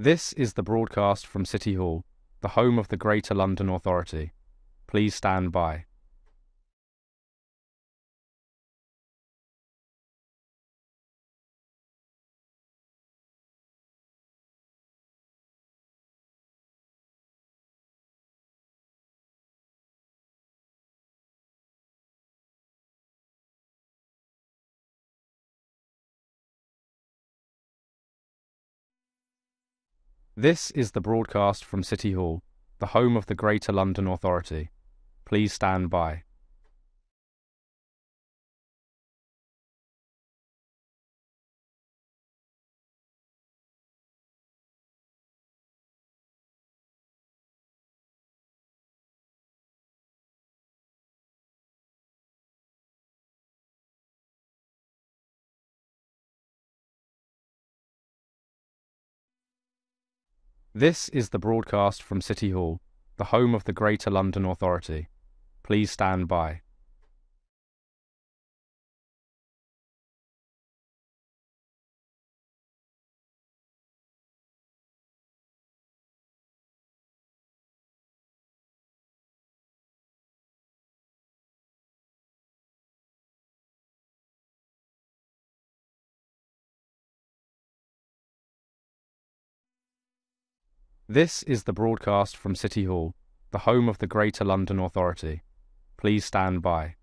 This is the broadcast from City Hall, the home of the Greater London Authority. Please stand by. This is the broadcast from City Hall, the home of the Greater London Authority. Please stand by. This is the broadcast from City Hall, the home of the Greater London Authority. Please stand by. This is the broadcast from City Hall, the home of the Greater London Authority. Please stand by.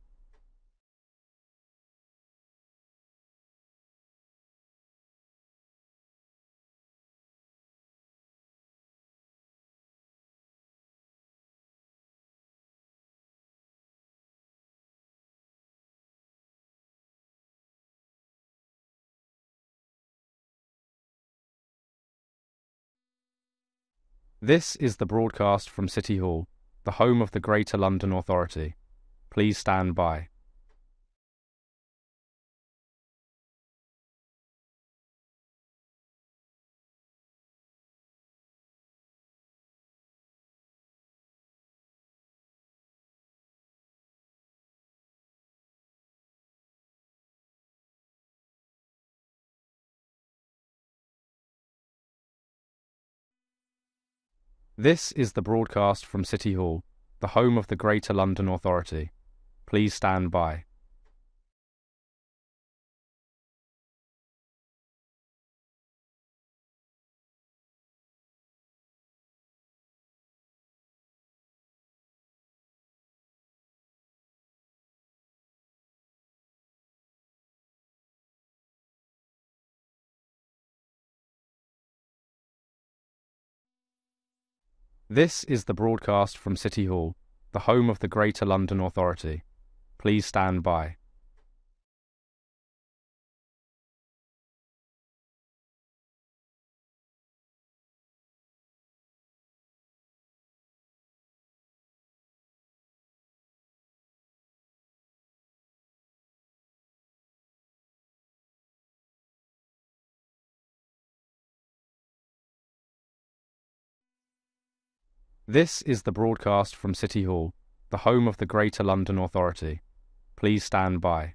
This is the broadcast from City Hall, the home of the Greater London Authority. Please stand by. This is the broadcast from City Hall, the home of the Greater London Authority. Please stand by. This is the broadcast from City Hall, the home of the Greater London Authority. Please stand by. This is the broadcast from City Hall, the home of the Greater London Authority. Please stand by.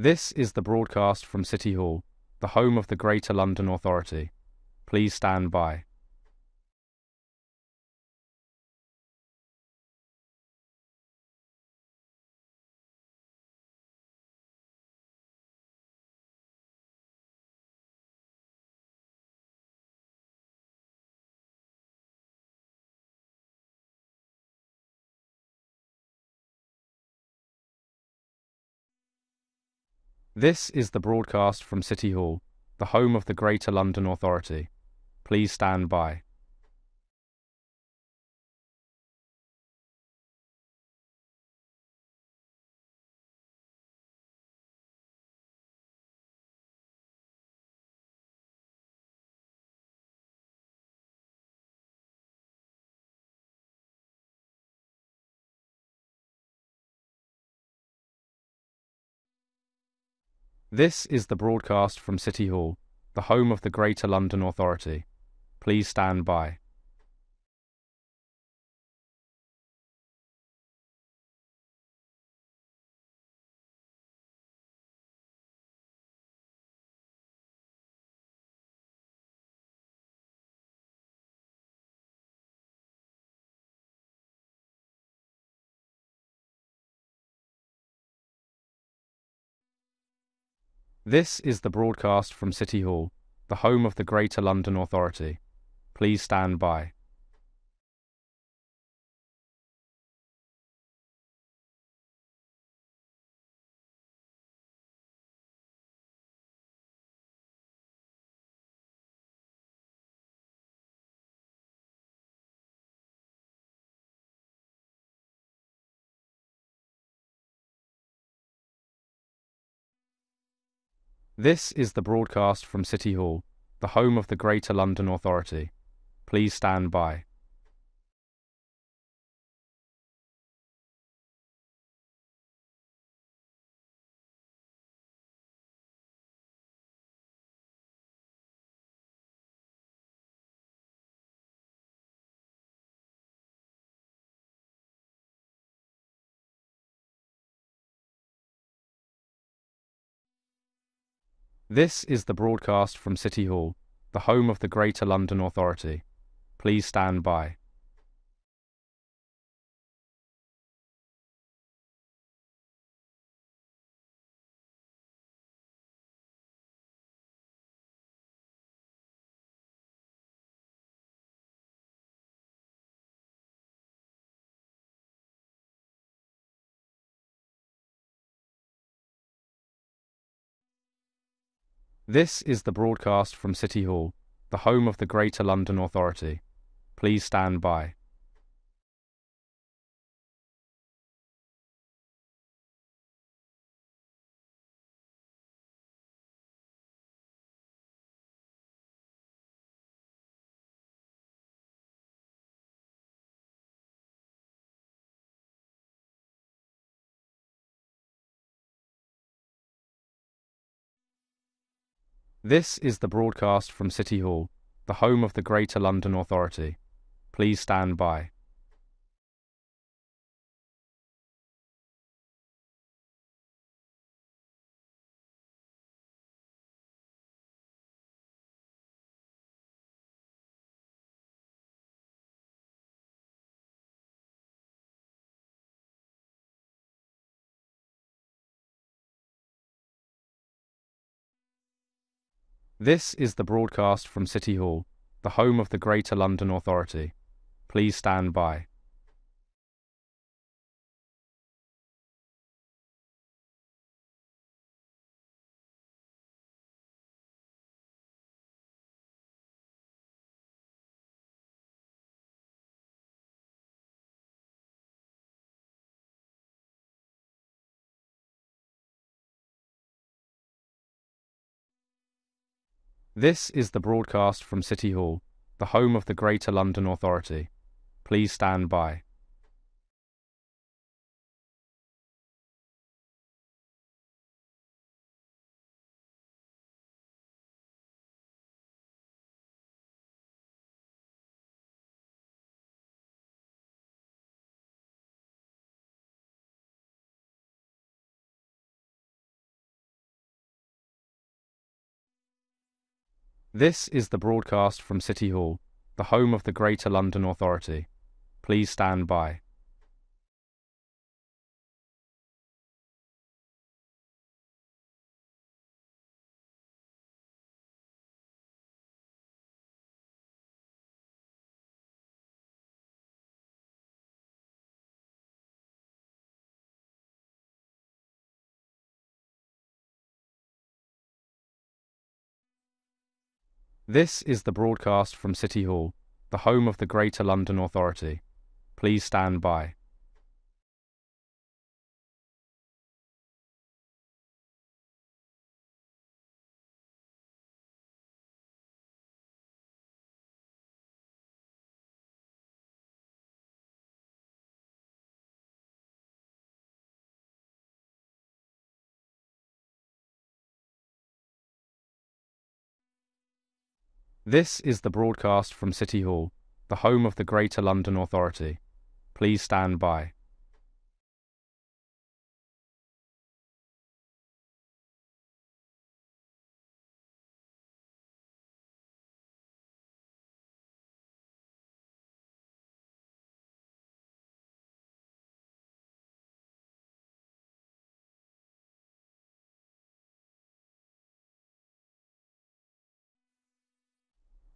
This is the broadcast from City Hall, the home of the Greater London Authority. Please stand by. This is the broadcast from City Hall, the home of the Greater London Authority. Please stand by. This is the broadcast from City Hall, the home of the Greater London Authority. Please stand by. This is the broadcast from City Hall, the home of the Greater London Authority. Please stand by. This is the broadcast from City Hall, the home of the Greater London Authority. Please stand by. This is the broadcast from City Hall, the home of the Greater London Authority. Please stand by. This is the broadcast from City Hall, the home of the Greater London Authority. Please stand by. This is the broadcast from City Hall, the home of the Greater London Authority. Please stand by. This is the broadcast from City Hall, the home of the Greater London Authority. Please stand by. This is the broadcast from City Hall, the home of the Greater London Authority. Please stand by. This is the broadcast from City Hall, the home of the Greater London Authority. Please stand by. This is the broadcast from City Hall, the home of the Greater London Authority. Please stand by. This is the broadcast from City Hall, the home of the Greater London Authority. Please stand by.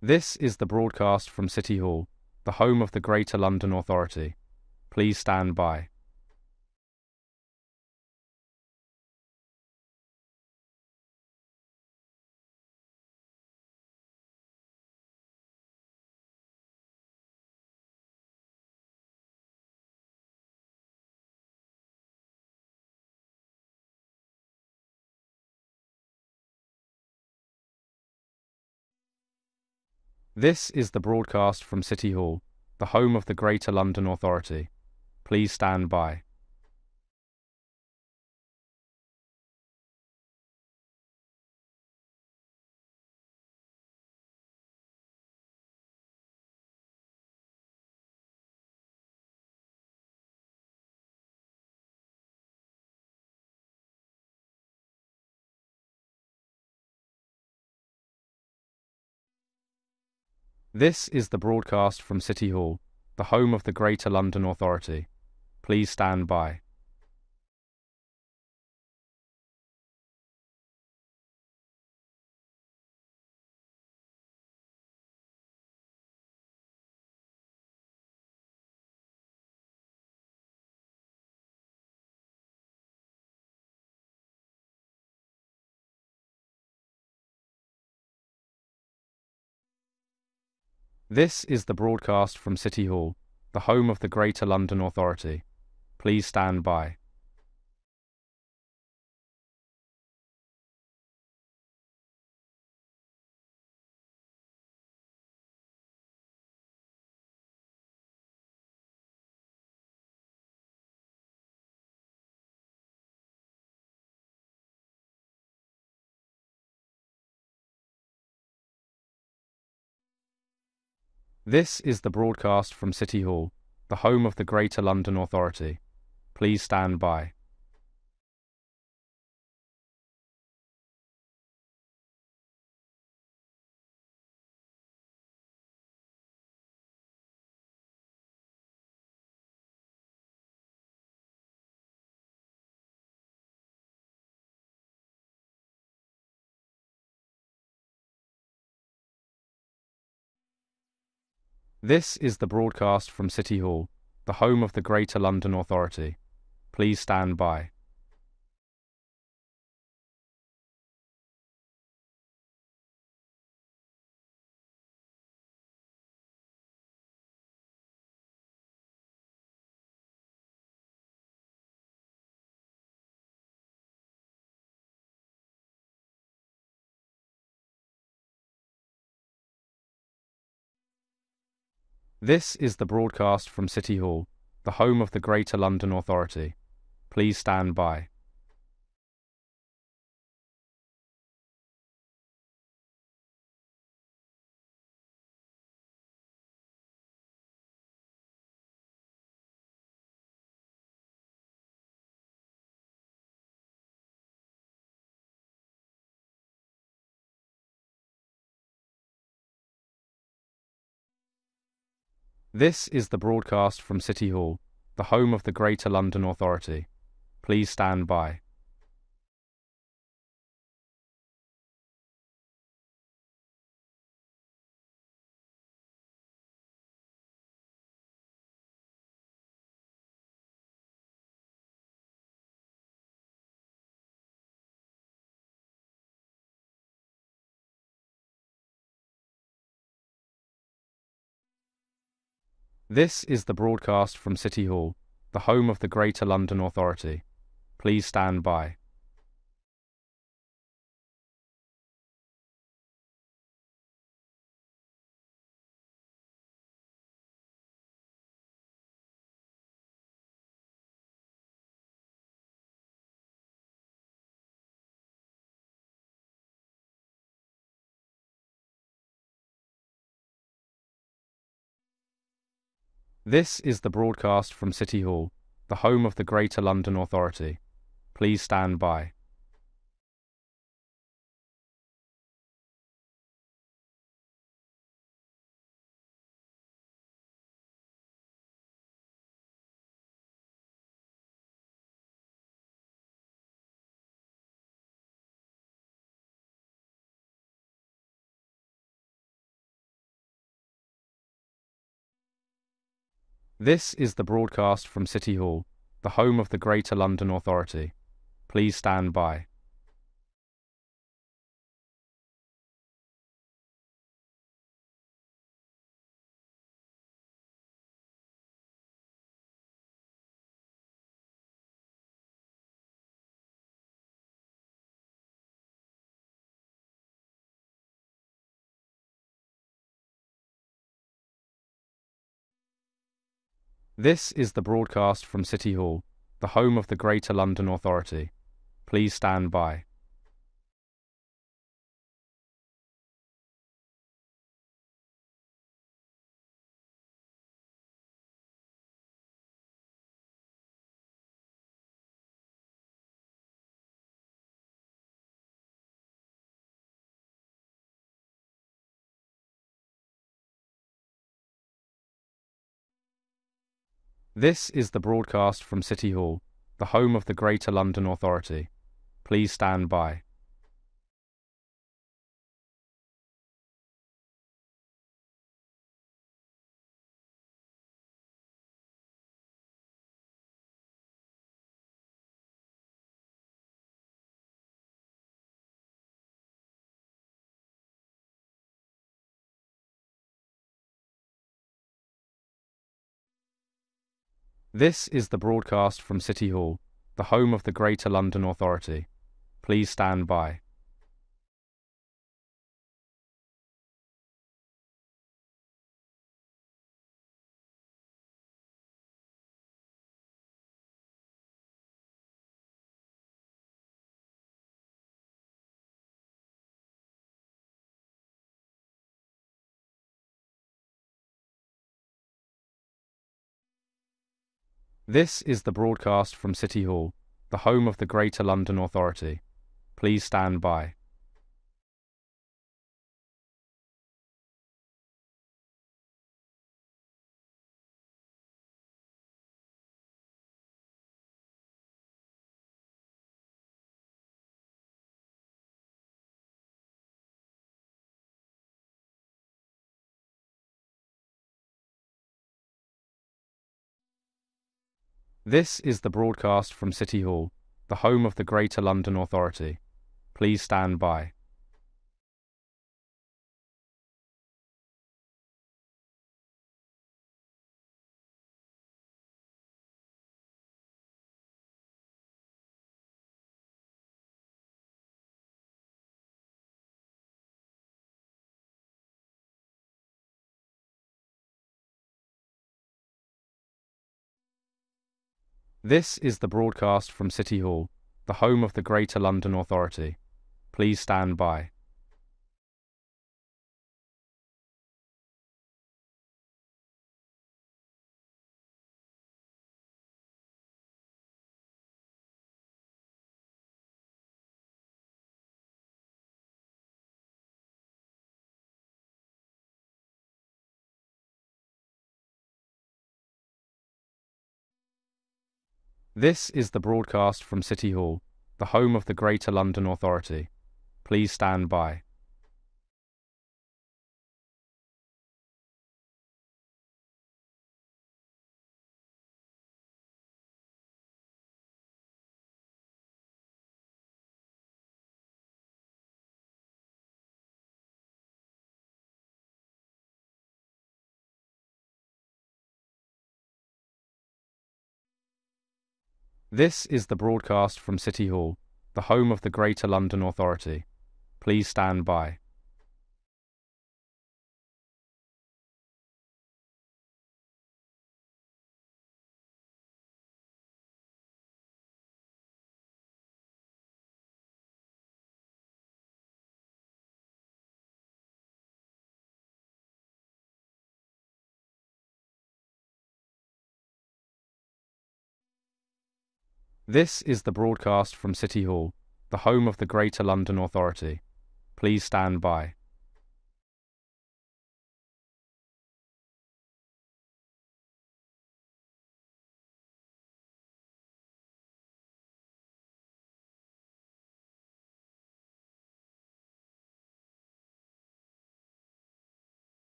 This is the broadcast from City Hall, the home of the Greater London Authority. Please stand by. This is the broadcast from City Hall, the home of the Greater London Authority. Please stand by. This is the broadcast from City Hall, the home of the Greater London Authority. Please stand by. This is the broadcast from City Hall, the home of the Greater London Authority. Please stand by. This is the broadcast from City Hall, the home of the Greater London Authority. Please stand by. This is the broadcast from City Hall, the home of the Greater London Authority. Please stand by. This is the broadcast from City Hall, the home of the Greater London Authority. Please stand by. This is the broadcast from City Hall, the home of the Greater London Authority. Please stand by. This is the broadcast from City Hall, the home of the Greater London Authority. Please stand by. This is the broadcast from City Hall, the home of the Greater London Authority. Please stand by. This is the broadcast from City Hall, the home of the Greater London Authority. Please stand by. This is the broadcast from City Hall, the home of the Greater London Authority. Please stand by. This is the broadcast from City Hall, the home of the Greater London Authority. Please stand by. This is the broadcast from City Hall, the home of the Greater London Authority. Please stand by. This is the broadcast from City Hall, the home of the Greater London Authority. Please stand by. This is the broadcast from City Hall, the home of the Greater London Authority. Please stand by. This is the broadcast from City Hall, the home of the Greater London Authority. Please stand by. This is the broadcast from City Hall, the home of the Greater London Authority. Please stand by. This is the broadcast from City Hall, the home of the Greater London Authority. Please stand by. This is the broadcast from City Hall, the home of the Greater London Authority. Please stand by.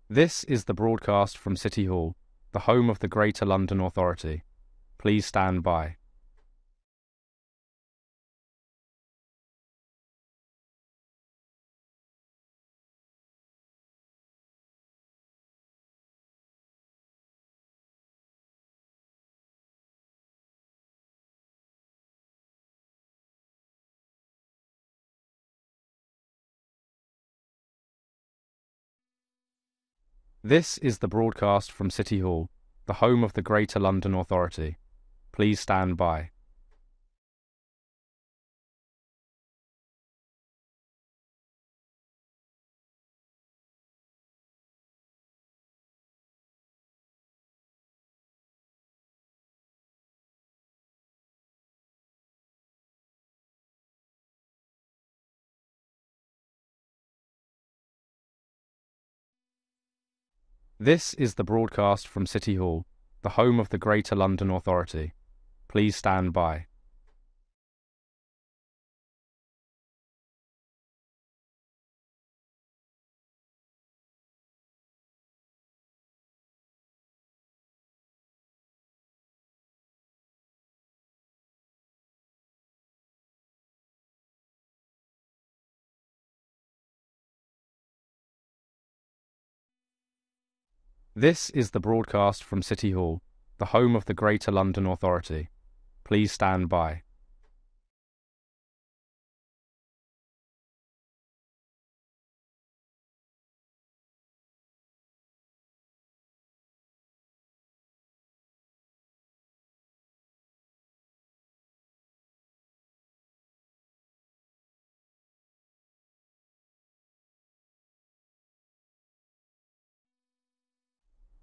This is the broadcast from City Hall, the home of the Greater London Authority. Please stand by. This is the broadcast from City Hall, the home of the Greater London Authority. Please stand by. This is the broadcast from City Hall, the home of the Greater London Authority. Please stand by. This is the broadcast from City Hall, the home of the Greater London Authority. Please stand by.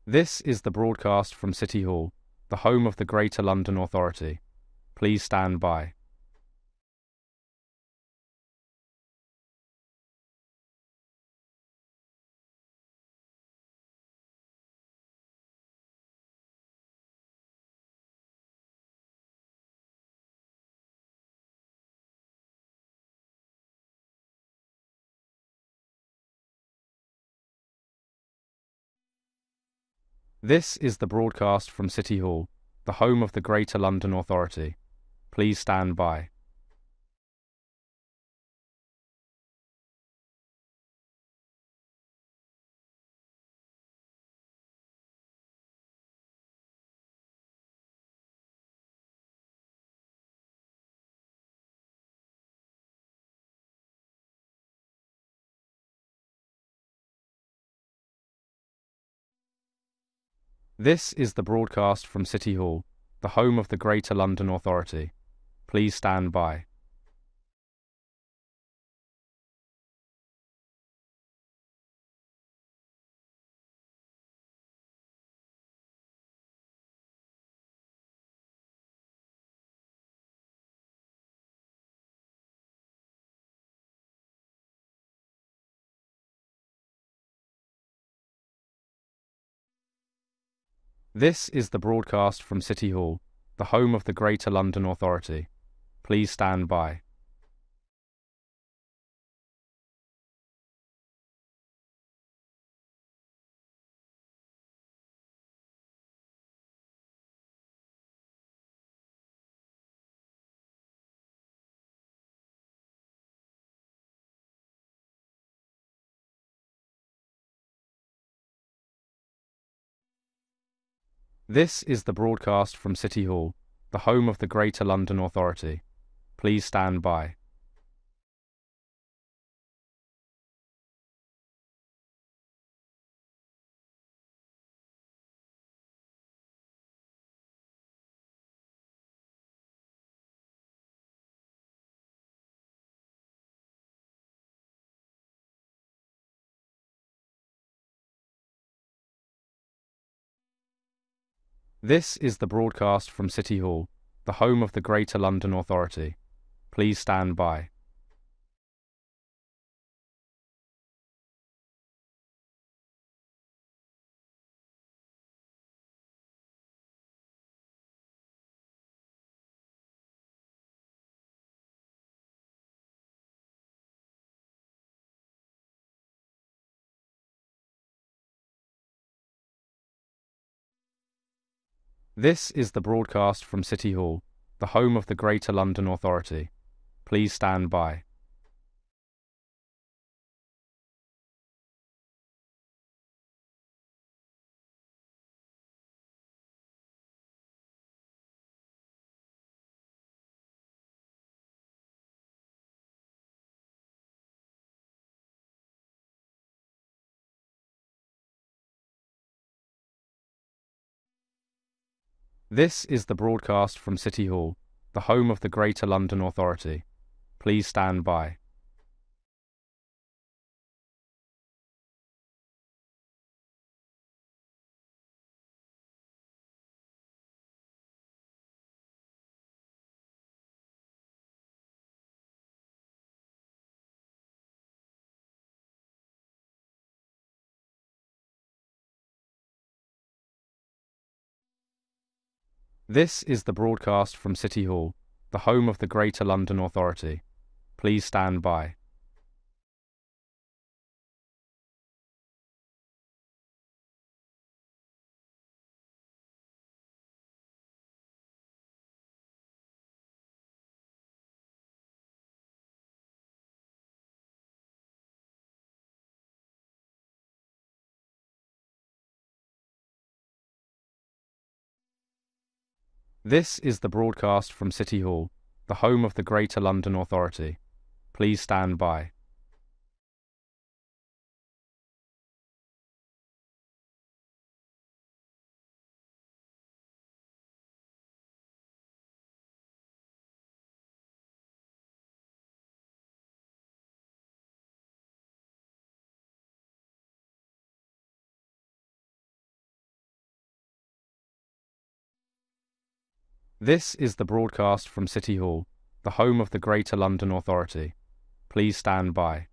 This is the broadcast from City Hall, the home of the Greater London Authority. Please stand by. This is the broadcast from City Hall, the home of the Greater London Authority. Please stand by. This is the broadcast from City Hall, the home of the Greater London Authority. Please stand by. This is the broadcast from City Hall, the home of the Greater London Authority. Please stand by. This is the broadcast from City Hall, the home of the Greater London Authority. Please stand by. This is the broadcast from City Hall, the home of the Greater London Authority. Please stand by. This is the broadcast from City Hall, the home of the Greater London Authority. Please stand by. This is the broadcast from City Hall, the home of the Greater London Authority. Please stand by. This is the broadcast from City Hall, the home of the Greater London Authority. Please stand by. This is the broadcast from City Hall, the home of the Greater London Authority. Please stand by. This is the broadcast from City Hall, the home of the Greater London Authority. Please stand by.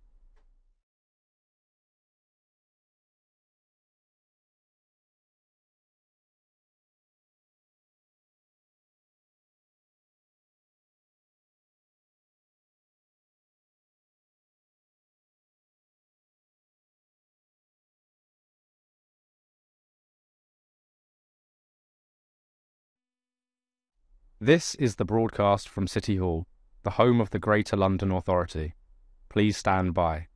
This is the broadcast from City Hall, the home of the Greater London Authority. Please stand by.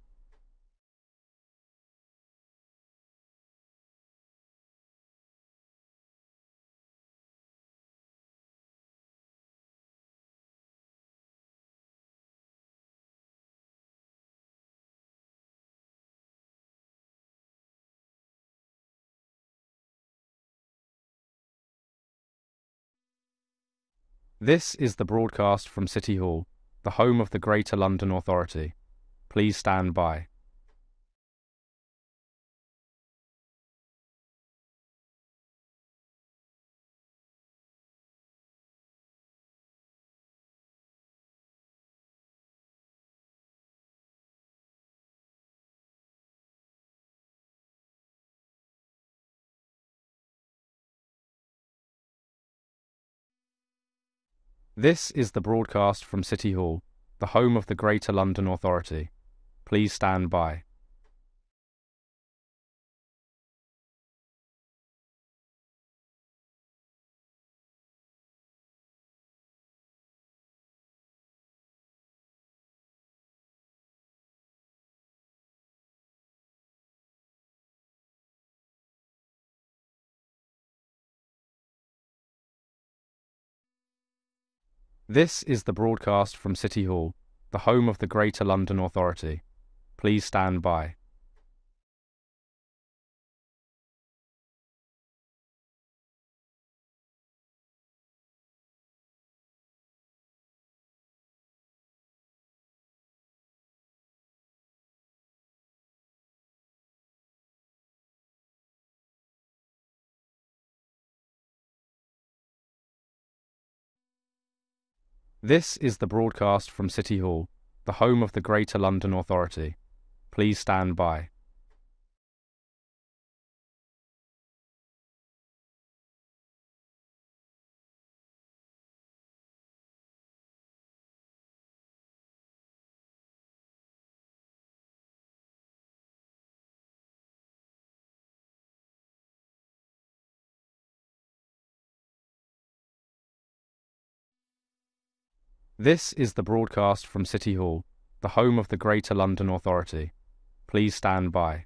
This is the broadcast from City Hall, the home of the Greater London Authority. Please stand by. This is the broadcast from City Hall, the home of the Greater London Authority. Please stand by. This is the broadcast from City Hall, the home of the Greater London Authority. Please stand by. This is the broadcast from City Hall, the home of the Greater London Authority. Please stand by. This is the broadcast from City Hall, the home of the Greater London Authority. Please stand by.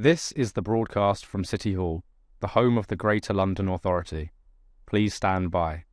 This is the broadcast from City Hall, the home of the Greater London Authority. Please stand by.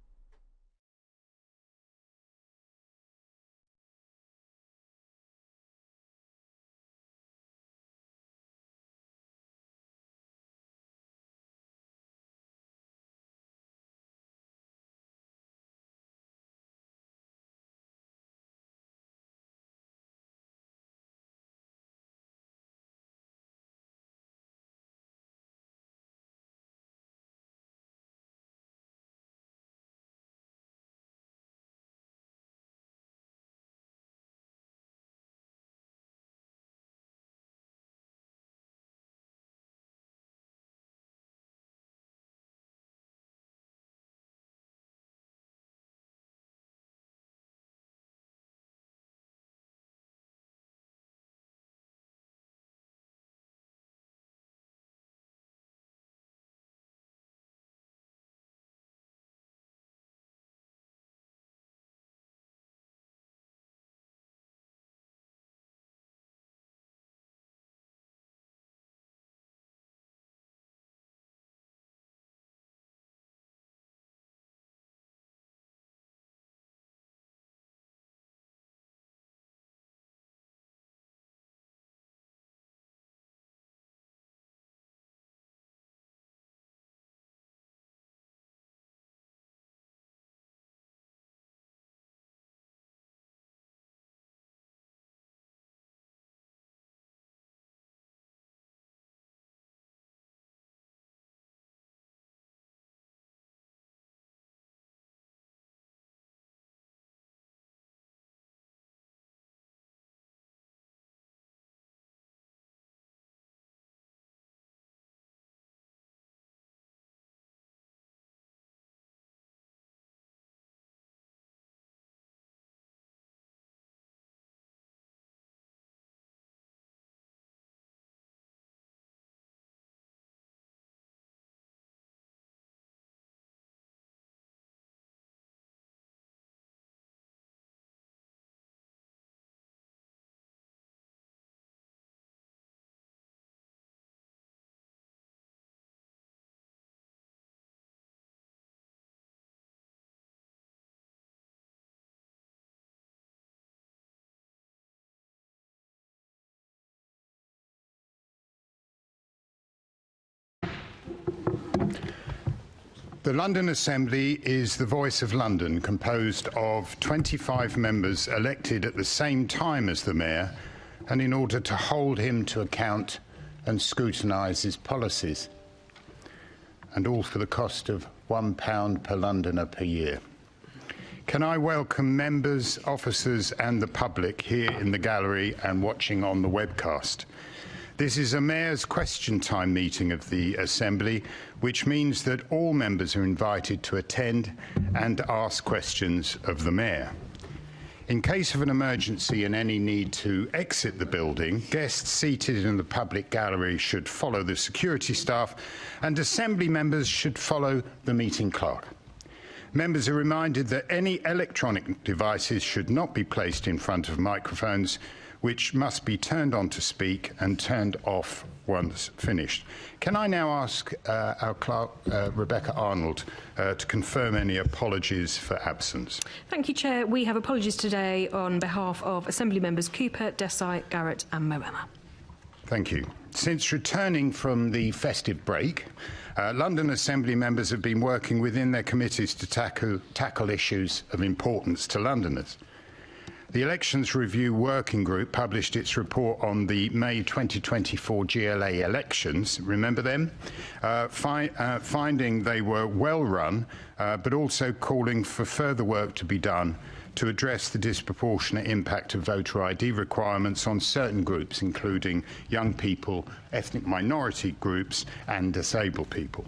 The London Assembly is the voice of London, composed of 25 members elected at the same time as the Mayor, and in order to hold him to account and scrutinise his policies, and all for the cost of £1 per Londoner per year. Can I welcome members, officers and the public here in the gallery and watching on the webcast. This is a Mayor's Question Time meeting of the Assembly, which means that all members are invited to attend and ask questions of the Mayor. In case of an emergency and any need to exit the building, guests seated in the public gallery should follow the security staff and Assembly members should follow the meeting clerk. Members are reminded that any electronic devices should not be placed in front of microphones, which must be turned on to speak and turned off once finished. Can I now ask our clerk, Rebecca Arnold, to confirm any apologies for absence? Thank you, Chair. We have apologies today on behalf of Assembly members Cooper, Desai, Garrett and Moema. Thank you. Since returning from the festive break, London Assembly members have been working within their committees to tackle issues of importance to Londoners. The Elections Review Working Group published its report on the May 2024 GLA elections, remember them? Finding they were well run, but also calling for further work to be done to address the disproportionate impact of voter ID requirements on certain groups, including young people, ethnic minority groups, and disabled people.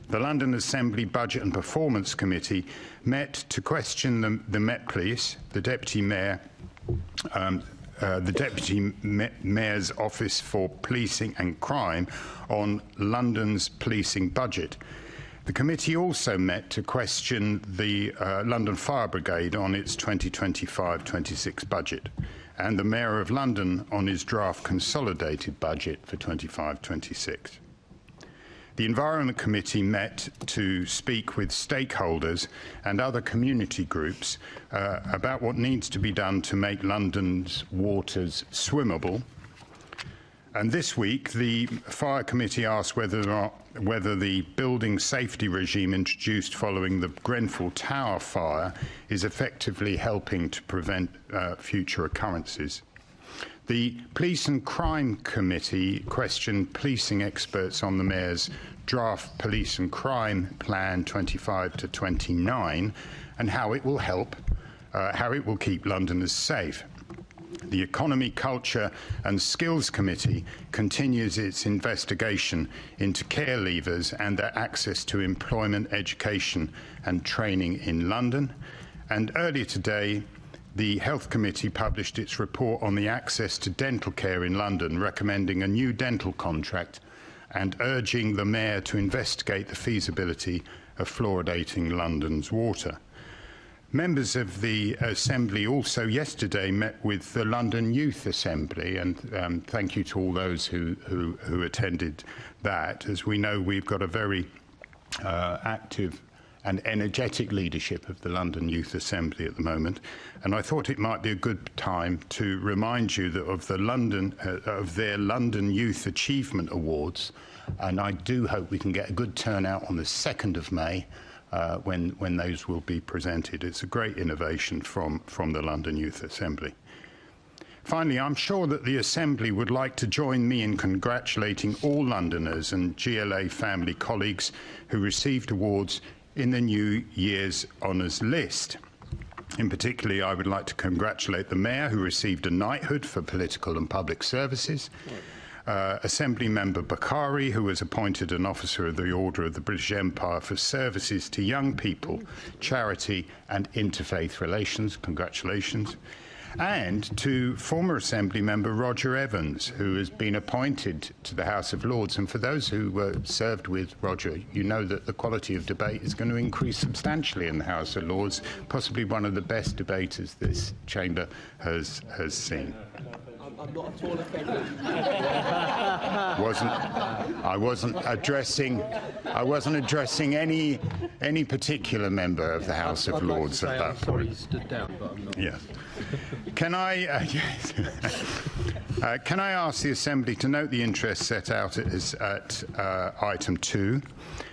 The London Assembly Budget and Performance Committee met to question the Met Police, the Deputy Mayor, the Deputy Mayor's Office for Policing and Crime on London's policing budget. The committee also met to question the London Fire Brigade on its 2025-26 budget and the Mayor of London on his draft consolidated budget for 25-26. The Environment Committee met to speak with stakeholders and other community groups about what needs to be done to make London's waters swimmable. And this week, the Fire Committee asked whether the building safety regime introduced following the Grenfell Tower fire is effectively helping to prevent future occurrences. The Police and Crime Committee questioned policing experts on the Mayor's draft Police and Crime Plan 25 to 29 and how it will help, how it will keep Londoners safe. The Economy, Culture and Skills Committee continues its investigation into care leavers and their access to employment, education and training in London. And earlier today, the Health Committee published its report on the access to dental care in London, recommending a new dental contract and urging the Mayor to investigate the feasibility of fluoridating London's water. Members of the Assembly also yesterday met with the London Youth Assembly, and thank you to all those who attended that. As we know, we've got a very active and energetic leadership of the London Youth Assembly at the moment, and I thought it might be a good time to remind you that of their London Youth Achievement Awards, and I do hope we can get a good turnout on the 2nd of May when those will be presented. It's a great innovation from the London Youth Assembly. Finally, I'm sure that the Assembly would like to join me in congratulating all Londoners and GLA family colleagues who received awards in the New Year's Honours list. In particular, I would like to congratulate the Mayor, who received a knighthood for political and public services, Assembly Member Bakari, who was appointed an Officer of the Order of the British Empire for services to young people, charity and interfaith relations. Congratulations. And to former Assembly Member Roger Evans, who has been appointed to the House of Lords. And for those who served with Roger, you know that the quality of debate is going to increase substantially in the House of Lords, possibly one of the best debaters this chamber has seen. I'm not at all offended. I wasn't addressing any particular member of the House of Lords at that point. Sorry, stood down, but I'm not. Yes. Can I ask the Assembly to note the interest set out at item 2,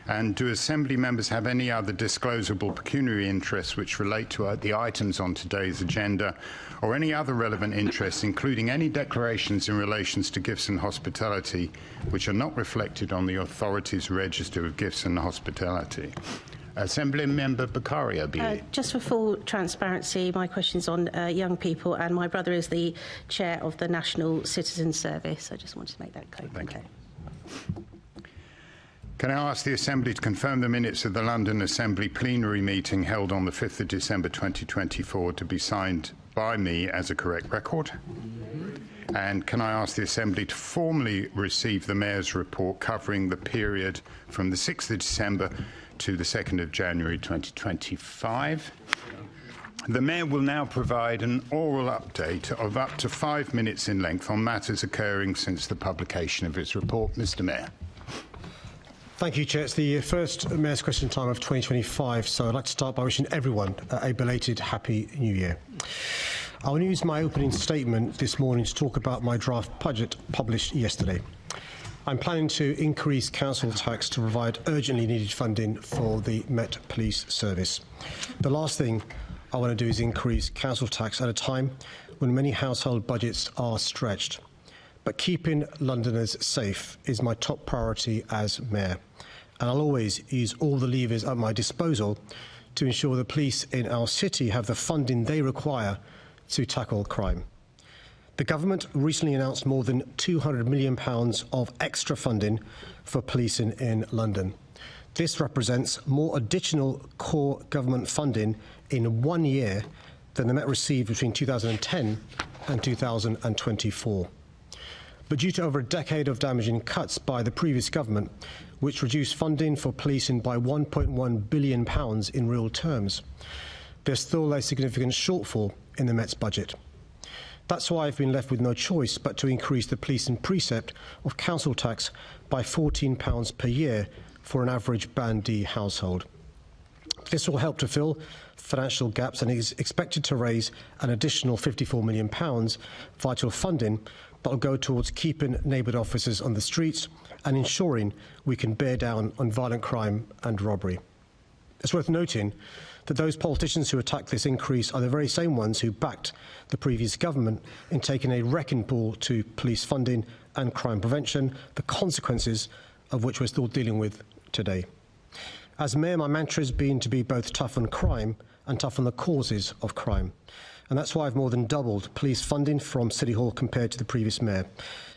and do Assembly members have any other disclosable pecuniary interests which relate to the items on today's agenda, or any other relevant interests, including any declarations in relation to gifts and hospitality which are not reflected on the authority's register of gifts and hospitality? Assembly Member Bakari, just for full transparency, my question's on young people, and my brother is the chair of the National Citizen Service. I just wanted to make that clear. Thank you. Can I ask the Assembly to confirm the minutes of the London Assembly plenary meeting held on the 5th of December 2024 to be signed by me as a correct record? And can I ask the Assembly to formally receive the Mayor's report covering the period from the 6th of December to the 2nd of January 2025? The Mayor will now provide an oral update of up to 5 minutes in length on matters occurring since the publication of his report. Mr. Mayor. Thank you, Chair. It's the first Mayor's Question Time of 2025, so I'd like to start by wishing everyone a belated Happy New Year. I will use my opening statement this morning to talk about my draft budget published yesterday. I'm planning to increase council tax to provide urgently needed funding for the Met Police Service. The last thing I want to do is increase council tax at a time when many household budgets are stretched. But keeping Londoners safe is my top priority as Mayor, and I'll always use all the levers at my disposal to ensure the police in our city have the funding they require to tackle crime. The government recently announced more than £200 million of extra funding for policing in London. This represents more additional core government funding in 1 year than the Met received between 2010 and 2024. But due to over a decade of damaging cuts by the previous government, which reduced funding for policing by £1.1 billion in real terms, there's still a significant shortfall in the Met's budget. That's why I've been left with no choice but to increase the policing precept of council tax by £14 per year for an average Band D household. This will help to fill financial gaps and is expected to raise an additional £54 million vital funding that will go towards keeping neighbourhood officers on the streets and ensuring we can bear down on violent crime and robbery. It's worth noting that those politicians who attack this increase are the very same ones who backed the previous government in taking a wrecking ball to police funding and crime prevention, the consequences of which we're still dealing with today. As Mayor, my mantra has been to be both tough on crime and tough on the causes of crime. And that's why I've more than doubled police funding from City Hall compared to the previous Mayor.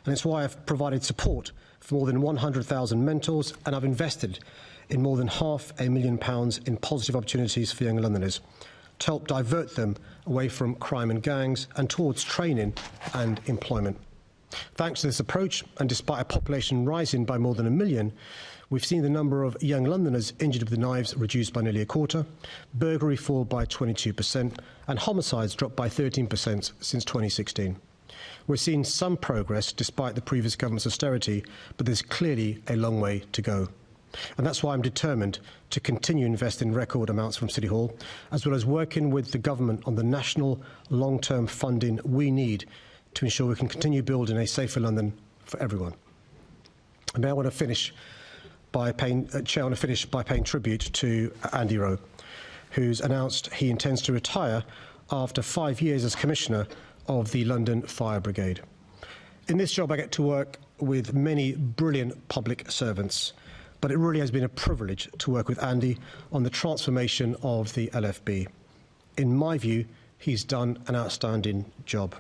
And it's why I've provided support for more than 100,000 mentors, and I've invested in more than £500,000 in positive opportunities for young Londoners to help divert them away from crime and gangs and towards training and employment. Thanks to this approach, and despite a population rising by more than 1 million, we've seen the number of young Londoners injured with knives reduced by nearly a quarter, burglary fall by 22%, and homicides drop by 13% since 2016. We're seeing some progress despite the previous government's austerity, but there's clearly a long way to go. And that's why I'm determined to continue investing record amounts from City Hall, as well as working with the government on the national long-term funding we need to ensure we can continue building a safer London for everyone. And now I want to finish by paying tribute to Andy Rowe, who's announced he intends to retire after 5 years as Commissioner of the London Fire Brigade. In this job, I get to work with many brilliant public servants, but it really has been a privilege to work with Andy on the transformation of the LFB. In my view, he's done an outstanding job.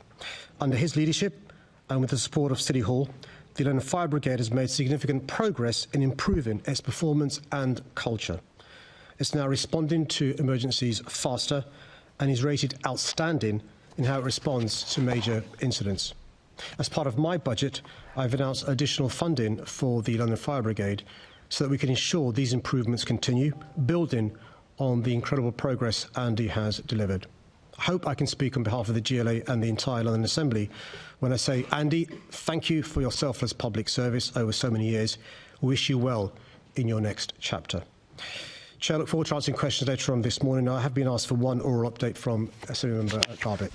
Under his leadership and with the support of City Hall, the London Fire Brigade has made significant progress in improving its performance and culture. It's now responding to emergencies faster and is rated outstanding in how it responds to major incidents. As part of my budget, I've announced additional funding for the London Fire Brigade so that we can ensure these improvements continue, building on the incredible progress Andy has delivered. I hope I can speak on behalf of the GLA and the entire London Assembly when I say, Andy, thank you for your selfless public service over so many years. We wish you well in your next chapter. Chair, I look forward to answering questions later on this morning. I have been asked for one oral update from Assembly Member Garbutt.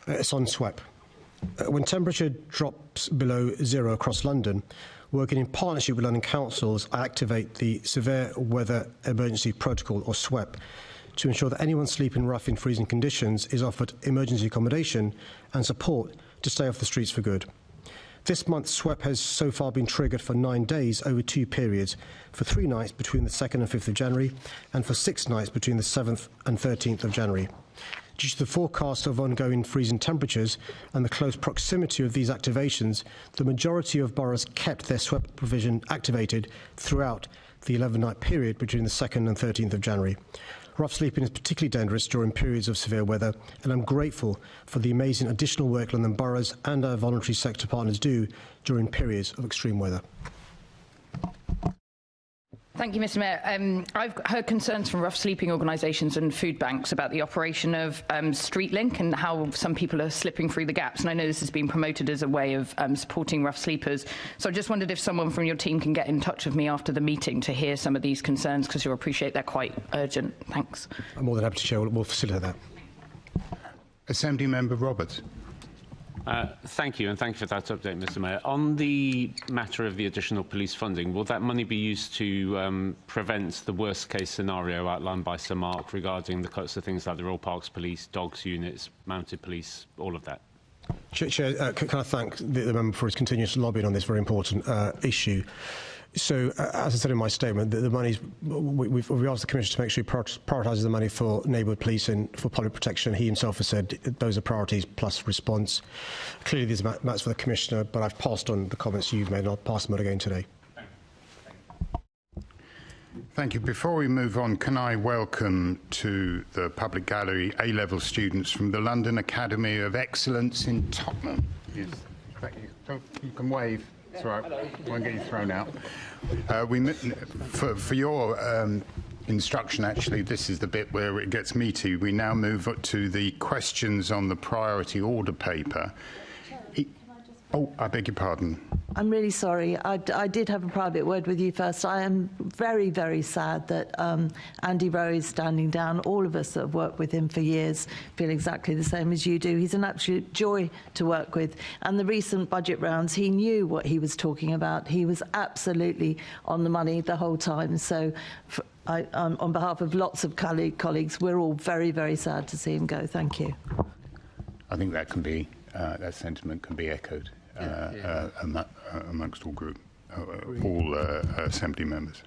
It's on SWEP. When temperature drops below zero across London, working in partnership with London councils, I activate the Severe Weather Emergency Protocol, or SWEP, to ensure that anyone sleeping rough in freezing conditions is offered emergency accommodation and support to stay off the streets for good. This month, SWEP has so far been triggered for 9 days over 2 periods, for 3 nights between the 2nd and 5th of January, and for 6 nights between the 7th and 13th of January. Due to the forecast of ongoing freezing temperatures and the close proximity of these activations, the majority of boroughs kept their SWEP provision activated throughout the 11-night period between the 2nd and 13th of January. Rough sleeping is particularly dangerous during periods of severe weather, and I'm grateful for the amazing additional work London boroughs and our voluntary sector partners do during periods of extreme weather. Thank you, Mr Mayor. I've heard concerns from rough sleeping organisations and food banks about the operation of StreetLink and how some people are slipping through the gaps. And I know this has been promoted as a way of supporting rough sleepers. So I just wondered if someone from your team can get in touch with me after the meeting to hear some of these concerns, because you'll appreciate they're quite urgent. Thanks. I'm more than happy to share. We'll facilitate that. Assembly Member Roberts. Thank you, and thank you for that update, Mr Mayor. On the matter of the additional police funding, will that money be used to prevent the worst-case scenario outlined by Sir Mark regarding the cuts to things like the Royal Parks Police, dogs units, mounted police, all of that? Chair, can I thank the member for his continuous lobbying on this very important issue. So, as I said in my statement, the money's, we've asked the Commissioner to make sure he prioritises the money for neighbourhood police and for public protection. He himself has said those are priorities plus response. Clearly, these are matters for the Commissioner, but I've passed on the comments you've made, and I'll pass them on again today. Thank you. Before we move on, can I welcome to the public gallery A-level students from the London Academy of Excellence in Tottenham? Yes. You can wave. That's all right. I won't get you thrown out. For your instruction, actually, this is the bit where it gets meaty. We now move to the questions on the priority order paper. Oh, I beg your pardon. I'm really sorry. I did have a private word with you first. I am very, very sad that Andy Rowe is standing down. All of us that have worked with him for years feel exactly the same as you do. He's an absolute joy to work with. And the recent budget rounds, he knew what he was talking about. He was absolutely on the money the whole time. So on behalf of lots of colleagues, we're all very, very sad to see him go. Thank you. I think that can be, that sentiment can be echoed. Amongst all Assembly members.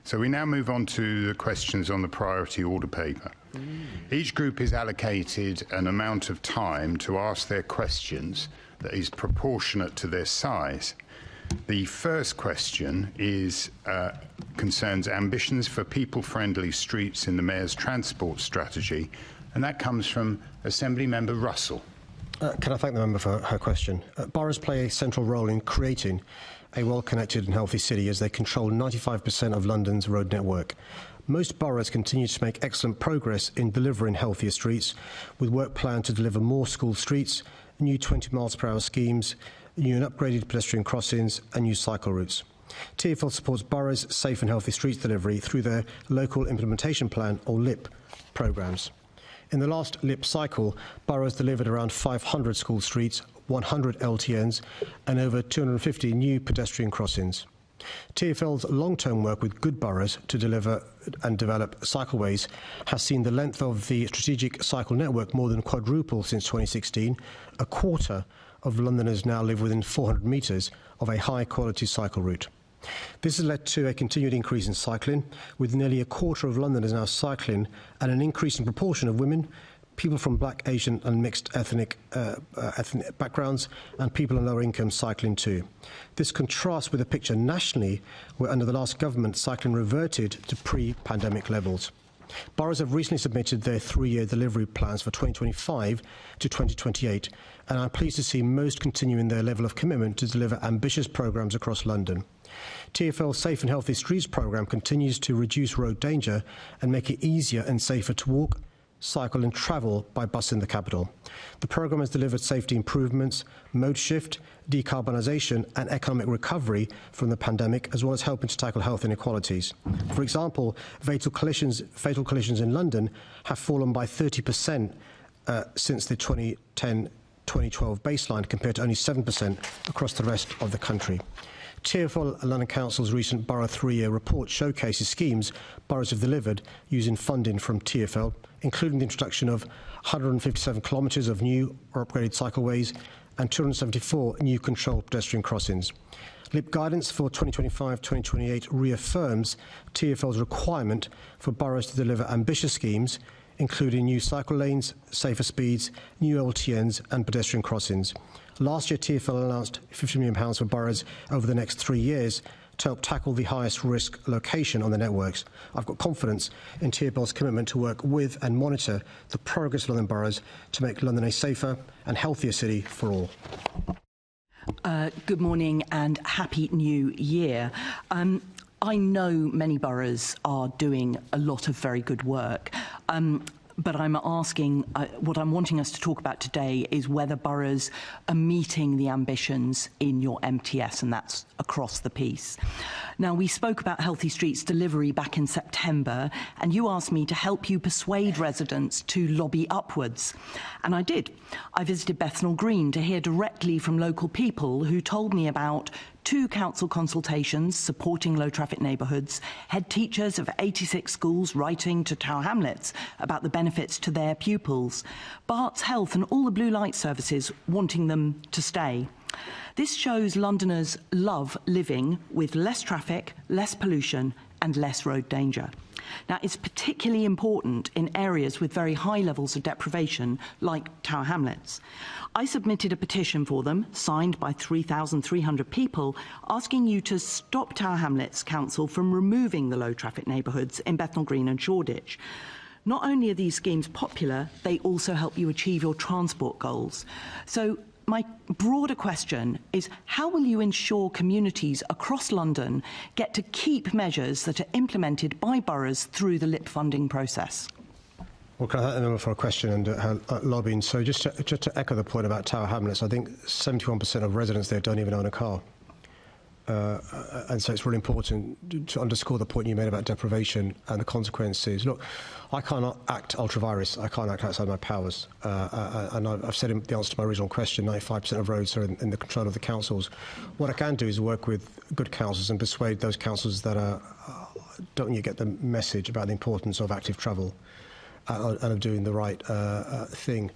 So we now move on to the questions on the priority order paper. Each group is allocated an amount of time to ask their questions that is proportionate to their size. The first question is concerns ambitions for people-friendly streets in the Mayor's transport strategy, and that comes from Assembly Member Russell. Can I thank the member for her question? Boroughs play a central role in creating a well-connected and healthy city as they control 95% of London's road network. Most boroughs continue to make excellent progress in delivering healthier streets, with work planned to deliver more school streets, new 20 miles per hour schemes, new and upgraded pedestrian crossings and new cycle routes. TfL supports boroughs' safe and healthy streets delivery through their Local Implementation Plan, or LIP, programmes. In the last LIP cycle, boroughs delivered around 500 school streets, 100 LTNs and over 250 new pedestrian crossings. TfL's long-term work with good boroughs to deliver and develop cycleways has seen the length of the strategic cycle network more than quadruple since 2016. A quarter of Londoners now live within 400 metres of a high-quality cycle route. This has led to a continued increase in cycling, with nearly a quarter of Londoners now cycling and an increasing proportion of women, people from black, Asian and mixed ethnic backgrounds and people on lower income cycling too. This contrasts with a picture nationally where under the last government cycling reverted to pre-pandemic levels. Boroughs have recently submitted their 3-year delivery plans for 2025 to 2028, and I'm pleased to see most continuing their level of commitment to deliver ambitious programmes across London. TfL's Safe and Healthy Streets programme continues to reduce road danger and make it easier and safer to walk, cycle and travel by bus in the capital. The programme has delivered safety improvements, mode shift, decarbonisation and economic recovery from the pandemic, as well as helping to tackle health inequalities. For example, fatal collisions in London have fallen by 30% since the 2010-2012 baseline, compared to only 7% across the rest of the country. TfL London Council's recent Borough 3-year report showcases schemes boroughs have delivered using funding from TfL, including the introduction of 157 kilometres of new or upgraded cycleways and 274 new controlled pedestrian crossings. LIP guidance for 2025-2028 reaffirms TfL's requirement for boroughs to deliver ambitious schemes, including new cycle lanes, safer speeds, new LTNs and pedestrian crossings. Last year, TfL announced £50 million for boroughs over the next 3 years to help tackle the highest risk location on the networks. I've got confidence in TfL's commitment to work with and monitor the progress of London boroughs to make London a safer and healthier city for all. Good morning and Happy New Year. I know many boroughs are doing a lot of very good work. But I'm asking, what I'm wanting us to talk about today is whether boroughs are meeting the ambitions in your MTS, and that's across the piece. Now, we spoke about Healthy Streets delivery back in September, and you asked me to help you persuade residents to lobby upwards. And I did. I visited Bethnal Green to hear directly from local people who told me about 2 council consultations supporting low-traffic neighbourhoods, head teachers of 86 schools writing to Tower Hamlets about the benefits to their pupils, Barts Health and all the blue light services wanting them to stay. This shows Londoners love living with less traffic, less pollution and less road danger. Now, it's particularly important in areas with very high levels of deprivation, like Tower Hamlets. I submitted a petition for them, signed by 3,300 people, asking you to stop Tower Hamlets Council from removing the low-traffic neighbourhoods in Bethnal Green and Shoreditch. Not only are these schemes popular, they also help you achieve your transport goals. So, my broader question is, how will you ensure communities across London get to keep measures that are implemented by boroughs through the LIP funding process? Well, can I thank the member for a question and lobbying? So just to echo the point about Tower Hamlets, I think 71% of residents there don't even own a car. And so it's really important to underscore the point you made about deprivation and the consequences. Look, I cannot act ultra-virus. I can't act outside my powers. And I've said in the answer to my original question, 95% of roads are in the control of the councils. What I can do is work with good councils and persuade those councils that don't yet get the message about the importance of active travel and of doing the right thing.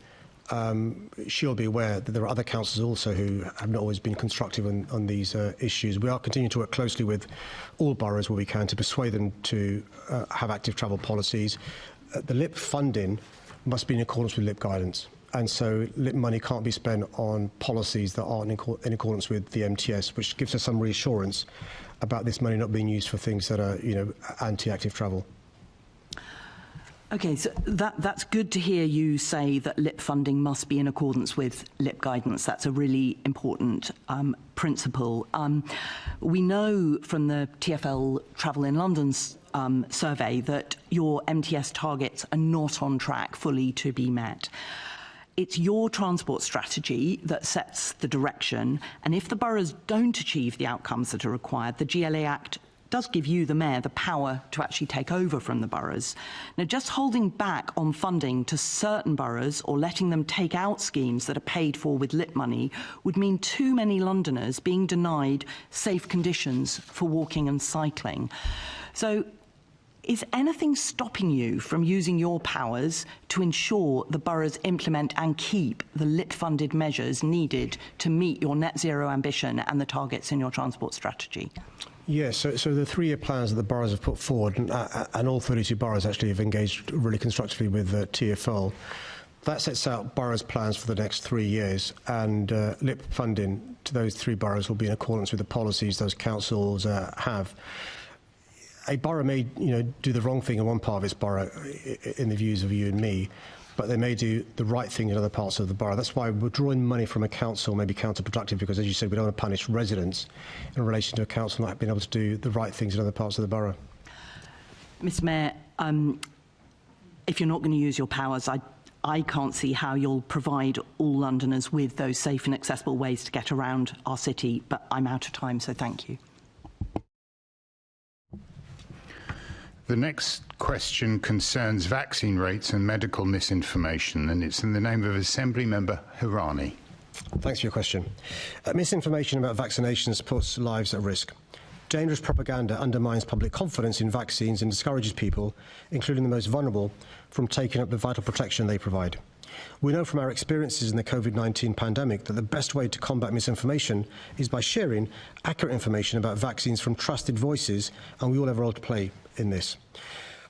She'll be aware that there are other councils also who have not always been constructive on these issues. We are continuing to work closely with all boroughs where we can to persuade them to have active travel policies. The LIP funding must be in accordance with LIP guidance, and so LIP money can't be spent on policies that aren't in accordance with the MTS, which gives us some reassurance about this money not being used for things that are, anti-active travel. Okay, so that's good to hear you say that LIP funding must be in accordance with LIP guidance. That's a really important principle. We know from the TfL Travel in London's survey that your MTS targets are not on track fully to be met. It's your transport strategy that sets the direction, and if the boroughs don't achieve the outcomes that are required, the GLA Act does give you, the mayor, the power to actually take over from the boroughs. Now, just holding back on funding to certain boroughs or letting them take out schemes that are paid for with LIP money would mean too many Londoners being denied safe conditions for walking and cycling. So, is anything stopping you from using your powers to ensure the boroughs implement and keep the LIP-funded measures needed to meet your net zero ambition and the targets in your transport strategy? Yes, so the 3-year plans that the boroughs have put forward, and all 32 boroughs actually have engaged really constructively with TfL, that sets out boroughs' plans for the next 3 years, and LIP funding to those 3 boroughs will be in accordance with the policies those councils have. A borough may, do the wrong thing in one part of its borough, in the views of you and me, but they may do the right thing in other parts of the borough. That's why withdrawing money from a council may be counterproductive, because, as you said, we don't want to punish residents in relation to a council not being able to do the right things in other parts of the borough. Mr. Mayor, if you're not going to use your powers, I can't see how you'll provide all Londoners with those safe and accessible ways to get around our city, but I'm out of time, so thank you. The next question concerns vaccine rates and medical misinformation, and it's in the name of Assembly Member Hirani. Thanks for your question. Misinformation about vaccinations puts lives at risk. Dangerous propaganda undermines public confidence in vaccines and discourages people, including the most vulnerable, from taking up the vital protection they provide. We know from our experiences in the COVID-19 pandemic that the best way to combat misinformation is by sharing accurate information about vaccines from trusted voices, and we all have a role to play in this.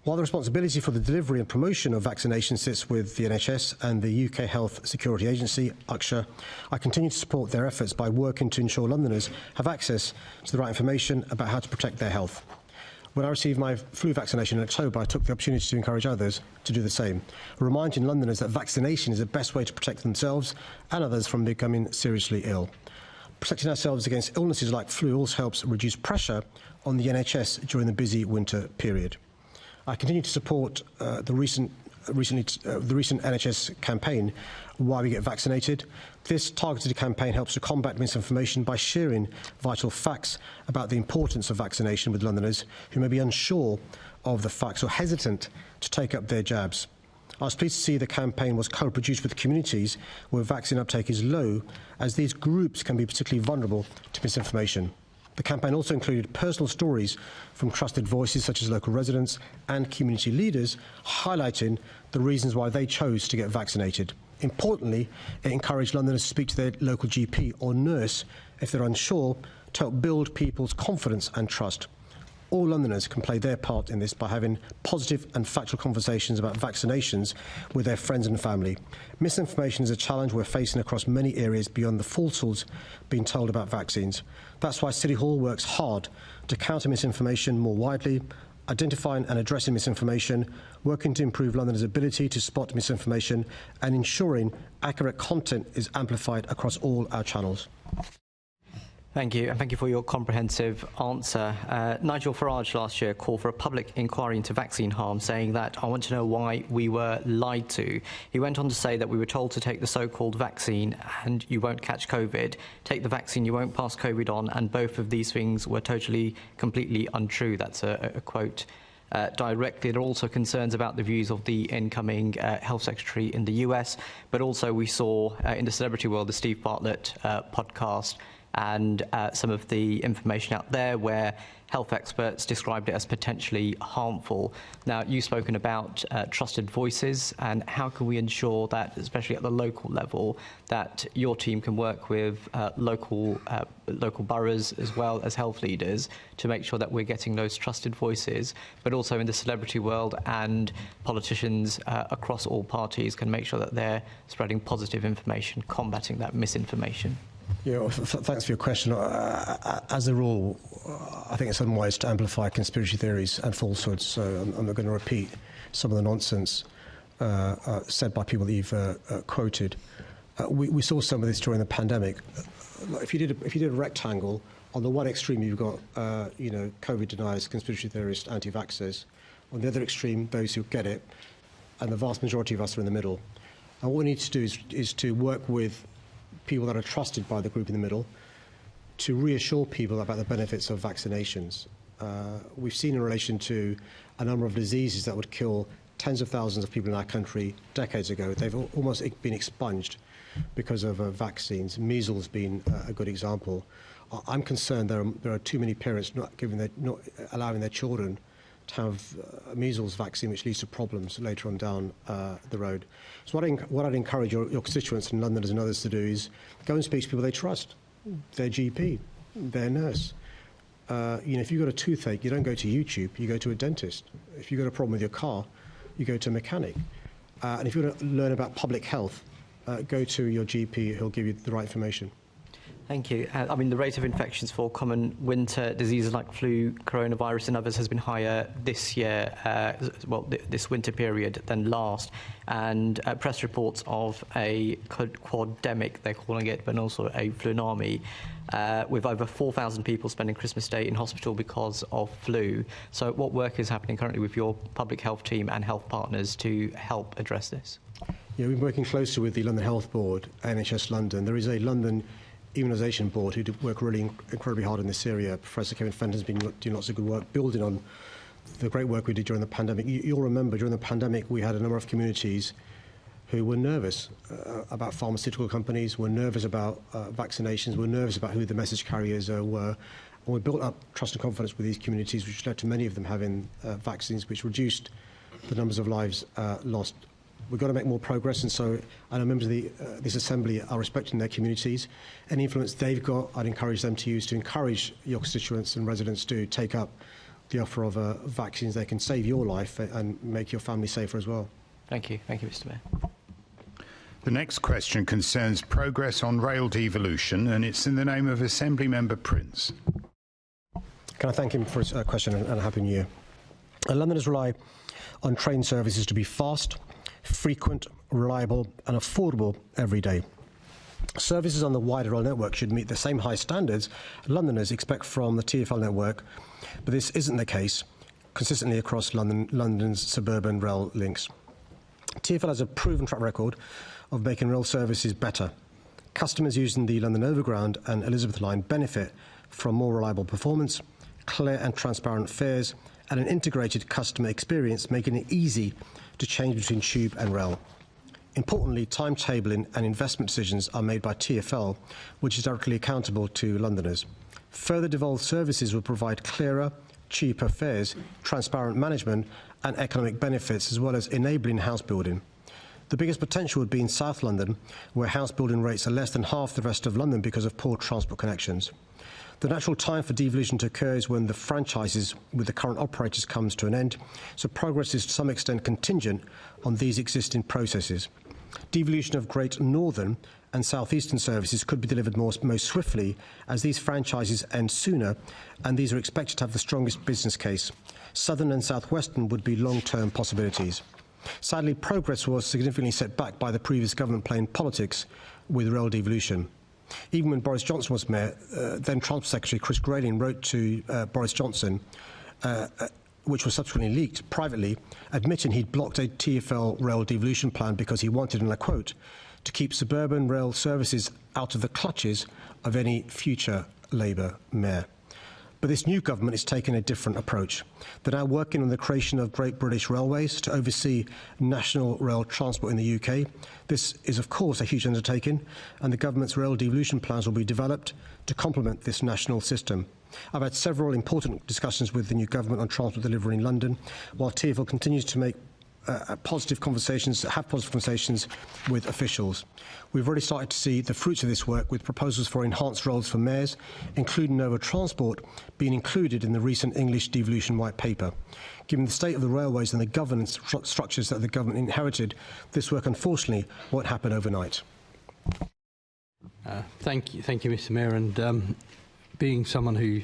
While the responsibility for the delivery and promotion of vaccination sits with the NHS and the UK Health Security Agency, UKSHA, I continue to support their efforts by working to ensure Londoners have access to the right information about how to protect their health. When I received my flu vaccination in October, I took the opportunity to encourage others to do the same, reminding Londoners that vaccination is the best way to protect themselves and others from becoming seriously ill. Protecting ourselves against illnesses like flu also helps reduce pressure on the NHS during the busy winter period. I continue to support the recent NHS campaign, Why We Get Vaccinated. This targeted campaign helps to combat misinformation by sharing vital facts about the importance of vaccination with Londoners who may be unsure of the facts or hesitant to take up their jabs. I was pleased to see the campaign was co-produced with communities where vaccine uptake is low, as these groups can be particularly vulnerable to misinformation. The campaign also included personal stories from trusted voices such as local residents and community leaders, highlighting the reasons why they chose to get vaccinated. Importantly, it encouraged Londoners to speak to their local GP or nurse if they're unsure, to help build people's confidence and trust. All Londoners can play their part in this by having positive and factual conversations about vaccinations with their friends and family. Misinformation is a challenge we're facing across many areas beyond the falsehoods being told about vaccines. That's why City Hall works hard to counter misinformation more widely, identifying and addressing misinformation, working to improve Londoners' ability to spot misinformation, and ensuring accurate content is amplified across all our channels. Thank you, and thank you for your comprehensive answer. Nigel Farage last year called for a public inquiry into vaccine harm, saying that, I want to know why we were lied to. He went on to say that we were told to take the so-called vaccine and you won't catch COVID, take the vaccine, you won't pass COVID on, and both of these things were totally, completely untrue. That's a quote. Directly. There are also concerns about the views of the incoming health secretary in the US, but also we saw in the celebrity world the Steve Bartlett podcast and some of the information out there where health experts described it as potentially harmful. Now, you've spoken about trusted voices, and how can we ensure that, especially at the local level, that your team can work with local boroughs as well as health leaders to make sure that we're getting those trusted voices, but also in the celebrity world and politicians across all parties can make sure that they're spreading positive information, combating that misinformation? Yeah, well, thanks for your question. As a rule, I think it's unwise to amplify conspiracy theories and falsehoods, so I'm not going to repeat some of the nonsense said by people that you've quoted. We saw some of this during the pandemic. If you did a rectangle, on the one extreme you've got COVID deniers, conspiracy theorists, anti-vaxxers. On the other extreme, those who get it, and the vast majority of us are in the middle. And what we need to do is to work with people that are trusted by the group in the middle to reassure people about the benefits of vaccinations. We've seen in relation to a number of diseases that would kill tens of thousands of people in our country decades ago, they've almost been expunged because of vaccines, measles being a good example. I'm concerned there are too many parents not allowing their children to have a measles vaccine, which leads to problems later on down the road. So what I'd encourage your constituents in Londoners and others to do is go and speak to people they trust, their GP, their nurse. If you've got a toothache, you don't go to YouTube, you go to a dentist. If you've got a problem with your car, you go to a mechanic. And if you want to learn about public health, go to your GP, who'll give you the right information. Thank you. I mean, the rate of infections for common winter diseases like flu, coronavirus and others has been higher this year, this winter period than last. And press reports of a quademic, they're calling it, but also a flunami, with over 4,000 people spending Christmas Day in hospital because of flu. So what work is happening currently with your public health team and health partners to help address this? Yeah, we've been working closely with the London Health Board, NHS London. There is a London Immunisation Board who work really incredibly hard in this area. Professor Kevin Fenton's been doing lots of good work building on the great work we did during the pandemic. You'll remember during the pandemic we had a number of communities who were nervous about pharmaceutical companies, were nervous about vaccinations, were nervous about who the message carriers were. And we built up trust and confidence with these communities, which led to many of them having vaccines, which reduced the numbers of lives lost. We've got to make more progress, and so I know members of this Assembly are respecting their communities. Any influence they've got, I'd encourage them to use to encourage your constituents and residents to take up the offer of vaccines. They can save your life and make your family safer as well. Thank you. Thank you, Mr. Mayor. The next question concerns progress on rail devolution, and it's in the name of Assembly Member Prince. Can I thank him for his question and a Happy New Year? Londoners rely on train services to be fast, frequent, reliable and affordable every day. Services on the wider rail network should meet the same high standards Londoners expect from the TfL network, but this isn't the case consistently across London's suburban rail links. TfL has a proven track record of making rail services better. Customers using the London Overground and Elizabeth Line benefit from more reliable performance, clear and transparent fares, and an integrated customer experience, making it easy to change between tube and rail. Importantly, timetabling and investment decisions are made by TfL, which is directly accountable to Londoners. Further devolved services will provide clearer, cheaper fares, transparent management, and economic benefits, as well as enabling house building. The biggest potential would be in South London, where house building rates are less than half the rest of London because of poor transport connections. The natural time for devolution to occur is when the franchises with the current operators comes to an end, so progress is to some extent contingent on these existing processes. Devolution of Great Northern and South Eastern services could be delivered most swiftly as these franchises end sooner, and these are expected to have the strongest business case. Southern and South Western would be long-term possibilities. Sadly, progress was significantly set back by the previous government playing politics with rail devolution. Even when Boris Johnson was mayor, then Transport Secretary Chris Grayling wrote to Boris Johnson, which was subsequently leaked privately, admitting he'd blocked a TfL rail devolution plan because he wanted, and I quote, to keep suburban rail services out of the clutches of any future Labour mayor. But this new government is taking a different approach. They're now working on the creation of Great British Railways to oversee national rail transport in the UK. This is, of course, a huge undertaking, and the government's rail devolution plans will be developed to complement this national system. I've had several important discussions with the new government on transport delivery in London, while TfL continues to make positive conversations with officials. We've already started to see the fruits of this work with proposals for enhanced roles for mayors, including Nova Transport, being included in the recent English devolution white paper. Given the state of the railways and the governance structures that the government inherited, this work unfortunately won't happen overnight. Thank you, Mr. Mayor. And being someone who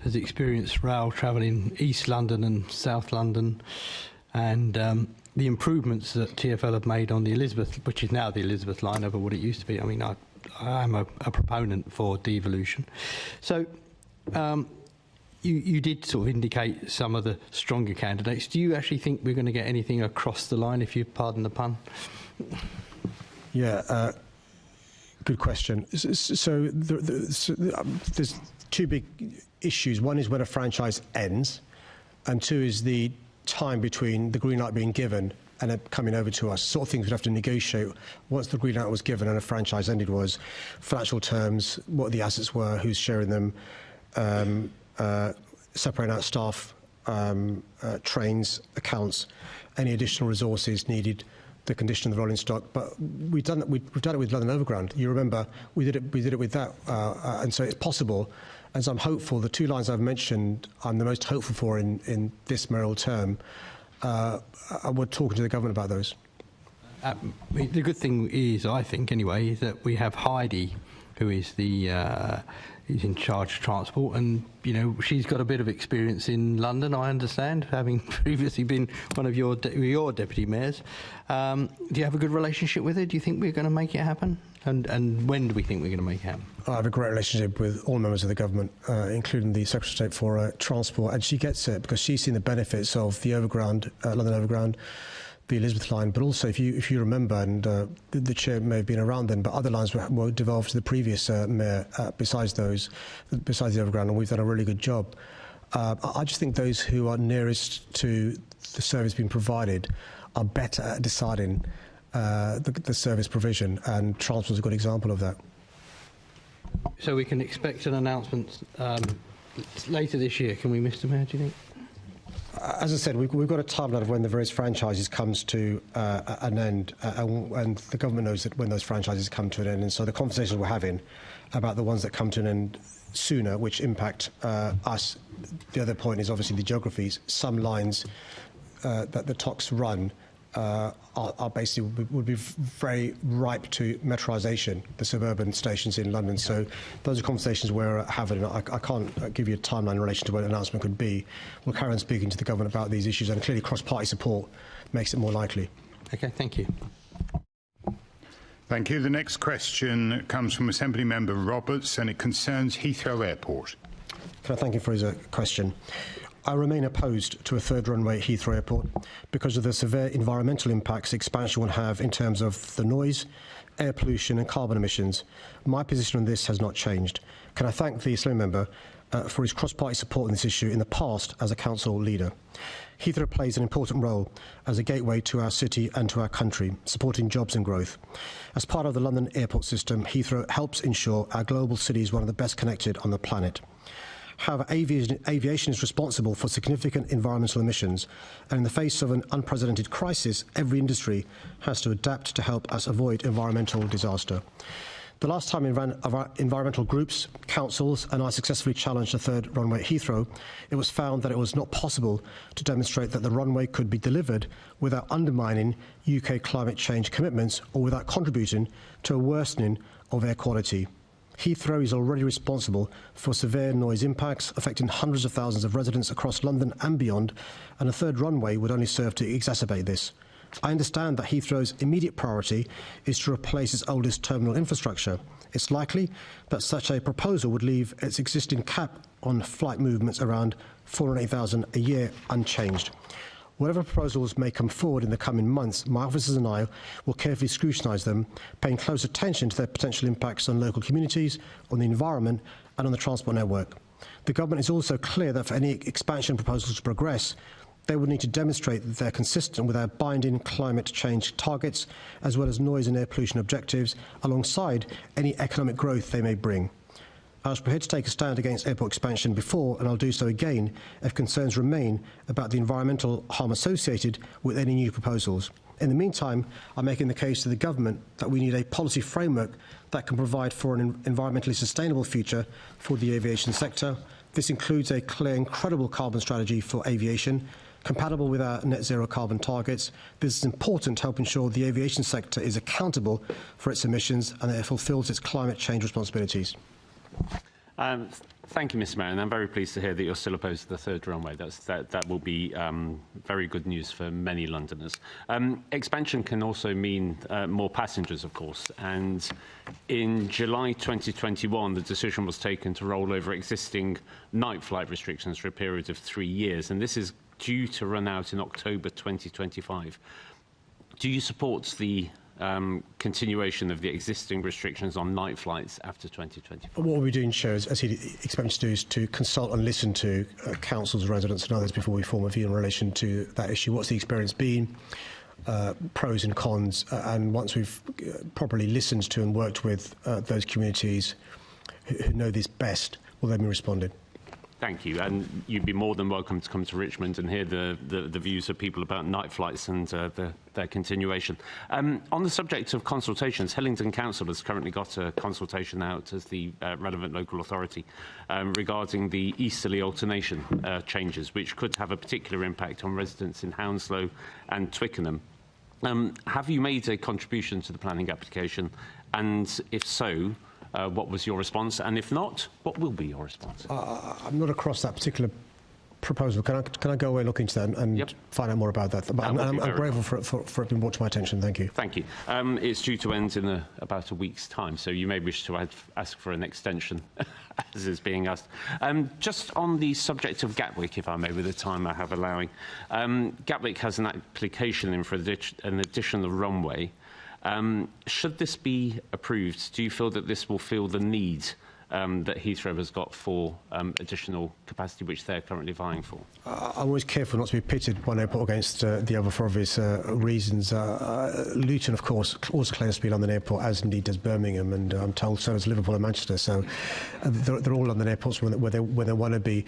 has experienced rail travel in East London and South London, and the improvements that TfL have made on the Elizabeth, which is now the Elizabeth line over what it used to be. I mean, I am a proponent for devolution. So you did sort of indicate some of the stronger candidates. Do you actually think we're going to get anything across the line, if you pardon the pun? Yeah, good question. So there's two big issues. One is when a franchise ends, and two is the time between the green light being given and it coming over to us. Sort of things we'd have to negotiate once the green light was given and a franchise ended was financial terms, what the assets were, who's sharing them, separating out staff, trains, accounts, any additional resources needed, the condition of the rolling stock. But we've done it with London Overground. You remember we did it with that, and so it's possible. And so I'm hopeful. The two lines I've mentioned, I'm the most hopeful for in this mayoral term. We're talking to the government about those. The good thing is, I think anyway, is that we have Heidi, who is is in charge of transport, and she's got a bit of experience in London, I understand, having previously been one of your deputy mayors. Do you have a good relationship with her? Do you think we're going to make it happen? And when do we think we're going to make it happen? I have a great relationship with all members of the government, including the Secretary of State for Transport, and she gets it because she's seen the benefits of the Overground, London Overground, the Elizabeth line, but also if you remember, and the chair may have been around then, but other lines were devolved to the previous mayor besides the Overground, and we've done a really good job. I just think those who are nearest to the service being provided are better at deciding the service provision, and transport is a good example of that. So we can expect an announcement later this year, can we, Mr. Mayor, do you think? As I said, we've got a timeline of when the various franchises comes to an end, and the government knows that when those franchises come to an end, and so the conversations we're having about the ones that come to an end sooner, which impact us. The other point is obviously the geographies. Some lines that the TOCs run are basically would be very ripe to metroisation, the suburban stations in London. So those are conversations we're having. I can't give you a timeline in relation to when an announcement could be. We'll carry on speaking to the government about these issues, and clearly cross-party support makes it more likely. Okay, thank you. Thank you. The next question comes from Assembly Member Roberts, and it concerns Heathrow Airport. Can I thank you for his question? I remain opposed to a third runway at Heathrow Airport because of the severe environmental impacts the expansion will have in terms of the noise, air pollution and carbon emissions. My position on this has not changed. Can I thank the Assembly Member for his cross-party support in this issue in the past as a council leader. Heathrow plays an important role as a gateway to our city and to our country, supporting jobs and growth. As part of the London airport system, Heathrow helps ensure our global city is one of the best connected on the planet. However, aviation is responsible for significant environmental emissions, and in the face of an unprecedented crisis, every industry has to adapt to help us avoid environmental disaster. The last time environmental groups, councils and I successfully challenged a third runway at Heathrow, it was found that it was not possible to demonstrate that the runway could be delivered without undermining UK climate change commitments or without contributing to a worsening of air quality. Heathrow is already responsible for severe noise impacts affecting hundreds of thousands of residents across London and beyond, and a third runway would only serve to exacerbate this. I understand that Heathrow's immediate priority is to replace its oldest terminal infrastructure. It's likely that such a proposal would leave its existing cap on flight movements around 408,000 a year unchanged. Whatever proposals may come forward in the coming months, my officers and I will carefully scrutinise them, paying close attention to their potential impacts on local communities, on the environment and on the transport network. The government is also clear that for any expansion proposals to progress, they would need to demonstrate that they're consistent with our binding climate change targets, as well as noise and air pollution objectives, alongside any economic growth they may bring. I was prepared to take a stand against airport expansion before, and I'll do so again if concerns remain about the environmental harm associated with any new proposals. In the meantime, I'm making the case to the government that we need a policy framework that can provide for an environmentally sustainable future for the aviation sector. This includes a clear and credible carbon strategy for aviation, compatible with our net zero carbon targets. This is important to help ensure the aviation sector is accountable for its emissions and that it fulfills its climate change responsibilities. Thank you, Mr. Mayor, and I'm very pleased to hear that you're still opposed to the third runway. That will be very good news for many Londoners. Expansion can also mean more passengers, of course, and in July 2021, the decision was taken to roll over existing night flight restrictions for a period of 3 years, and this is due to run out in October 2025. Do you support the continuation of the existing restrictions on night flights after 2024? What we're doing, Chair, as he expects to do, is to consult and listen to councils, residents and others before we form a view in relation to that issue. What's the experience been, pros and cons, and once we've properly listened to and worked with those communities who know this best, we'll then be responding. Thank you, and you'd be more than welcome to come to Richmond and hear the views of people about night flights and their continuation. On the subject of consultations, Hillingdon Council has currently got a consultation out as the relevant local authority regarding the easterly alternation changes, which could have a particular impact on residents in Hounslow and Twickenham. Have you made a contribution to the planning application, and if so, what was your response? And if not, what will be your response? I'm not across that particular proposal. Can I go away and look into that and find out more about that? But I'm grateful for it being brought to my attention. Thank you. Thank you. It's due to end in about a week's time, so you may wish to ask for an extension, as is being asked. Just on the subject of Gatwick, if I may, with the time I have allowing. Gatwick has an application in for an additional runway. Should this be approved, do you feel that this will fill the need that Heathrow has got for additional capacity, which they're currently vying for? I'm always careful not to be pitted one airport against the other for obvious reasons. Luton, of course, also claims to be London Airport, as indeed does Birmingham, and I'm told so does Liverpool and Manchester. So they're all London airports where they want to be.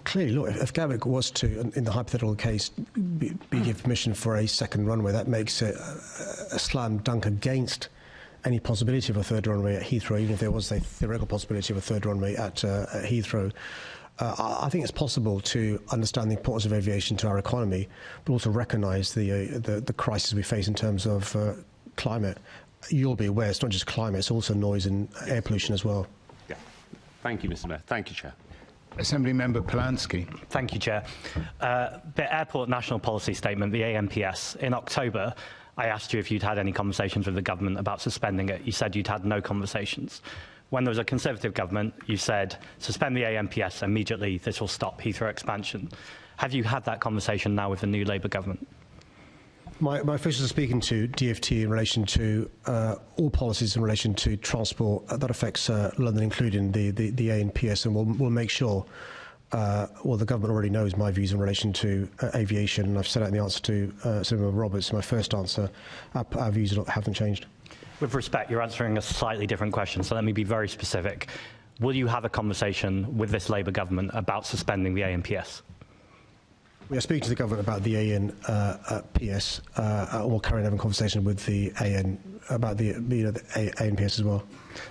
Clearly, look, if Gatwick was to, in the hypothetical case, be given permission for a second runway, that makes it a slam dunk against any possibility of a third runway at Heathrow, even if there was a theoretical possibility of a third runway at Heathrow. I think it's possible to understand the importance of aviation to our economy, but also recognise the crisis we face in terms of climate. You'll be aware it's not just climate, it's also noise and air pollution as well. Yeah. Thank you, Mr. Mayor. Thank you, Chair. Assembly Member Polanski. Thank you, Chair. The Airport National Policy Statement, the ANPS, in October I asked you if you'd had any conversations with the government about suspending it. You said you'd had no conversations. When there was a Conservative government, you said, suspend the ANPS immediately, this will stop Heathrow expansion. Have you had that conversation now with the new Labour government? My officials are speaking to DfT in relation to all policies in relation to transport that affects London, including the ANPS, and we'll make sure, well, the government already knows my views in relation to aviation, and I've set out in the answer to Senator Roberts, my first answer, our views haven't changed. With respect, you're answering a slightly different question, so let me be very specific. Will you have a conversation with this Labour government about suspending the ANPS? We are speaking to the government about the ANPS. We'll carry on having a conversation with the about the ANPS as well.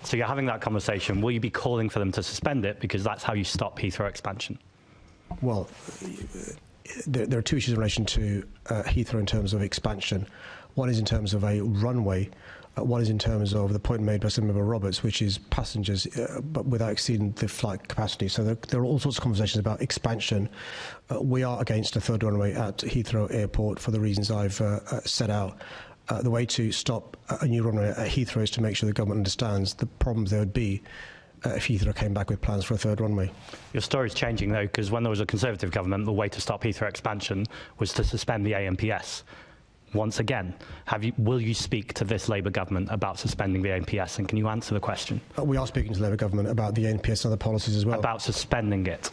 So you're having that conversation. Will you be calling for them to suspend it because that's how you stop Heathrow expansion? Well, there are two issues in relation to Heathrow in terms of expansion. One is in terms of a runway. One is in terms of the point made by Senator Roberts, which is passengers, but without exceeding the flight capacity. So there are all sorts of conversations about expansion. We are against a third runway at Heathrow Airport for the reasons I've set out. The way to stop a new runway at Heathrow is to make sure the government understands the problems there would be if Heathrow came back with plans for a third runway. Your story's changing, though, because when there was a Conservative government, the way to stop Heathrow expansion was to suspend the ANPS. Once again, will you speak to this Labour government about suspending the ANPS, and can you answer the question? We are speaking to the Labour government about the ANPS and other policies as well. About suspending it?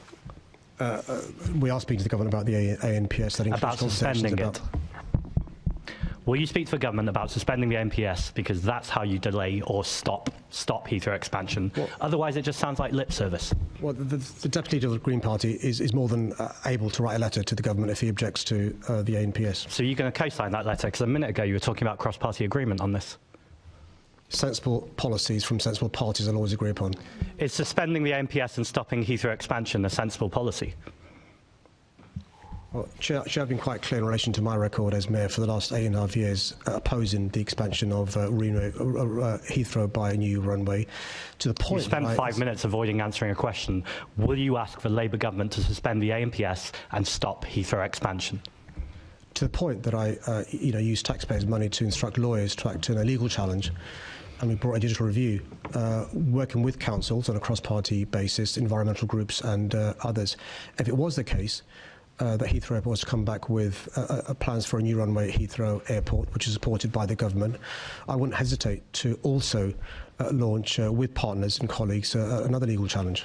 We are speaking to the government about the ANPS. That includes about suspending it? Will you speak to the government about suspending the ANPS because that's how you delay or stop Heathrow expansion? Well, otherwise, it just sounds like lip service. Well, the Deputy Leader of the Green Party is more than able to write a letter to the government if he objects to the ANPS. So you're going to co-sign that letter? Because a minute ago you were talking about cross-party agreement on this. Sensible policies from sensible parties I'll always agree upon. Is suspending the ANPS and stopping Heathrow expansion a sensible policy? Well, Chair, I've been quite clear in relation to my record as Mayor for the last 8.5 years opposing the expansion of Heathrow by a new runway, to the point... You spent 5 minutes avoiding answering a question. Will you ask the Labour government to suspend the ANPS and stop Heathrow expansion? To the point that I use taxpayers' money to instruct lawyers to act in a legal challenge, and we brought a digital review, working with councils on a cross-party basis, environmental groups and others. If it was the case that Heathrow Airport was to come back with plans for a new runway at Heathrow Airport, which is supported by the government, I wouldn't hesitate to also launch, with partners and colleagues, another legal challenge.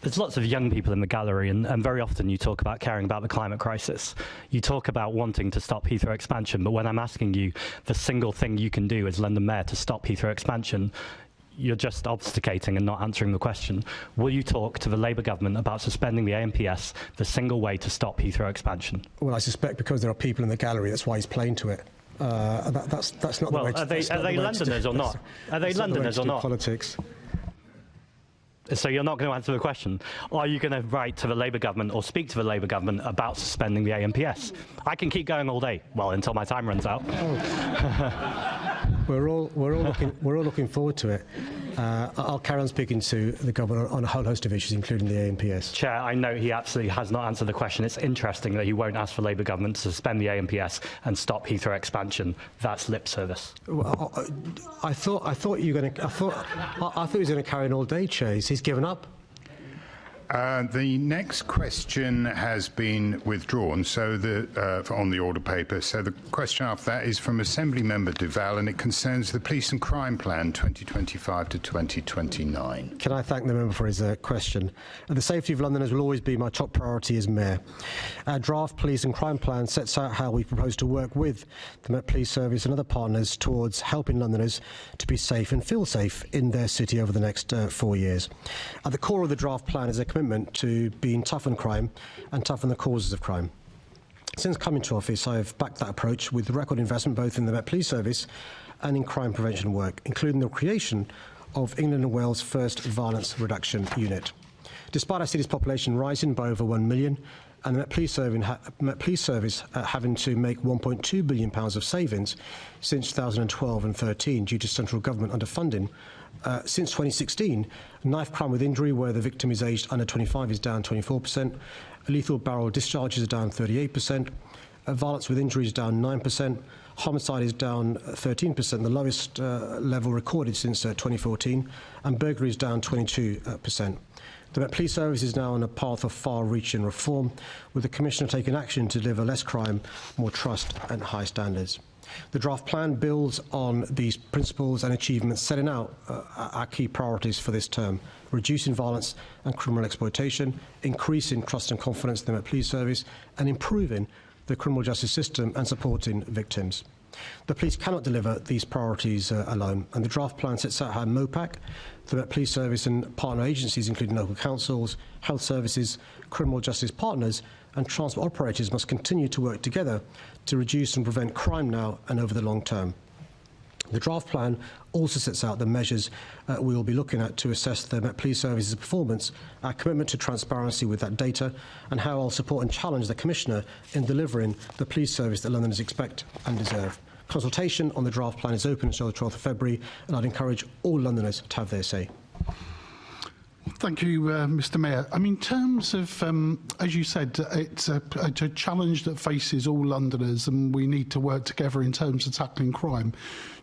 There's lots of young people in the gallery, and very often you talk about caring about the climate crisis. You talk about wanting to stop Heathrow expansion, but when I'm asking you, the single thing you can do as London Mayor to stop Heathrow expansion, you're just obfuscating and not answering the question. Will you talk to the Labour government about suspending the ANPS, the single way to stop Heathrow expansion? Well, I suspect because there are people in the gallery, that's why he's playing to it. That's not the way to... Are they Londoners or not? Are they Londoners or not? Politics. So you're not going to answer the question. Are you going to write to the Labour government or speak to the Labour government about suspending the ANPS? I can keep going all day, well, until my time runs out. We're all looking forward to it. I'll carry on speaking to the government on a whole host of issues, including the ANPS. Chair, I know he absolutely has not answered the question. It's interesting that he won't ask for Labour government to suspend the ANPS and stop Heathrow expansion. That's lip service. Well, I thought he was going to carry on all day, Chair. He's given up. The next question has been withdrawn, so on the order paper. So the question after that is from Assembly Member Duval, and it concerns the Police and Crime Plan 2025 to 2029. Can I thank the member for his question? The safety of Londoners will always be my top priority as Mayor. Our draft Police and Crime Plan sets out how we propose to work with the Met Police Service and other partners towards helping Londoners to be safe and feel safe in their city over the next 4 years. At the core of the draft plan is a commitment to being tough on crime and tough on the causes of crime. Since coming to office, I have backed that approach with record investment both in the Met Police Service and in crime prevention work, including the creation of England and Wales' first violence reduction unit. Despite our city's population rising by over 1 million, and the Met Police Service having to make £1.2 billion of savings since 2012 and 13 due to central government underfunding, since 2016, knife crime with injury where the victim is aged under 25 is down 24%, lethal barrel discharges are down 38%, violence with injuries down 9%, Homicide is down 13%, the lowest level recorded since 2014, and burglary is down 22%. The Met Police Service is now on a path of far-reaching reform, with the Commissioner taking action to deliver less crime, more trust and high standards. The draft plan builds on these principles and achievements, setting out our key priorities for this term: reducing violence and criminal exploitation, increasing trust and confidence in the Met Police Service, and improving the criminal justice system and supporting victims. The police cannot deliver these priorities alone, and the draft plan sets out how MOPAC, the Met Police Service and partner agencies, including local councils, health services, criminal justice partners and transport operators, must continue to work together to reduce and prevent crime now and over the long term. The draft plan also sets out the measures we will be looking at to assess the Met Police Service's performance, our commitment to transparency with that data, and how I'll support and challenge the Commissioner in delivering the police service that Londoners expect and deserve. Consultation on the draft plan is open until the 12th of February, and I'd encourage all Londoners to have their say. Thank you, Mr Mayor. I mean, in terms of, as you said, it's a challenge that faces all Londoners, and we need to work together in terms of tackling crime.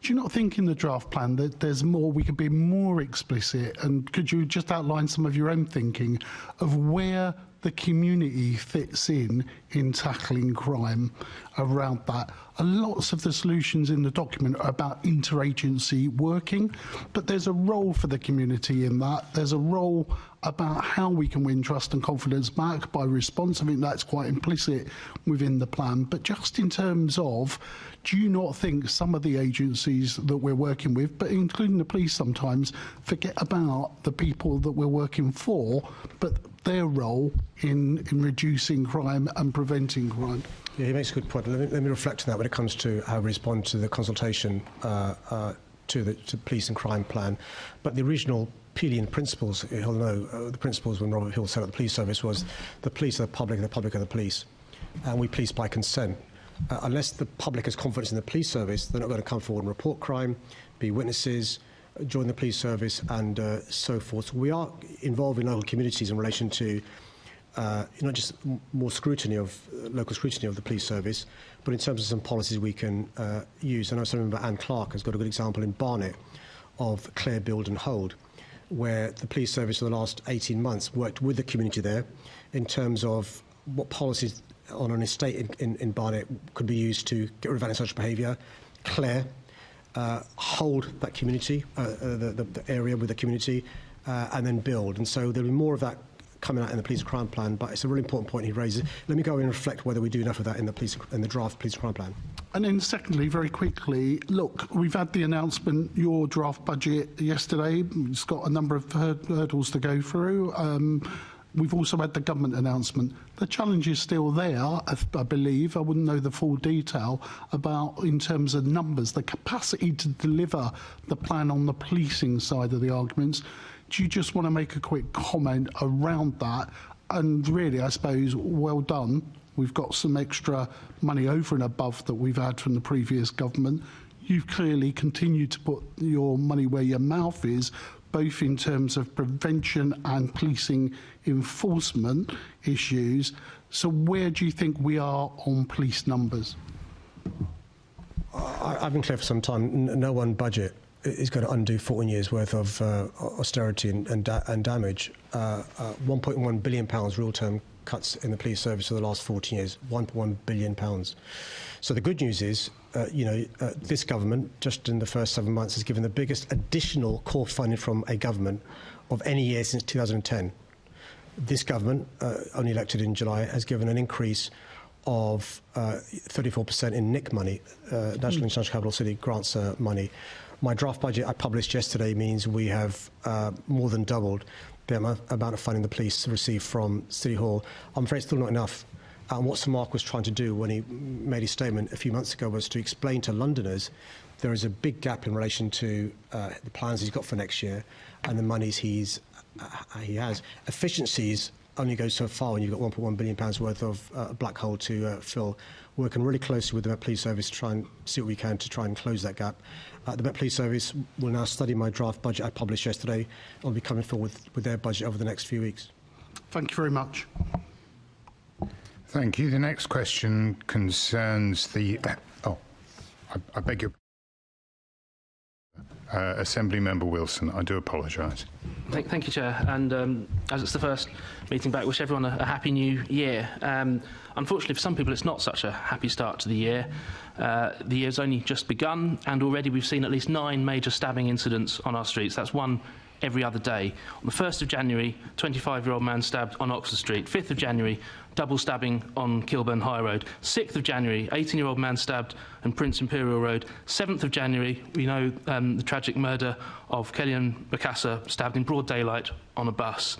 Do you not think in the draft plan that there's more, we could be more explicit, and could you just outline some of your own thinking of where the community fits in tackling crime around that? Lots of the solutions in the document are about interagency working, but there's a role for the community in that. There's a role about how we can win trust and confidence back by response. I think that's quite implicit within the plan. But just in terms of, do you not think some of the agencies that we're working with, but including the police sometimes, forget about the people that we're working for, but their role in reducing crime and preventing crime? Yeah, he makes a good point. Let me reflect on that when it comes to how we respond to the consultation to the police and crime plan. But the original Peelian principles, he'll know, the principles when Robert Hill set up the police service was the police are the public and the public are the police. And we police by consent. Unless the public has confidence in the police service, they're not going to come forward and report crime, be witnesses, join the police service and so forth. So we are involving local communities in relation to not just more scrutiny of local scrutiny of the police service, but in terms of some policies we can use. And I also remember Anne Clark has got a good example in Barnet of Clear, Build and Hold, where the police service for the last 18 months worked with the community there in terms of what policies on an estate in Barnet could be used to get rid of antisocial behaviour, Claire, hold that community, the area with the community, and then build. And so there'll be more of that coming out in the police and crime plan, but it's a really important point he raises. Let me go and reflect whether we do enough of that in the draft police and crime plan. And then secondly, very quickly, look, we've had the announcement, your draft budget yesterday. It's got a number of hurdles to go through. We've also had the government announcement. The challenge is still there, I believe. I wouldn't know the full detail about, in terms of numbers, the capacity to deliver the plan on the policing side of the arguments. Do you just want to make a quick comment around that? And really, I suppose, well done. We've got some extra money over and above that we've had from the previous government. You've clearly continued to put your money where your mouth is, both in terms of prevention and policing enforcement issues. So where do you think we are on police numbers? I've been clear for some time, no one budget is going to undo 14 years' worth of austerity and damage. £1.1 billion real term cuts in the police service for the last 14 years, £1.1 billion. So the good news is, this government, just in the first 7 months, has given the biggest additional core funding from a government of any year since 2010. This government, only elected in July, has given an increase of 34% in NIC money, National International Capital City grants money. My draft budget I published yesterday means we have more than doubled the amount of funding the police receive from City Hall. I'm afraid it's still not enough. And what Sir Mark was trying to do when he made his statement a few months ago was to explain to Londoners there is a big gap in relation to the plans he's got for next year and the monies he has. Efficiencies only go so far when you've got £1.1 billion worth of black hole to fill. Working really closely with the Met Police Service to try and see what we can to try and close that gap. The Met Police Service will now study my draft budget I published yesterday. I'll be coming forward with their budget over the next few weeks. Thank you very much. Thank you. The next question concerns the... I beg your Assembly Member Wilson, I do apologise. Thank you, Chair. And as it's the first meeting back, wish everyone a happy new year. Unfortunately, for some people, it's not such a happy start to the year. The year's only just begun, and already we've seen at least 9 major stabbing incidents on our streets. That's one every other day. On the 1st of January, 25-year-old man stabbed on Oxford Street. 5th of January, double stabbing on Kilburn High Road. 6th of January, 18-year-old man stabbed on Prince Imperial Road. 7th of January, we know the tragic murder of Kellyanne Bacassa, stabbed in broad daylight on a bus.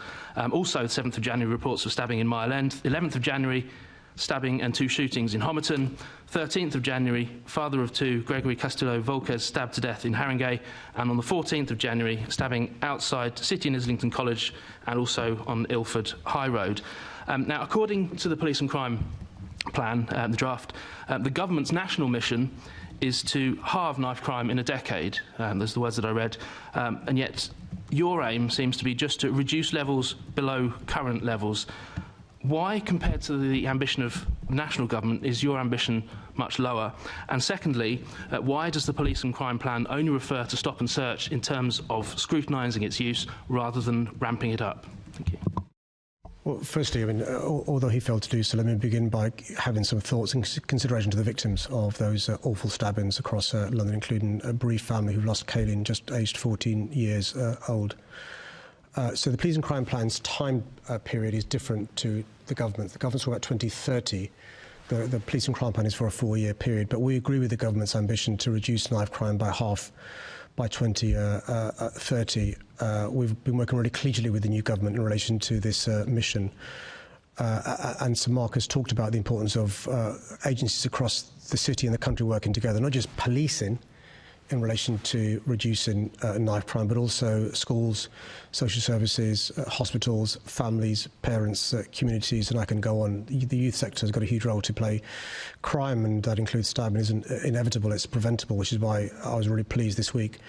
Also, 7th of January, reports of stabbing in Mile End. 11th of January, stabbing and 2 shootings in Homerton. 13th of January, father of 2, Gregory Castillo Volquez, stabbed to death in Haringey. And on the 14th of January, stabbing outside City and Islington College and also on Ilford High Road. Now, according to the Police and Crime Plan, the draft, the government's national mission is to halve knife crime in a decade. Those are the words that I read. And yet, your aim seems to be just to reduce levels below current levels. Why, compared to the ambition of national government, is your ambition much lower? And secondly, why does the Police and Crime Plan only refer to stop and search in terms of scrutinising its use rather than ramping it up? Thank you. Well, firstly, I mean, although he failed to do so, let me begin by having some thoughts and consideration to the victims of those awful stabbings across London, including a bereaved family who lost Kaylin, just aged 14 years old. So the Police and Crime Plan's time period is different to the government. The government's talking about 2030. The Police and Crime Plan is for a 4-year period, but we agree with the government's ambition to reduce knife crime by half by 2030. We've been working really collegially with the new government in relation to this mission. And Sir Mark has talked about the importance of agencies across the city and the country working together, not just policing in relation to reducing knife crime, but also schools, social services, hospitals, families, parents, communities, and I can go on. The youth sector has got a huge role to play. Crime, and that includes stabbing, isn't inevitable, it's preventable, which is why I was really pleased this week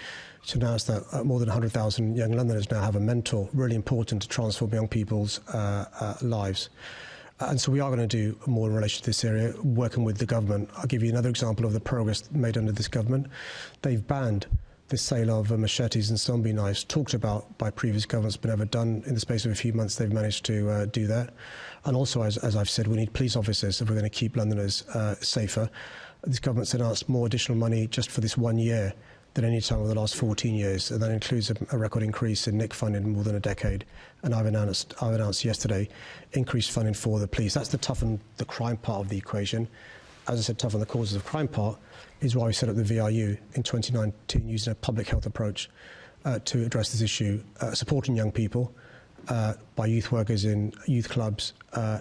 to announce that more than 100,000 young Londoners now have a mentor, really important to transform young people's lives. And so we are going to do more in relation to this area, working with the government. I'll give you another example of the progress made under this government. They've banned the sale of machetes and zombie knives, talked about by previous governments, but never done. In the space of a few months, they've managed to do that. And also, as I've said, we need police officers if we're going to keep Londoners safer. This government's announced more additional money just for this 1 year than any time over the last 14 years, and that includes a record increase in NIC funding in more than a decade. And I've announced yesterday increased funding for the police. That's the toughen the crime part of the equation. As I said, toughen the causes of crime part is why we set up the VRU in 2019 using a public health approach to address this issue, supporting young people by youth workers in youth clubs,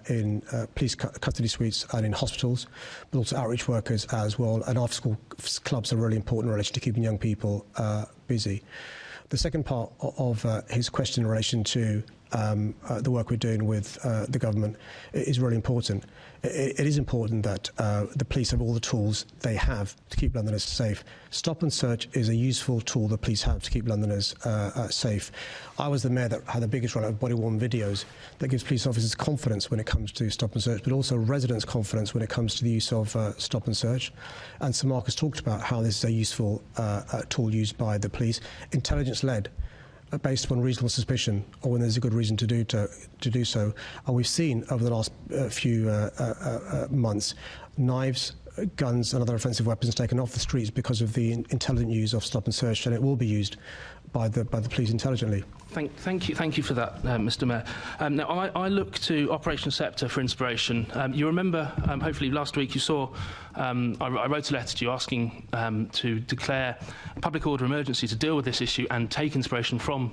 in police custody suites and in hospitals, but also outreach workers as well. And after-school clubs are really important in relation to keeping young people busy. The second part of his question in relation to the work we're doing with the government is really important. It is important that the police have all the tools they have to keep Londoners safe. Stop and search is a useful tool the police have to keep Londoners safe. I was the mayor that had the biggest rollout of body-worn videos that gives police officers confidence when it comes to stop and search, but also residents confidence when it comes to the use of stop and search. And Sir Mark has talked about how this is a useful tool used by the police, intelligence-led, based upon reasonable suspicion or when there's a good reason to do so. And we've seen over the last few months knives, guns and other offensive weapons taken off the streets because of the intelligent use of stop and search, and it will be used by the police intelligently. Thank you for that, Mr. Mayor. Now, I look to Operation Sceptre for inspiration. You remember, hopefully last week you saw, I wrote a letter to you asking to declare a public order emergency to deal with this issue and take inspiration from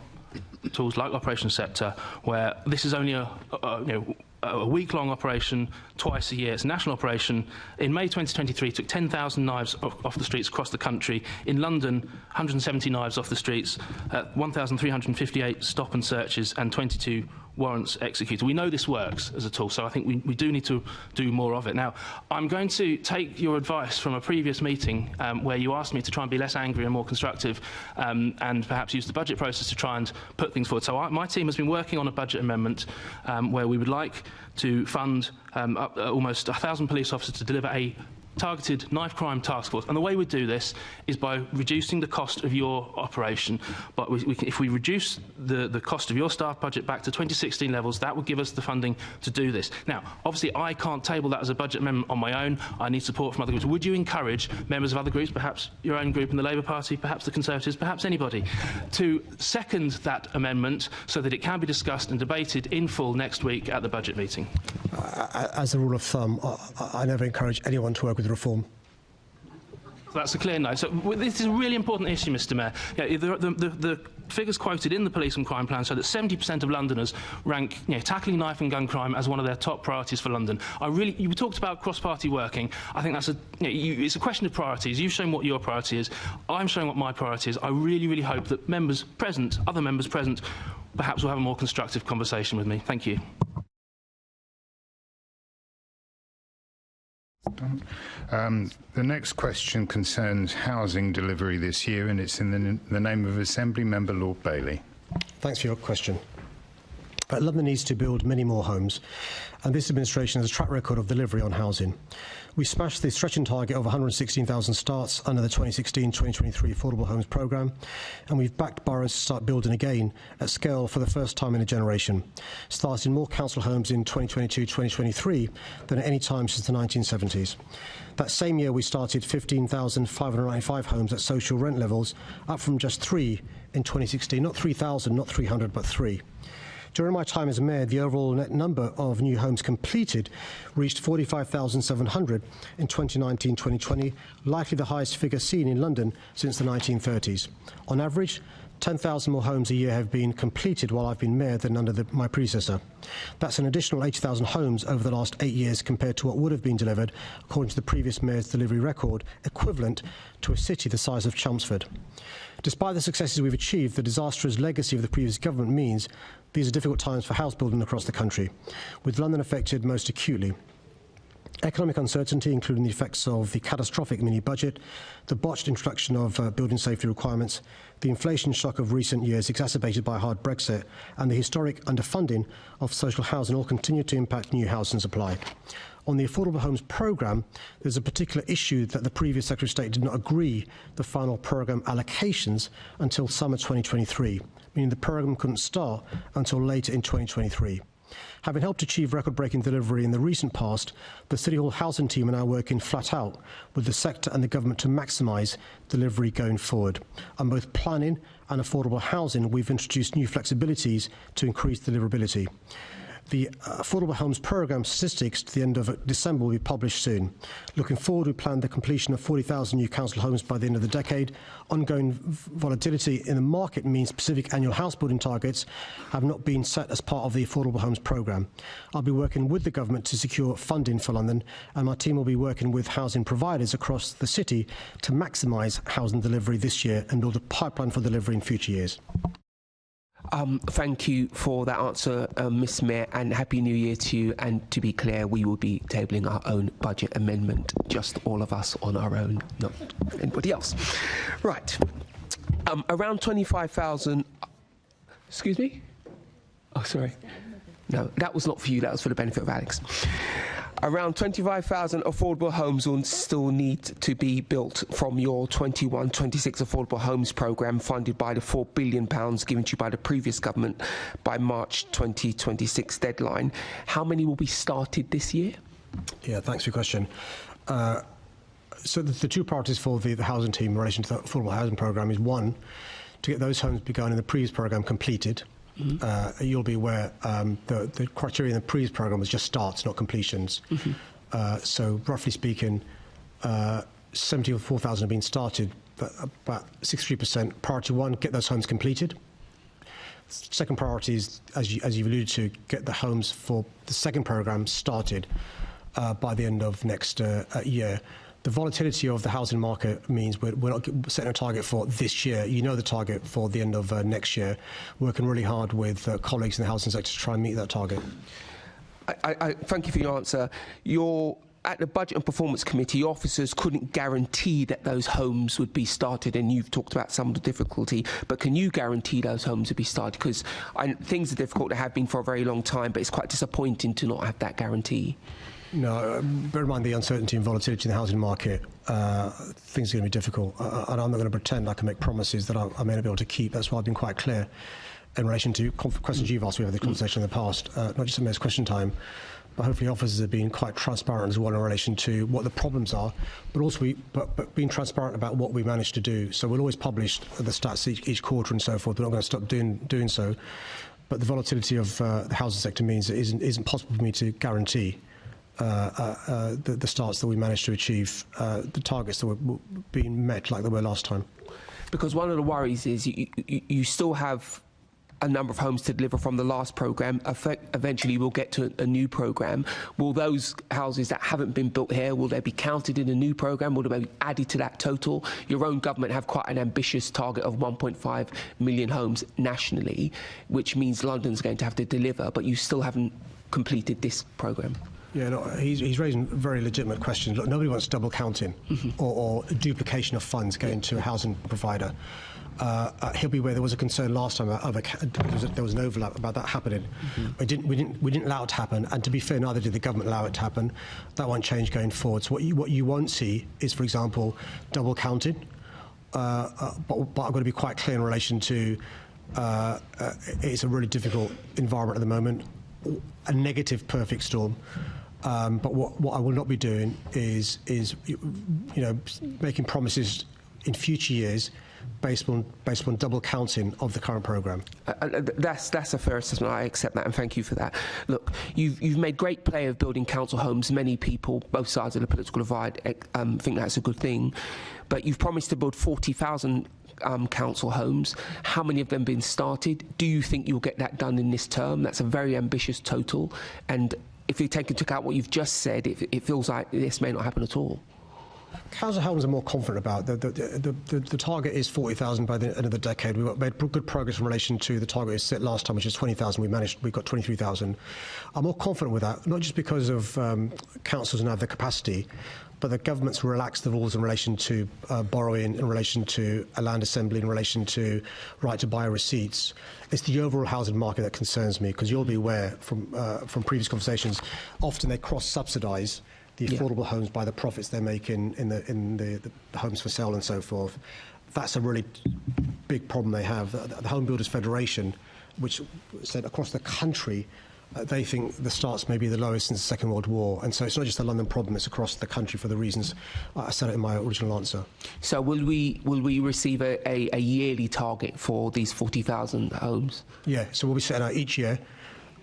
tools like Operation Sceptre, where this is only a week-long operation, twice a year. It's a national operation. In May 2023, took 10,000 knives off the streets across the country. In London, 170 knives off the streets, 1,358 stop and searches, and 22 warrants executed. We know this works as a tool, so I think we do need to do more of it. Now, I'm going to take your advice from a previous meeting where you asked me to try and be less angry and more constructive and perhaps use the budget process to try and put things forward. So my team has been working on a budget amendment where we would like to fund almost 1,000 police officers to deliver a targeted knife crime task force. And the way we do this is by reducing the cost of your operation. But if we reduce the cost of your staff budget back to 2016 levels, that would give us the funding to do this. Now, obviously, I can't table that as a budget amendment on my own. I need support from other groups. Would you encourage members of other groups, perhaps your own group in the Labour Party, perhaps the Conservatives, perhaps anybody, to second that amendment so that it can be discussed and debated in full next week at the budget meeting? As a rule of thumb, I never encourage anyone to work with reform. That's a clear no. So this is a really important issue, Mr. Mayor. Yeah, the figures quoted in the police and crime plan show that 70% of Londoners rank tackling knife and gun crime as one of their top priorities for London. You talked about cross-party working. I think that's it's a question of priorities. You've shown what your priority is. I'm showing what my priority is. I really, really hope that members present, other members present, perhaps will have a more constructive conversation with me. Thank you. The next question concerns housing delivery this year, and it's in the name of Assembly Member Lord Bailey. Thanks for your question. London needs to build many more homes, and this administration has a track record of delivery on housing. We smashed the stretching target of 116,000 starts under the 2016-2023 Affordable Homes Programme, and we've backed boroughs to start building again at scale for the first time in a generation, starting more council homes in 2022-2023 than at any time since the 1970s. That same year, we started 15,595 homes at social rent levels, up from just 3 in 2016. Not 3,000, not 300, but 3. During my time as mayor, the overall net number of new homes completed reached 45,700 in 2019-2020, likely the highest figure seen in London since the 1930s. On average, 10,000 more homes a year have been completed while I've been mayor than under my predecessor. That's an additional 80,000 homes over the last 8 years compared to what would have been delivered, according to the previous mayor's delivery record, equivalent to a city the size of Chelmsford. Despite the successes we've achieved, the disastrous legacy of the previous government means these are difficult times for house building across the country, with London affected most acutely. Economic uncertainty, including the effects of the catastrophic mini-budget, the botched introduction of building safety requirements, the inflation shock of recent years exacerbated by a hard Brexit, and the historic underfunding of social housing all continue to impact new housing supply. On the Affordable Homes Programme, there's a particular issue that the previous Secretary of State did not agree the final programme allocations until summer 2023, meaning the programme couldn't start until later in 2023. Having helped achieve record-breaking delivery in the recent past, the City Hall housing team are now working flat out with the sector and the government to maximise delivery going forward. On both planning and affordable housing, we've introduced new flexibilities to increase deliverability. The Affordable Homes Programme statistics to the end of December will be published soon. Looking forward, we plan the completion of 40,000 new council homes by the end of the decade. Ongoing volatility in the market means specific annual house building targets have not been set as part of the Affordable Homes Programme. I'll be working with the government to secure funding for London, and my team will be working with housing providers across the city to maximise housing delivery this year and build a pipeline for delivery in future years. Thank you for that answer, Ms Mayor, and Happy New Year to you. And to be clear, we will be tabling our own budget amendment, just all of us on our own, not anybody else. Right. Around 25,000... Excuse me? Oh, sorry. No, that was not for you, that was for the benefit of Alex. Around 25,000 affordable homes will still need to be built from your 21-26 affordable homes programme, funded by the £4 billion given to you by the previous government by March 2026 deadline. How many will be started this year? Yeah, thanks for your question. So the two priorities for the housing team in relation to the affordable housing programme is, one, to get those homes begun in the previous programme completed. You'll be aware the criteria in the previous programme was just starts, not completions. So roughly speaking, 74,000 have been started, but about 63%. Priority one, get those homes completed. Second priority is, as you've alluded to, get the homes for the second programme started by the end of next year. The volatility of the housing market means we're not setting a target for this year. You know the target for the end of next year. Working really hard with colleagues in the housing sector to try and meet that target. I thank you for your answer. At the Budget and Performance Committee, officers couldn't guarantee that those homes would be started, and you've talked about some of the difficulty, but can you guarantee those homes would be started? Because things are difficult, they have been for a very long time, but it's quite disappointing to not have that guarantee. No, bear in mind the uncertainty and volatility in the housing market. Things are going to be difficult, and I'm not going to pretend I can make promises that I may not be able to keep. That's why I've been quite clear in relation to questions you've asked. We've had this conversation in the past, not just in this question time, but hopefully officers have been quite transparent as well in relation to what the problems are, but also but being transparent about what we managed to do. So we'll always publish the stats each quarter and so forth. We're not going to stop doing so. But the volatility of the housing sector means it isn't possible for me to guarantee the starts that we managed to achieve, the targets that were being met like they were last time. Because one of the worries is you still have a number of homes to deliver from the last programme. Eventually we'll get to a new programme. Will those houses that haven't been built here, will they be counted in a new programme? Will they be added to that total? Your own government have quite an ambitious target of 1.5 million homes nationally, which means London's going to have to deliver, but you still haven't completed this programme. Yeah, no, he's raising very legitimate questions. Look, nobody wants double counting or duplication of funds going to a housing provider. He'll be aware there was a concern last time there was an overlap about that happening. We didn't allow it to happen, and to be fair, neither did the government allow it to happen. That won't change going forward. So what you won't see is, for example, double counting. But I've got to be quite clear in relation to it's a really difficult environment at the moment, a negative perfect storm. But what I will not be doing is making promises in future years based on double counting of the current programme. That's a fair assessment. I accept that, and thank you for that. Look, you've made great play of building council homes. Many people, both sides of the political divide, think that's a good thing. But you've promised to build 40,000 council homes. How many of them have been started? Do you think you'll get that done in this term? That's a very ambitious total. And if you take into account what you've just said, it feels like this may not happen at all. Council homes are more confident about. The target is 40,000 by the end of the decade. We've made good progress in relation to the target we set last time, which is 20,000. We got 23,000. I'm more confident with that, not just because of councils now have the capacity, but the government's relaxed the rules in relation to borrowing, in relation to a land assembly, in relation to right to buy receipts. It's the overall housing market that concerns me, because you'll be aware from previous conversations, often they cross-subsidise the affordable homes by the profits they make in the homes for sale and so forth. That's a really big problem they have. The Home Builders Federation, which said across the country, they think the starts may be the lowest since the Second World War. And so it's not just a London problem, it's across the country for the reasons I said it in my original answer. So will we receive a yearly target for these 40,000 homes? Yeah, so we'll be setting out each year.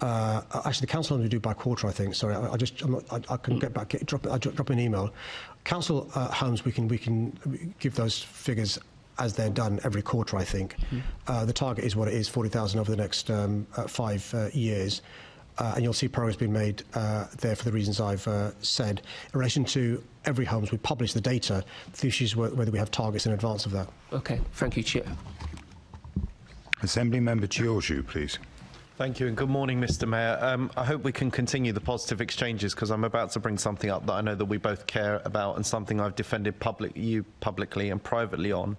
Actually, the council only do by quarter, I think. Sorry, I can get back. Drop an email. Council homes, we can give those figures as they're done every quarter, I think. The target is what it is, 40,000 over the next 5 years. And you'll see progress being made there for the reasons I've said. In relation to every homes, we publish the data. The issue is whether we have targets in advance of that. OK, thank you, Chair. Assembly Member Giorgio, please. Thank you, and good morning, Mr. Mayor. I hope we can continue the positive exchanges, because I'm about to bring something up that I know that we both care about, and something I've defended you publicly and privately on.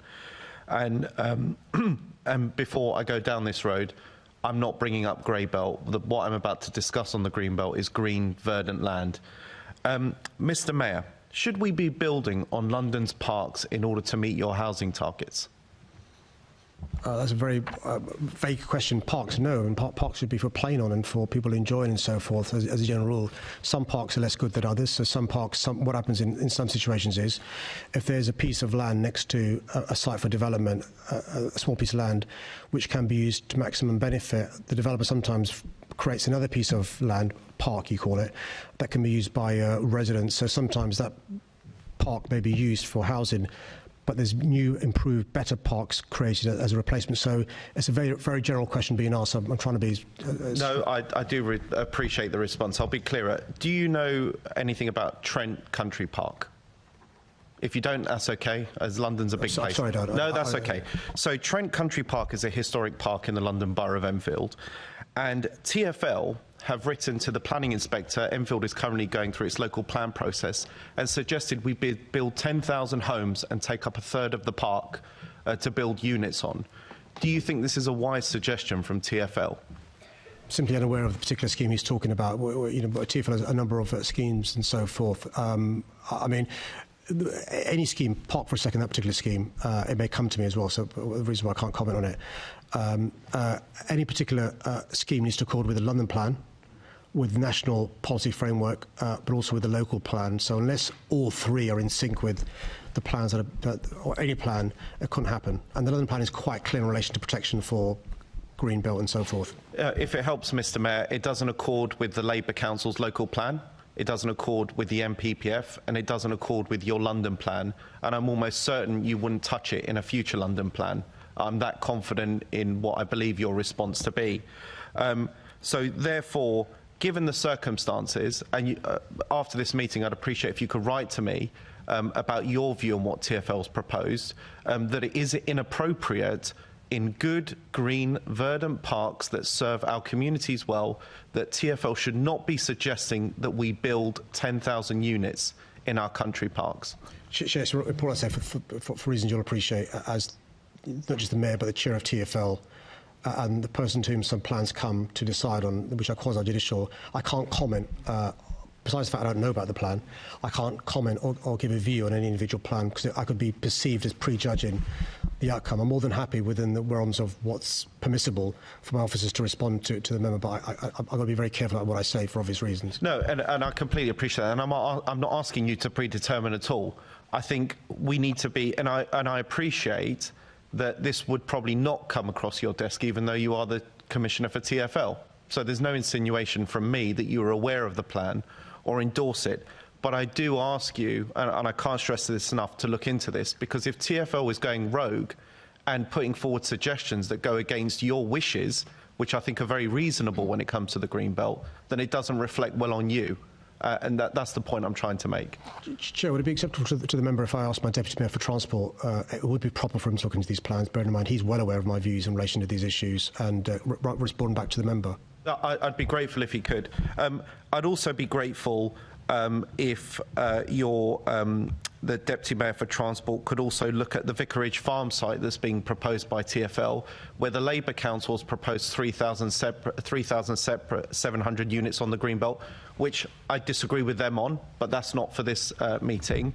And and before I go down this road, I'm not bringing up grey belt. What I'm about to discuss on the green belt is green, verdant land. Mr. Mayor, should we be building on London's parks in order to meet your housing targets? That's a very vague question. Parks, no. And parks should be for playing on and for people enjoying and so forth, as a general rule. Some parks are less good than others. So some parks, what happens in some situations is, if there's a piece of land next to a site for development, a small piece of land, which can be used to maximum benefit, the developer sometimes creates another piece of land, park you call it, that can be used by residents. So sometimes that park may be used for housing, but there's new, improved, better parks created as a replacement. So it's a very, very general question being asked. I'm trying to be... No, I do appreciate the response. I'll be clearer. Do you know anything about Trent Country Park? If you don't, that's OK, as London's a big place. Sorry, Dad. No, that's OK. So Trent Country Park is a historic park in the London Borough of Enfield. And TfL have written to the planning inspector. Enfield is currently going through its local plan process, and suggested we build 10,000 homes and take up a third of the park to build units on. Do you think this is a wise suggestion from TfL? simply unaware of the particular scheme he's talking about. You know, TfL has a number of schemes and so forth. I mean, any scheme, park for a second, that particular scheme, it may come to me as well, so the reason why I can't comment on it. Any particular scheme needs to accord with the London plan, with the national policy framework, but also with the local plan. So unless all three are in sync with the plans or any plan, it couldn't happen. And the London plan is quite clear in relation to protection for green belt and so forth. If it helps, Mr Mayor, it doesn't accord with the Labour Council's local plan, it doesn't accord with the MPPF, and it doesn't accord with your London plan, and I'm almost certain you wouldn't touch it in a future London plan. I'm that confident in what I believe your response to be. So therefore, given the circumstances, and after this meeting I'd appreciate if you could write to me about your view on what TfL's proposed, that it is inappropriate in good, green, verdant parks that serve our communities well, that TfL should not be suggesting that we build 10,000 units in our country parks. Chair, so Paul, I say for reasons you'll appreciate, as not just the Mayor but the Chair of TfL, and the person to whom some plans come to decide on, which are quasi-judicial, I can't comment. Besides the fact I don't know about the plan, I can't comment or give a view on any individual plan because I could be perceived as prejudging the outcome. I'm more than happy within the realms of what's permissible for my officers to respond to the member, but I've got to be very careful about what I say for obvious reasons. No, and I completely appreciate that, and I'm not asking you to predetermine at all. I think we need to be, and I appreciate that this would probably not come across your desk, even though you are the Commissioner for TfL. So there's no insinuation from me that you are aware of the plan or endorse it. But I do ask you, and I can't stress this enough, to look into this, because if TfL is going rogue and putting forward suggestions that go against your wishes, which I think are very reasonable when it comes to the Green Belt, then it doesn't reflect well on you. And that's the point I'm trying to make. Chair, would it be acceptable to the member if I asked my Deputy Mayor for Transport, it would be proper for him to look into these plans, bearing in mind he's well aware of my views in relation to these issues, and respond back to the member? I'd be grateful if he could. I'd also be grateful if the Deputy Mayor for Transport could also look at the Vicarage Farm site that's being proposed by TfL, where the Labour Council has proposed 3,700 units on the Greenbelt, which I disagree with them on, but that's not for this meeting.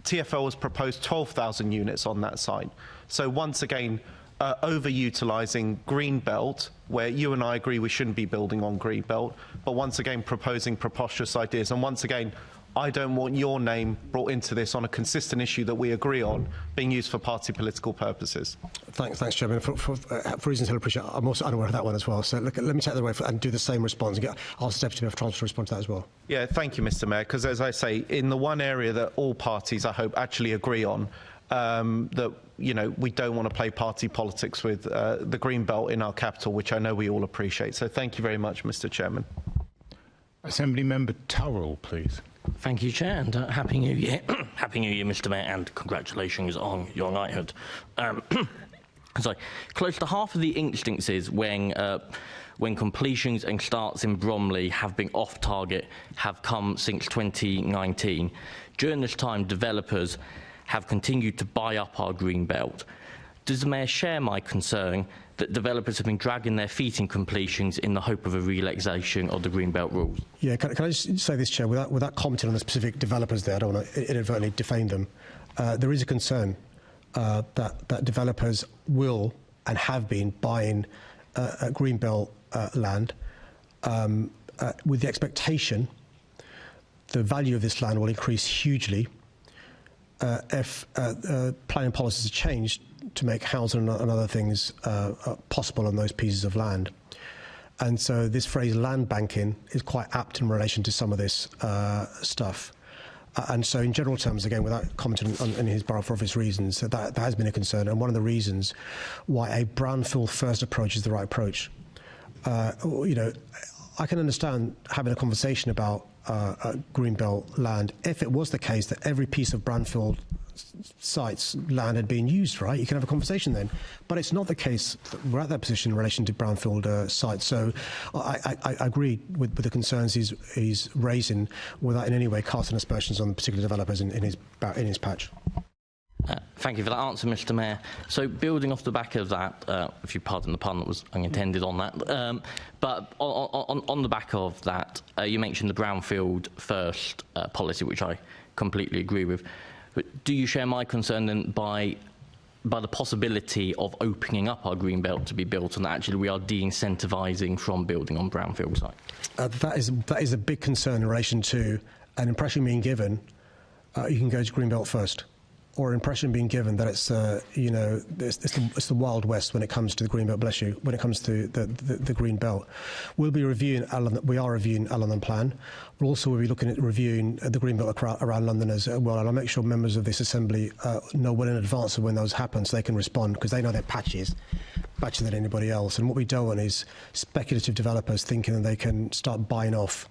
TfL has proposed 12,000 units on that site. So once again, overutilising Greenbelt, where you and I agree we shouldn't be building on Greenbelt, but once again proposing preposterous ideas. And once again, I don't want your name brought into this on a consistent issue that we agree on being used for party political purposes. Thanks, Chairman. For reasons he'll appreciate, I'm also unaware of that one as well. So look, let me take that away and do the same response and ask the Deputy Mayor for Transport to respond to that as well. Yeah, thank you, Mr. Mayor, because as I say, in the one area that all parties, I hope, actually agree on, that we don't want to play party politics with the Green Belt in our capital, which I know we all appreciate. So thank you very much, Mr. Chairman. Assembly Member Turrell, please. Thank you, Chair, and Happy New Year. Happy New Year, Mr. Mayor, and congratulations on your knighthood. Sorry, close to half of the instances when completions and starts in Bromley have been off target have come since 2019. During this time, developers have continued to buy up our green belt. Does the Mayor share my concern that developers have been dragging their feet in completions in the hope of a relaxation of the green belt rules? Yeah, can I just say this, Chair, without commenting on the specific developers there, I don't want to inadvertently defame them. There is a concern that developers will and have been buying green belt land with the expectation the value of this land will increase hugely if planning policies are changed to make housing and other things possible on those pieces of land. And so this phrase land banking is quite apt in relation to some of this stuff. And so in general terms, again, without commenting on in his borough for obvious reasons, that has been a concern, and one of the reasons why a brownfield first approach is the right approach. I can understand having a conversation about greenbelt land if it was the case that every piece of brownfield sites land had been used, right? You can have a conversation then, but it's not the case. We're at that position in relation to brownfield sites. So I agree with the concerns he's raising without in any way casting aspersions on particular developers in his patch. Thank you for that answer, Mr. Mayor. So, building off the back of that, if you pardon the pun that was unintended on that, but on the back of that, you mentioned the brownfield first policy, which I completely agree with. But do you share my concern then by the possibility of opening up our green belt to be built, and actually we are de-incentivising from building on brownfield sites? That is a big concern in relation to an impression being given you can go to green belt first, or an impression being given that it's it's the Wild West when it comes to the green belt. Bless you. When it comes to the green belt, we are reviewing our London plan. We'll also be looking at reviewing the green belt around London as well, and I'll make sure members of this assembly know well in advance of when those happen, so they can respond, because they know their patchier than anybody else. And what we don't want is speculative developers thinking that they can start buying off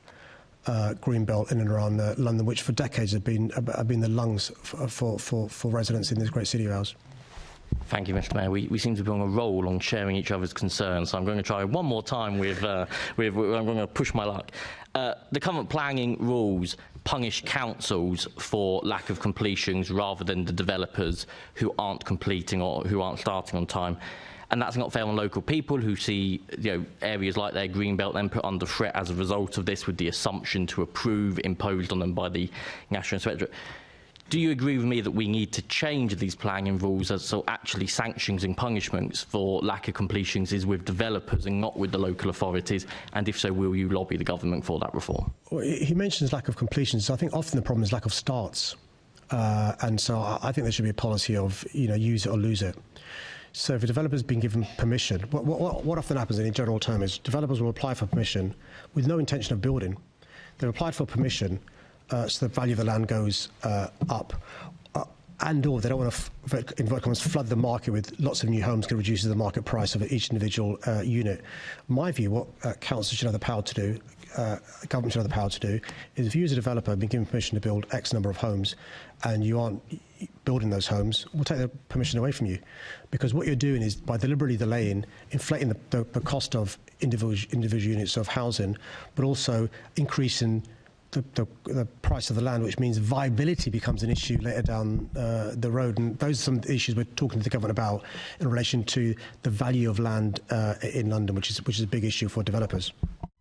Greenbelt in and around London, which for decades have been the lungs for residents in this great city of ours. Thank you, Mr. Mayor. We seem to be on a roll on sharing each other's concerns, so I'm going to try one more time I'm going to push my luck. The current planning rules punish councils for lack of completions rather than the developers who aren't completing or who aren't starting on time. And that's not fair on local people who see areas like their greenbelt then put under threat as a result of this, with the assumption to approve imposed on them by the National Inspectorate. Do you agree with me that we need to change these planning rules so actually sanctions and punishments for lack of completions is with developers and not with the local authorities? And if so, will you lobby the government for that reform? Well, he mentions lack of completions. I think often the problem is lack of starts. And so I think there should be a policy of, use it or lose it. So if a developer's been given permission, what often happens in general term is developers will apply for permission with no intention of building. They've applied for permission, so the value of the land goes up, and/or they don't want to, in flood the market with lots of new homes, because it reduces the market price of each individual unit. In my view, what councils should have the power to do, government should have the power to do, is if you as a developer have been given permission to build X number of homes and you aren't building those homes, we'll take the permission away from you. Because what you're doing is, by deliberately delaying, inflating the cost of individual units of housing, but also increasing the price of the land, which means viability becomes an issue later down the road. And those are some issues we're talking to the government about in relation to the value of land in London, which is a big issue for developers.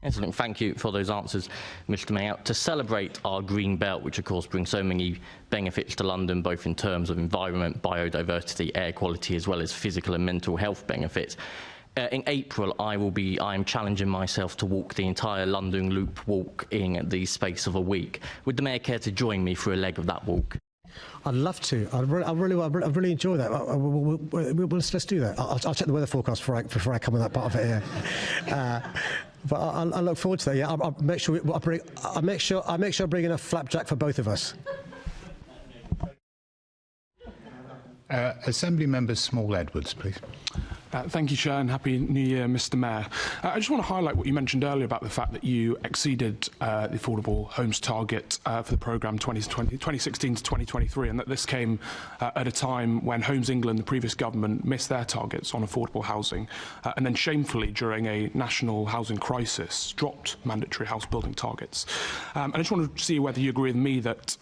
Excellent. Thank you for those answers, Mr. Mayor. To celebrate our green belt, which of course brings so many benefits to London, both in terms of environment, biodiversity, air quality, as well as physical and mental health benefits, in April, I am challenging myself to walk the entire London Loop walk in the space of a week. Would the Mayor care to join me for a leg of that walk? I'd love to. I really enjoy that. Let's do that. I'll check the weather forecast before I come on that part of it. Yeah. But I look forward to that. Yeah, I'll make sure I make sure I bring enough flapjack for both of us. Assembly Member Small Edwards, please. Thank you, Chair, and Happy New Year, Mr. Mayor. I just want to highlight what you mentioned earlier about the fact that you exceeded the affordable homes target for the programme 2016 to 2023, and that this came at a time when Homes England, the previous government, missed their targets on affordable housing, and then shamefully, during a national housing crisis, dropped mandatory house building targets. And I just want to see whether you agree with me that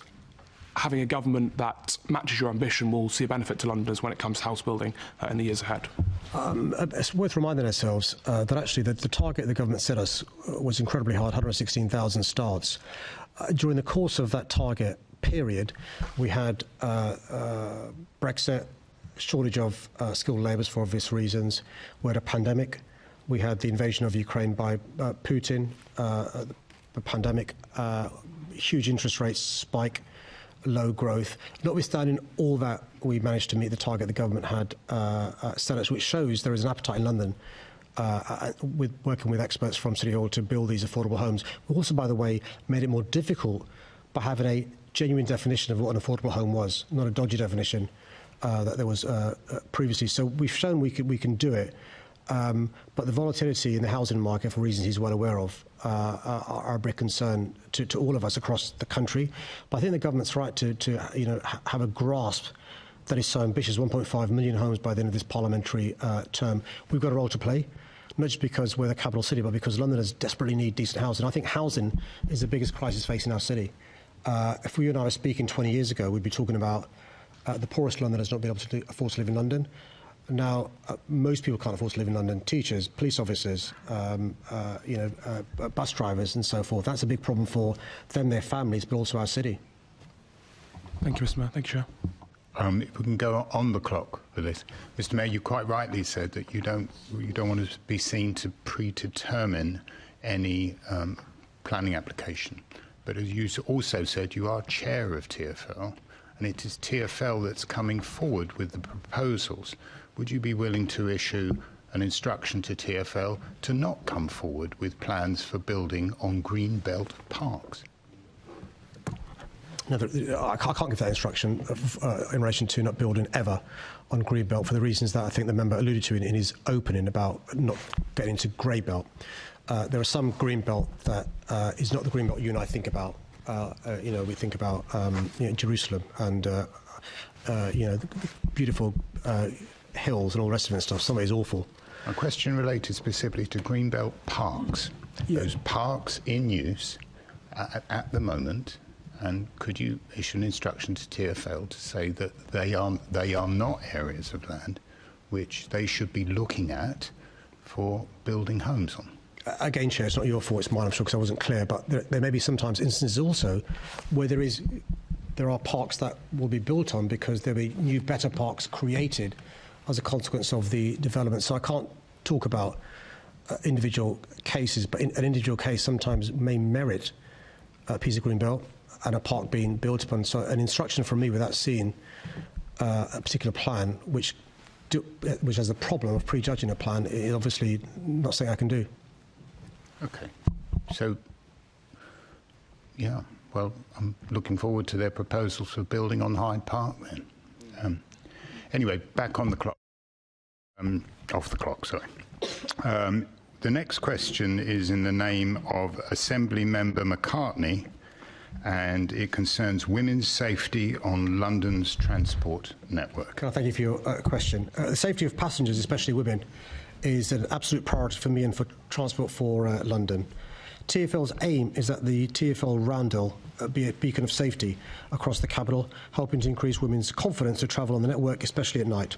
having a government that matches your ambition will see a benefit to Londoners when it comes to house building in the years ahead. It's worth reminding ourselves that actually the target the government set us was incredibly hard, 116,000 starts. During the course of that target period, we had Brexit, shortage of skilled labour for obvious reasons. We had a pandemic. We had the invasion of Ukraine by Putin, the pandemic, huge interest rates spike, low growth. Notwithstanding all that, we managed to meet the target the government had set us, which shows there is an appetite in London, with working with experts from City Hall to build these affordable homes. We also, by the way, made it more difficult by having a genuine definition of what an affordable home was, not a dodgy definition that there was previously. So we've shown we can do it. But the volatility in the housing market, for reasons he's well aware of, are a big concern to all of us across the country. But I think the government's right to have a grasp that is so ambitious, 1.5 million homes by the end of this parliamentary term. We've got a role to play, not just because we're the capital city, but because Londoners desperately need decent housing. I think housing is the biggest crisis facing our city. If we and I were speaking 20 years ago, we'd be talking about the poorest Londoners not being able to afford to live in London. Now, most people can't afford to live in London. Teachers, police officers, bus drivers and so forth. That's a big problem for them, their families, but also our city. Thank you, Mr. Mayor. Thank you, Chair. If we can go on the clock for this. Mr. Mayor, you quite rightly said that you don't want to be seen to predetermine any planning application. But as you also said, you are chair of TfL, and it is TfL that's coming forward with the proposals. Would you be willing to issue an instruction to TfL to not come forward with plans for building on greenbelt parks? No, I can't give that instruction in relation to not building ever on greenbelt for the reasons that I think the member alluded to in his opening about not getting into grey belt. There are some greenbelt that is not the greenbelt you and I think about. We think about Jerusalem and the beautiful hills and all the rest of it and stuff. Some of it is awful. A question related specifically to greenbelt parks. Yeah. Those parks in use at the moment, and could you issue an instruction to TfL to say that they are not areas of land which they should be looking at for building homes on? Again, Chair, it's not your fault, it's mine, I'm sure, because I wasn't clear, but there may be sometimes instances also where there are parks that will be built on because there'll be new, better parks created as a consequence of the development. So I can't talk about individual cases, but an individual case sometimes may merit a piece of greenbelt and a park being built upon. So an instruction from me without seeing a particular plan, which has the problem of prejudging a plan, is obviously not something I can do. Okay. So, yeah, well, I'm looking forward to their proposals for building on Hyde Park then. Anyway, back on the clock. Off the clock, sorry. The next question is in the name of Assembly Member McCartney, and it concerns women's safety on London's transport network. Can I thank you for your question? The safety of passengers, especially women, is an absolute priority for me and for Transport for London. TfL's aim is that the TfL Roundel be a beacon of safety across the capital, helping to increase women's confidence to travel on the network, especially at night.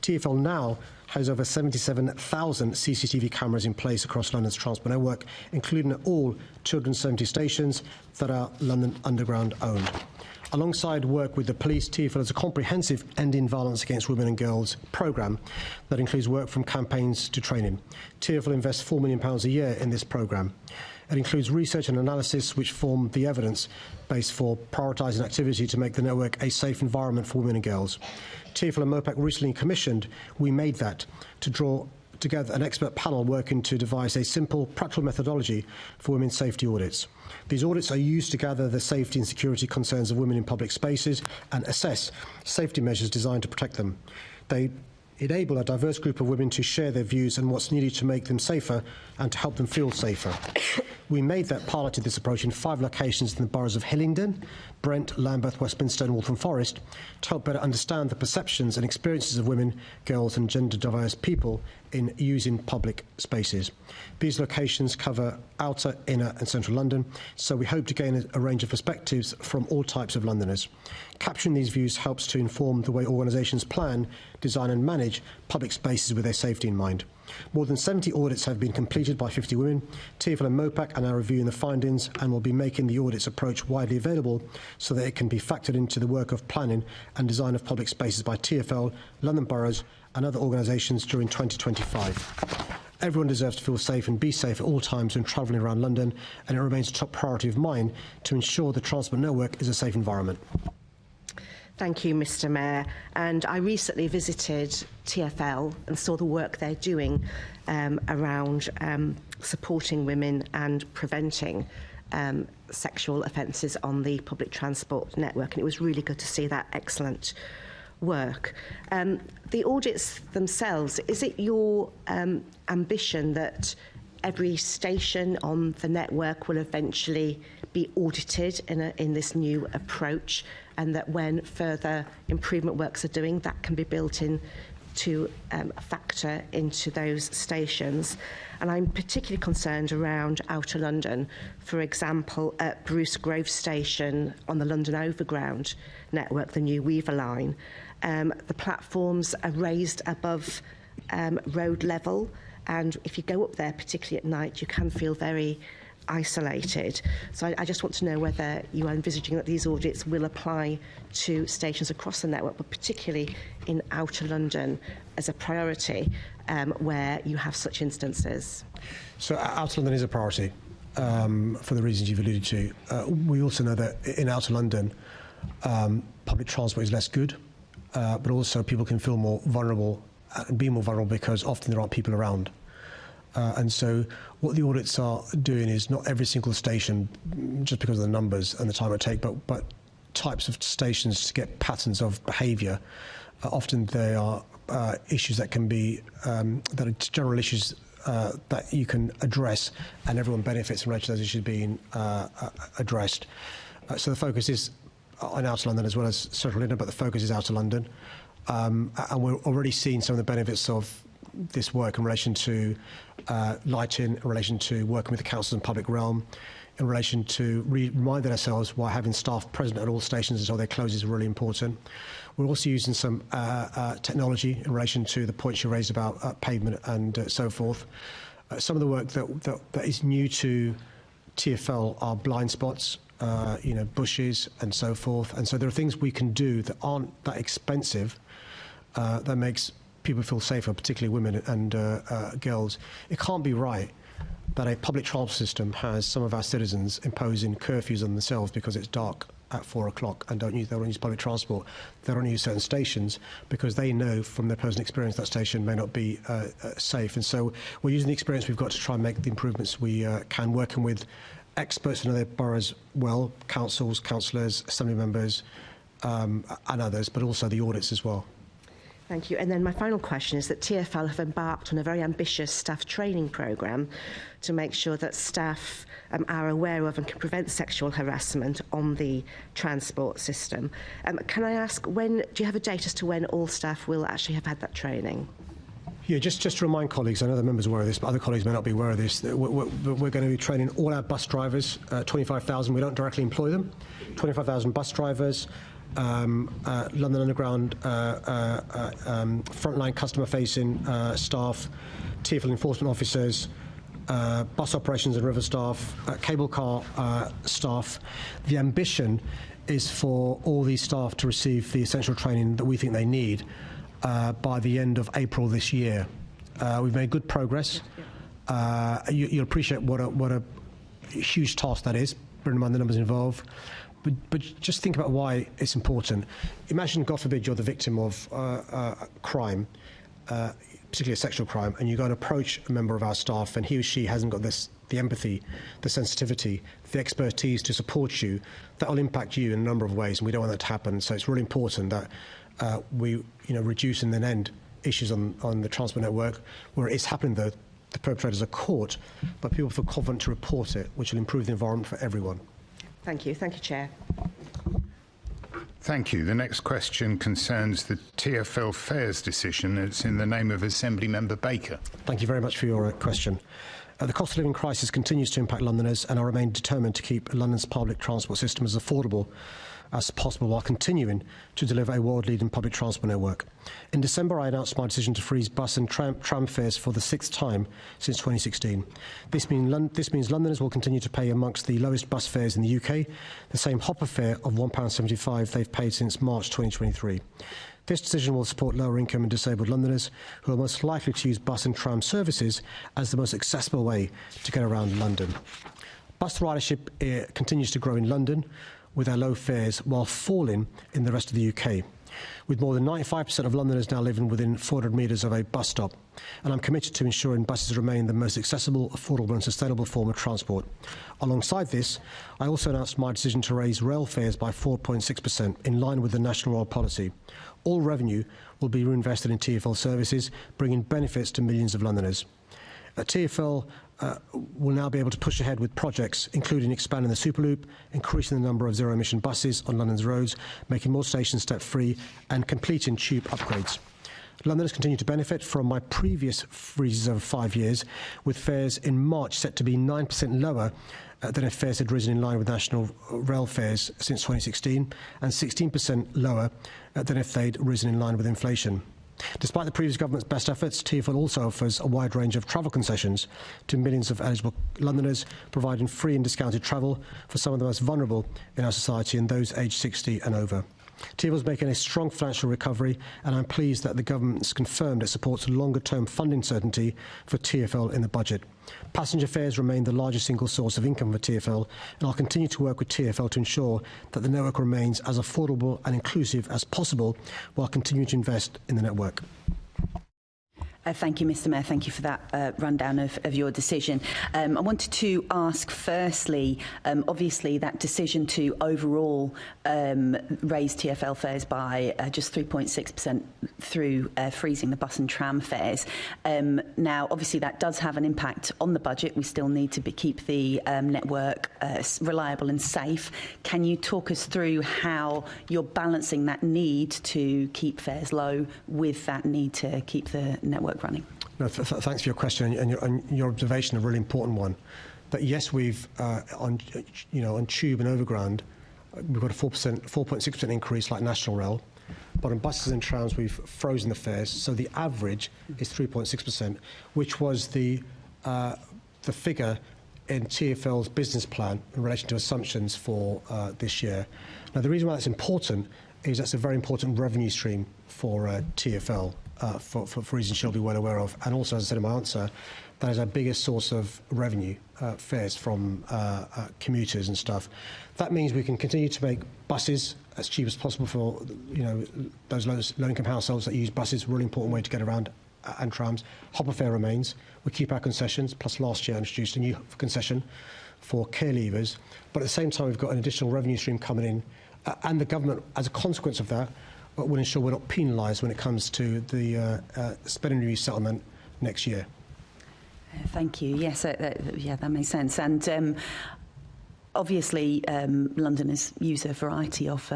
TfL now has over 77,000 CCTV cameras in place across London's transport network, including at all 270 stations that are London Underground owned. Alongside work with the police, TfL has a comprehensive Ending Violence Against Women and Girls programme that includes work from campaigns to training. TfL invests £4 million a year in this programme. It includes research and analysis which form the evidence base for prioritising activity to make the network a safe environment for women and girls. TfL and MOPAC recently commissioned We Made That to draw together an expert panel working to devise a simple, practical methodology for women's safety audits. These audits are used to gather the safety and security concerns of women in public spaces and assess safety measures designed to protect them. They enable a diverse group of women to share their views and what's needed to make them safer and to help them feel safer. We Made That piloted this approach in 5 locations in the boroughs of Hillingdon, Brent, Lambeth, Westminster and Waltham Forest to help better understand the perceptions and experiences of women, girls and gender diverse people in using public spaces. These locations cover outer, inner and central London, so we hope to gain a range of perspectives from all types of Londoners. Capturing these views helps to inform the way organisations plan, design and manage public spaces with their safety in mind. More than 70 audits have been completed by 50 women. TfL and MOPAC are now reviewing the findings and will be making the audits approach widely available so that it can be factored into the work of planning and design of public spaces by TfL, London boroughs and other organisations during 2025. Everyone deserves to feel safe and be safe at all times when travelling around London, and it remains a top priority of mine to ensure the transport network is a safe environment. Thank you, Mr. Mayor. And I recently visited TfL and saw the work they're doing around supporting women and preventing sexual offences on the public transport network. And it was really good to see that excellent work. The audits themselves, is it your ambition that every station on the network will eventually be audited in this new approach, and that when further improvement works are doing, that can be built in to factor into those stations. And I'm particularly concerned around Outer London. For example, at Bruce Grove Station on the London Overground network, the new Weaver line, the platforms are raised above road level, and if you go up there, particularly at night, you can feel very isolated. So I just want to know whether you are envisaging that these audits will apply to stations across the network, but particularly in Outer London as a priority where you have such instances. So Outer London is a priority for the reasons you've alluded to. We also know that in Outer London, public transport is less good, but also people can feel more vulnerable and be more vulnerable because often there aren't people around. And so what the audits are doing is not every single station, just because of the numbers and the time it takes, but types of stations to get patterns of behaviour. Often they are issues that can be, that are general issues that you can address, and everyone benefits in relation to those issues being addressed. So the focus is on Outer London as well as Central London, but the focus is Outer London. And we're already seeing some of the benefits of this work in relation to lighting, in relation to working with the councils and public realm, in relation to reminding ourselves why having staff present at all stations until they close is really important. We're also using some technology in relation to the points you raised about pavement and so forth. Some of the work that is new to TfL are blind spots, bushes and so forth. And so there are things we can do that aren't that expensive that makes people feel safer, particularly women and girls. It can't be right that a public transport system has some of our citizens imposing curfews on themselves because it's dark at 4 o'clock and they don't use public transport. They don't use certain stations because they know from their personal experience that station may not be safe. And so we're using the experience we've got to try and make the improvements we can, working with experts in other boroughs well, councils, councillors, assembly members and others, but also the audits as well. Thank you. And then my final question is that TfL have embarked on a very ambitious staff training programme to make sure that staff are aware of and can prevent sexual harassment on the transport system. Can I ask, do you have a date as to when all staff will actually have had that training? Yeah, just to remind colleagues, I know the members are aware of this, but other colleagues may not be aware of this, we're going to be training all our bus drivers, 25,000, we don't directly employ them, 25,000 bus drivers, London Underground frontline customer-facing staff, TfL enforcement officers, bus operations and river staff, cable car staff. The ambition is for all these staff to receive the essential training that we think they need by the end of April this year. We've made good progress. You'll appreciate what a huge task that is, bearing in mind the numbers involved. But just think about why it's important. Imagine, God forbid, you're the victim of crime, particularly a sexual crime, and you go and approach a member of our staff and he or she hasn't got the empathy, the sensitivity, the expertise to support you. That will impact you in a number of ways, and we don't want that to happen. So it's really important that we reduce and then end issues on the transport network. Where it's happening, though, the perpetrators are caught, but people feel confident to report it, which will improve the environment for everyone. Thank you. Thank you, Chair. Thank you. The next question concerns the TfL fares decision. It's in the name of Assembly Member Baker. Thank you very much for your question. The cost of living crisis continues to impact Londoners, and I remain determined to keep London's public transport system as affordable as possible while continuing to deliver a world-leading public transport network. In December, I announced my decision to freeze bus and tram fares for the 6th time since 2016. This means Londoners will continue to pay amongst the lowest bus fares in the UK, the same hopper fare of £1.75 they've paid since March 2023. This decision will support lower-income and disabled Londoners who are most likely to use bus and tram services as the most accessible way to get around London. Bus ridership continues to grow in London, with our low fares, while falling in the rest of the UK, with more than 95% of Londoners now living within 400 metres of a bus stop. And I'm committed to ensuring buses remain the most accessible, affordable and sustainable form of transport. Alongside this, I also announced my decision to raise rail fares by 4.6%, in line with the National Rail Policy. All revenue will be reinvested in TfL services, bringing benefits to millions of Londoners. TfL will now be able to push ahead with projects including expanding the Superloop, increasing the number of zero-emission buses on London's roads, making more stations step-free and completing tube upgrades. Londoners continue to benefit from my previous freezes over 5 years, with fares in March set to be 9% lower than if fares had risen in line with national rail fares since 2016, and 16% lower than if they'd risen in line with inflation. Despite the previous government's best efforts, TfL also offers a wide range of travel concessions to millions of eligible Londoners, providing free and discounted travel for some of the most vulnerable in our society and those aged 60 and over. TfL is making a strong financial recovery, and I'm pleased that the government has confirmed it supports longer-term funding certainty for TfL in the budget. Passenger fares remain the largest single source of income for TfL, and I'll continue to work with TfL to ensure that the network remains as affordable and inclusive as possible while continuing to invest in the network. Thank you, Mr. Mayor. Thank you for that rundown of your decision. I wanted to ask, firstly, obviously that decision to overall raise TfL fares by just 3.6% through freezing the bus and tram fares. Now, obviously, that does have an impact on the budget. We still need to keep the network reliable and safe. Can you talk us through how you're balancing that need to keep fares low with that need to keep the network running? No, thanks for your question and your observation, a really important one. That yes, we've on tube and overground, we've got a 4.6% increase like national rail, but on buses and trams we've frozen the fares, so the average is 3.6%, which was the figure in TfL's business plan in relation to assumptions for this year. Now, the reason why that's important is that's a very important revenue stream for TfL. For reasons she'll be well aware of. And also, as I said in my answer, that is our biggest source of revenue, fares from commuters and stuff. That means we can continue to make buses as cheap as possible for those low-income households that use buses, really important way to get around, and trams. Hopper fare remains. We keep our concessions, plus last year I introduced a new concession for care leavers. But at the same time, we've got an additional revenue stream coming in, and the government, as a consequence of that, will ensure we're not penalised when it comes to the spending review settlement next year. Thank you. Yes, yeah, that makes sense. And obviously, Londoners use a variety of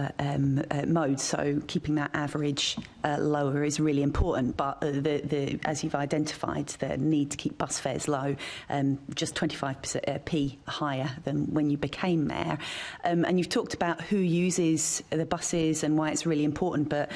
modes, so keeping that average lower is really important. But as you've identified, the need to keep bus fares low, just 25p higher than when you became mayor. And you've talked about who uses the buses and why it's really important, but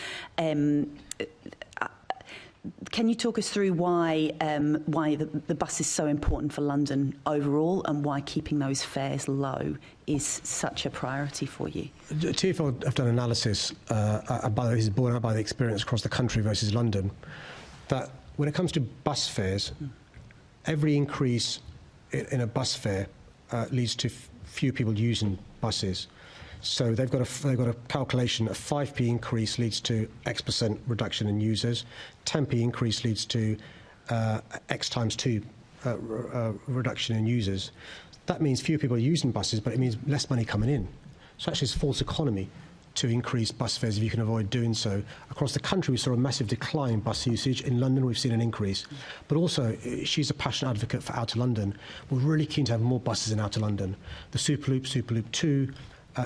can you talk us through why the bus is so important for London overall, and why keeping those fares low is such a priority for you? TfL have done analysis, and by the way, this is borne out by the experience across the country versus London, that when it comes to bus fares, every increase in a bus fare leads to few people using buses. So they've got a calculation: a 5p increase leads to X% reduction in users, 10p increase leads to X times 2 reduction in users. That means fewer people are using buses, but it means less money coming in. So actually, it's false economy to increase bus fares if you can avoid doing so. Across the country, we saw a massive decline in bus usage. In London, we've seen an increase. But also, she's a passionate advocate for Outer London. We're really keen to have more buses in Outer London. The Superloop 2,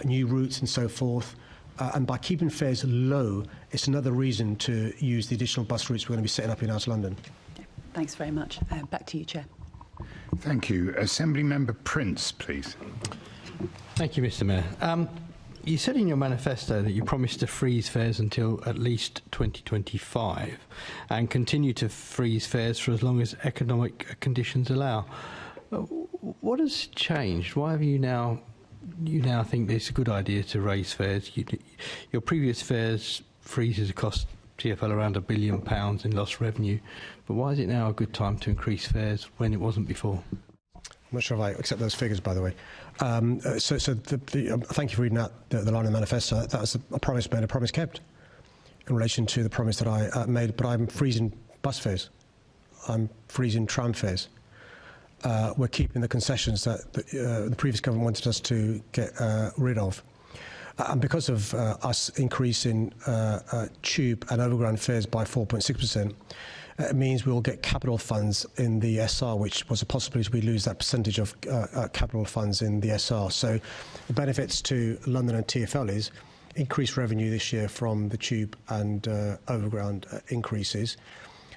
new routes and so forth. And by keeping fares low, it's another reason to use the additional bus routes we're going to be setting up in Outer London. Thanks very much. Back to you, Chair. Thank you. Assembly Member Prince, please. Thank you, Mr. Mayor. You said in your manifesto that you promised to freeze fares until at least 2025 and continue to freeze fares for as long as economic conditions allow. What has changed? Why have you now think it's a good idea to raise fares? Your previous fares freezes cost TfL around £1 billion in lost revenue, but why is it now a good time to increase fares when it wasn't before? I'm not sure if I accept those figures, by the way. Thank you for reading out the line in the manifesto. That was a promise made, a promise kept in relation to the promise that I made, but I'm freezing bus fares. I'm freezing tram fares. We're keeping the concessions that the previous government wanted us to get rid of. And because of us increasing tube and overground fares by 4.6%, it means we will get capital funds in the SR, which was a possibility we lose that percentage of capital funds in the SR. So the benefits to London and TfL is increased revenue this year from the tube and overground increases.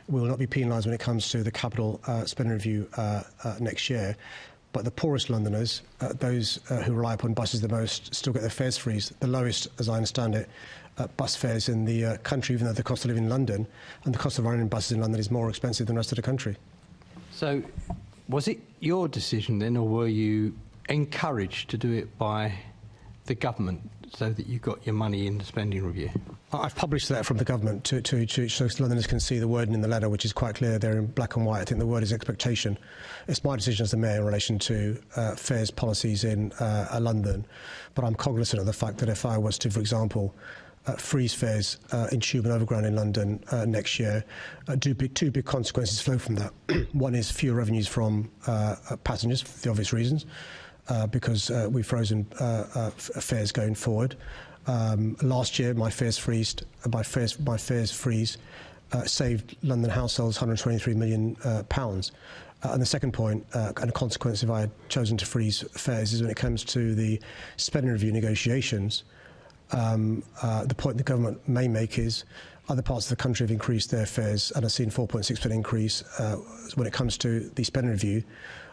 We will not be penalised when it comes to the capital spending review next year. But the poorest Londoners, those who rely upon buses the most, still get their fares freeze. The lowest, as I understand it, bus fares in the country, even though the cost of living in London and the cost of running buses in London is more expensive than the rest of the country. So, was it your decision then, or were you encouraged to do it by the government so that you got your money in the spending review? I've published that from the government so Londoners can see the wording in the letter, which is quite clear there in black and white. I think the word is expectation. It's my decision as the Mayor in relation to fares policies in London, but I'm cognizant of the fact that if I was to, for example, freeze fares in tube and overground in London next year, two big consequences flow from that. One is fewer revenues from passengers, for the obvious reasons, because we've frozen fares going forward. Last year, my fares freeze saved London households £123 million. And the second point, and a consequence if I had chosen to freeze fares, is when it comes to the spending review negotiations, the point the government may make is other parts of the country have increased their fares and have seen 4.6% increase. When it comes to the spending review,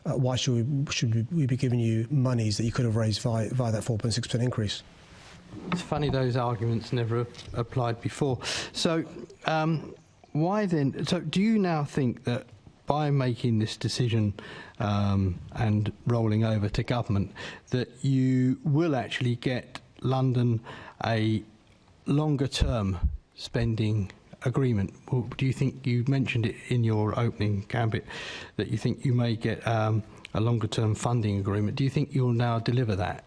why should we be giving you monies that you could have raised via that 4.6% increase? It's funny those arguments never applied before. So why then? So do you now think that by making this decision and rolling over to government, that you will actually get London a longer-term spending agreement? Or do you think, you mentioned it in your opening gambit, that you think you may get a longer-term funding agreement? Do you think you'll now deliver that?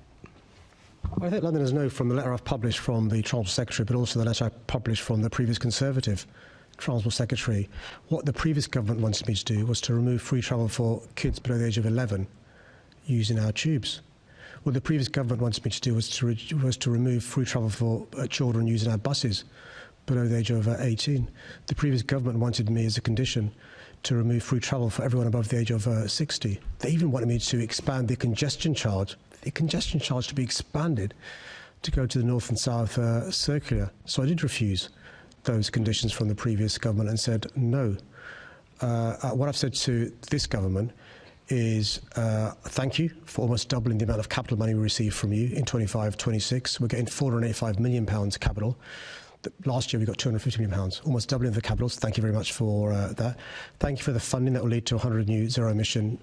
Well, I think Londoners know from the letter I've published from the Transport Secretary, but also the letter I published from the previous Conservative Transport Secretary, what the previous government wanted me to do was to remove free travel for kids below the age of 11 using our tubes. What the previous government wanted me to do was to remove free travel for children using our buses below the age of 18. The previous government wanted me as a condition to remove free travel for everyone above the age of 60. They even wanted me to expand the congestion charge to be expanded to go to the north and south circular. So I did refuse those conditions from the previous government and said no. What I've said to this government is thank you for almost doubling the amount of capital money we receive from you in 25-26. We're getting £485 million capital. Last year we got £250 million, almost doubling the capital. So thank you very much for that. Thank you for the funding that will lead to 100 new zero-emission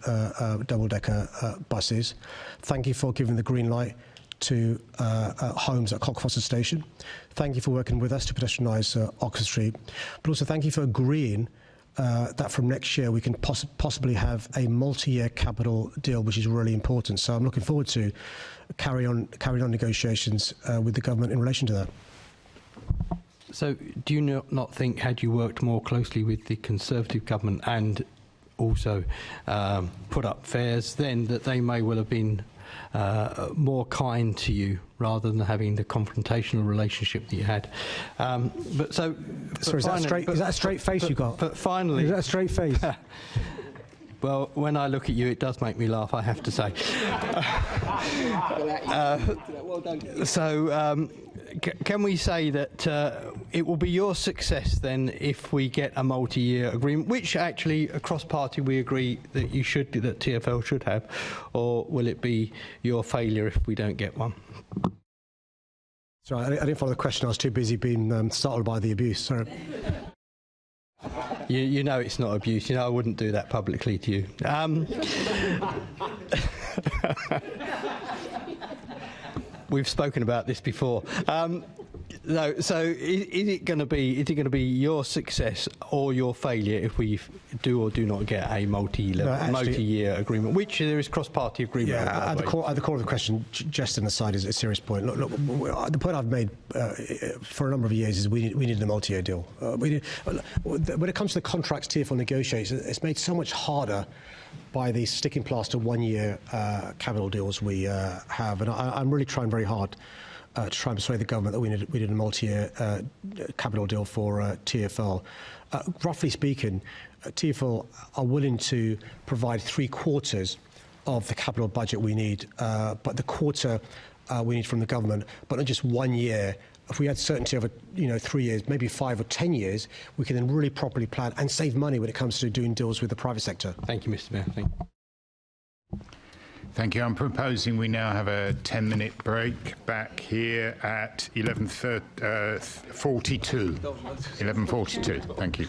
double-decker buses. Thank you for giving the green light to homes at Cockfosters Station. Thank you for working with us to pedestrianise Oxford Street. But also thank you for agreeing that from next year we can possibly have a multi-year capital deal, which is really important. So I'm looking forward to carrying on negotiations with the government in relation to that. So do you not think, had you worked more closely with the Conservative government and also put up fares, then that they may well have been more kind to you rather than having the confrontational relationship that you had? But so, sorry, is that a straight face you got? But finally, is that a straight face? Well, when I look at you, it does make me laugh, I have to say. Can we say that it will be your success then if we get a multi-year agreement, which actually across party we agree that that TfL should have, or will it be your failure if we don't get one? Sorry, I didn't follow the question. I was too busy being startled by the abuse. Sorry. You know it's not abuse. You know I wouldn't do that publicly to you. We've spoken about this before. No, so is it going to be your success or your failure if we do or do not get a multi-year agreement, which there is cross-party agreement? Yeah, at the core of the question, just an aside, is a serious point. Look, the point I've made for a number of years is we needed a multi-year deal. When it comes to the contracts TfL negotiates, it's made so much harder by the sticking plaster one-year capital deals we have, and I'm really trying very hard to try and persuade the government that we need a multi-year capital deal for TfL. Roughly speaking, TfL are willing to provide 3/4 of the capital budget we need, but the quarter we need from the government, but not just 1 year. If we had certainty over 3 years, maybe 5 or 10 years, we can then really properly plan and save money when it comes to doing deals with the private sector. Thank you, Mr. Mayor. Thank you. Thank you. I'm proposing we now have a 10-minute break back here at 11:42. 11:42. Thank you.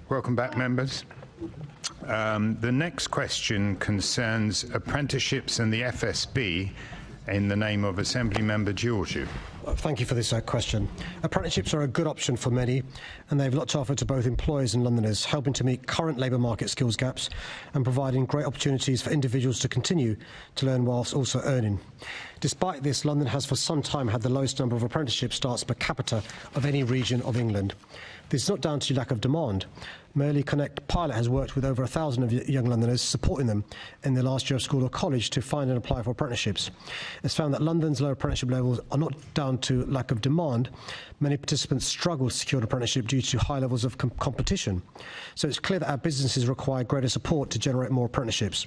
Welcome back, members. The next question concerns apprenticeships and the FSB in the name of Assembly Member Georgiou. Thank you for this question. Apprenticeships are a good option for many, and they've a lot to offer to both employers and Londoners, helping to meet current labour market skills gaps and providing great opportunities for individuals to continue to learn whilst also earning. Despite this, London has for some time had the lowest number of apprenticeship starts per capita of any region of England. This is not down to lack of demand. Merely Connect Pilot has worked with over 1,000 of young Londoners, supporting them in their last year of school or college to find and apply for apprenticeships. It's found that London's low apprenticeship levels are not down to lack of demand. Many participants struggle to secure an apprenticeship due to high levels of competition. So it's clear that our businesses require greater support to generate more apprenticeships.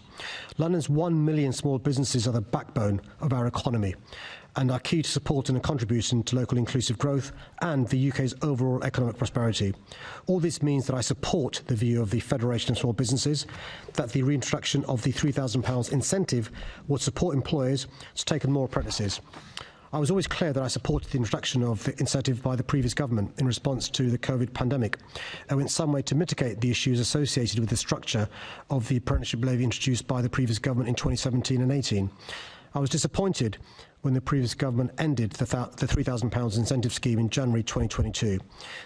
London's 1 million small businesses are the backbone of our economy and are key to supporting and contributing to local inclusive growth and the UK's overall economic prosperity. All this means that I support the view of the Federation of Small Businesses that the reintroduction of the £3,000 incentive would support employers to take on more apprentices. I was always clear that I supported the introduction of the incentive by the previous government in response to the COVID pandemic, and in some way to mitigate the issues associated with the structure of the apprenticeship levy introduced by the previous government in 2017 and 18. I was disappointed when the previous government ended the £3,000 incentive scheme in January 2022.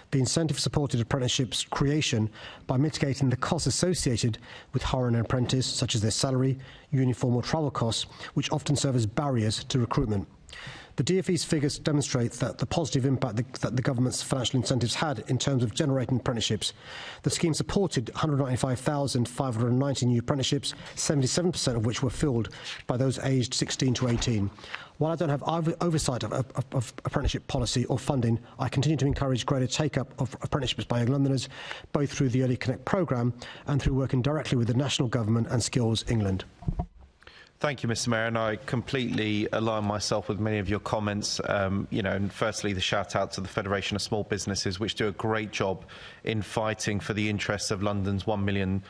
The incentive supported apprenticeships creation by mitigating the costs associated with hiring an apprentice, such as their salary, uniform or travel costs, which often serve as barriers to recruitment. The DfE's figures demonstrate that the positive impact that the government's financial incentives had in terms of generating apprenticeships. The scheme supported 195,590 new apprenticeships, 77% of which were filled by those aged 16 to 18. While I don't have oversight of apprenticeship policy or funding, I continue to encourage greater take-up of apprenticeships by young Londoners, both through the Early Connect programme and through working directly with the national government and Skills England. Thank you, Mr. Mayor, and I completely align myself with many of your comments. And firstly, the shout out to the Federation of Small Businesses, which do a great job in fighting for the interests of London's 1 million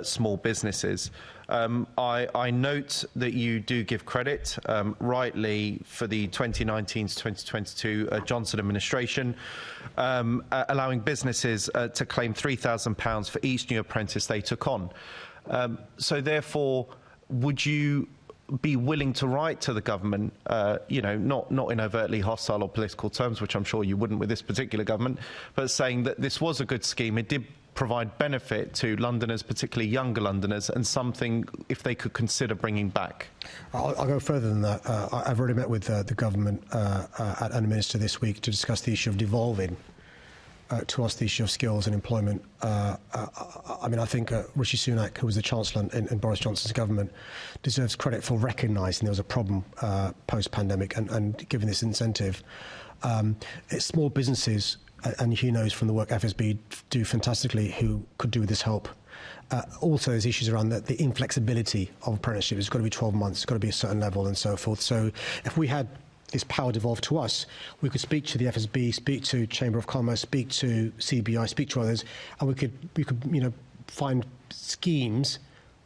small businesses. I note that you do give credit, rightly, for the 2019 to 2022 Johnson administration, allowing businesses to claim £3,000 for each new apprentice they took on. So therefore, would you be willing to write to the government, not in overtly hostile or political terms, which I'm sure you wouldn't with this particular government, but saying that this was a good scheme, it did provide benefit to Londoners, particularly younger Londoners, and something if they could consider bringing back? I'll go further than that. I've already met with the government and the Minister this week to discuss the issue of devolving to us the issue of skills and employment. I think Rishi Sunak, who was the Chancellor in Boris Johnson's government, deserves credit for recognising there was a problem post-pandemic and giving this incentive. It's small businesses, and he knows from the work FSB do fantastically, who could do with this help. Also, there's issues around the inflexibility of apprenticeship. It's got to be 12 months, it's got to be a certain level and so forth. So if we had this power devolved to us, we could speak to the FSB, speak to Chamber of Commerce, speak to CBI, speak to others, and we could find schemes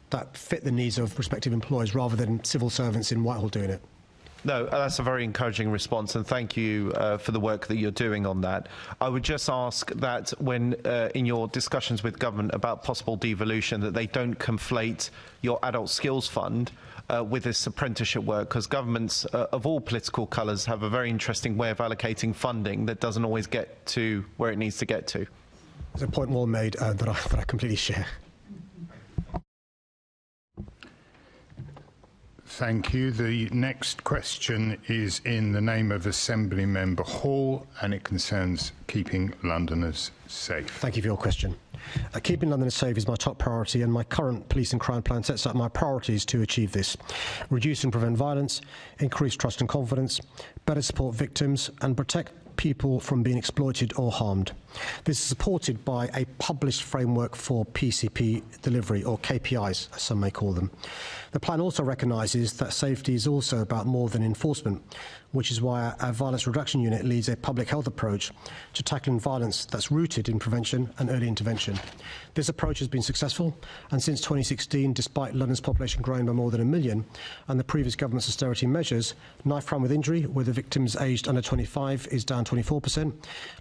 that fit the needs of prospective employers rather than civil servants in Whitehall doing it. No, that's a very encouraging response, and thank you for the work that you're doing on that. I would just ask that when in your discussions with government about possible devolution, that they don't conflate your adult skills fund with this apprenticeship work, because governments of all political colours have a very interesting way of allocating funding that doesn't always get to where it needs to get to. There's a point well made that I completely share. Thank you. The next question is in the name of Assembly Member Hall, and it concerns keeping Londoners safe. Thank you for your question. Keeping Londoners safe is my top priority, and my current police and crime plan sets out my priorities to achieve this. Reduce and prevent violence, increase trust and confidence, better support victims, and protect people from being exploited or harmed. This is supported by a published framework for PCP delivery, or KPIs, as some may call them. The plan also recognises that safety is also about more than enforcement, which is why our Violence Reduction Unit leads a public health approach to tackling violence that's rooted in prevention and early intervention. This approach has been successful, and since 2016, despite London's population growing by more than 1 million and the previous government's austerity measures, knife crime with injury, where the victims aged under 25 is down 24%,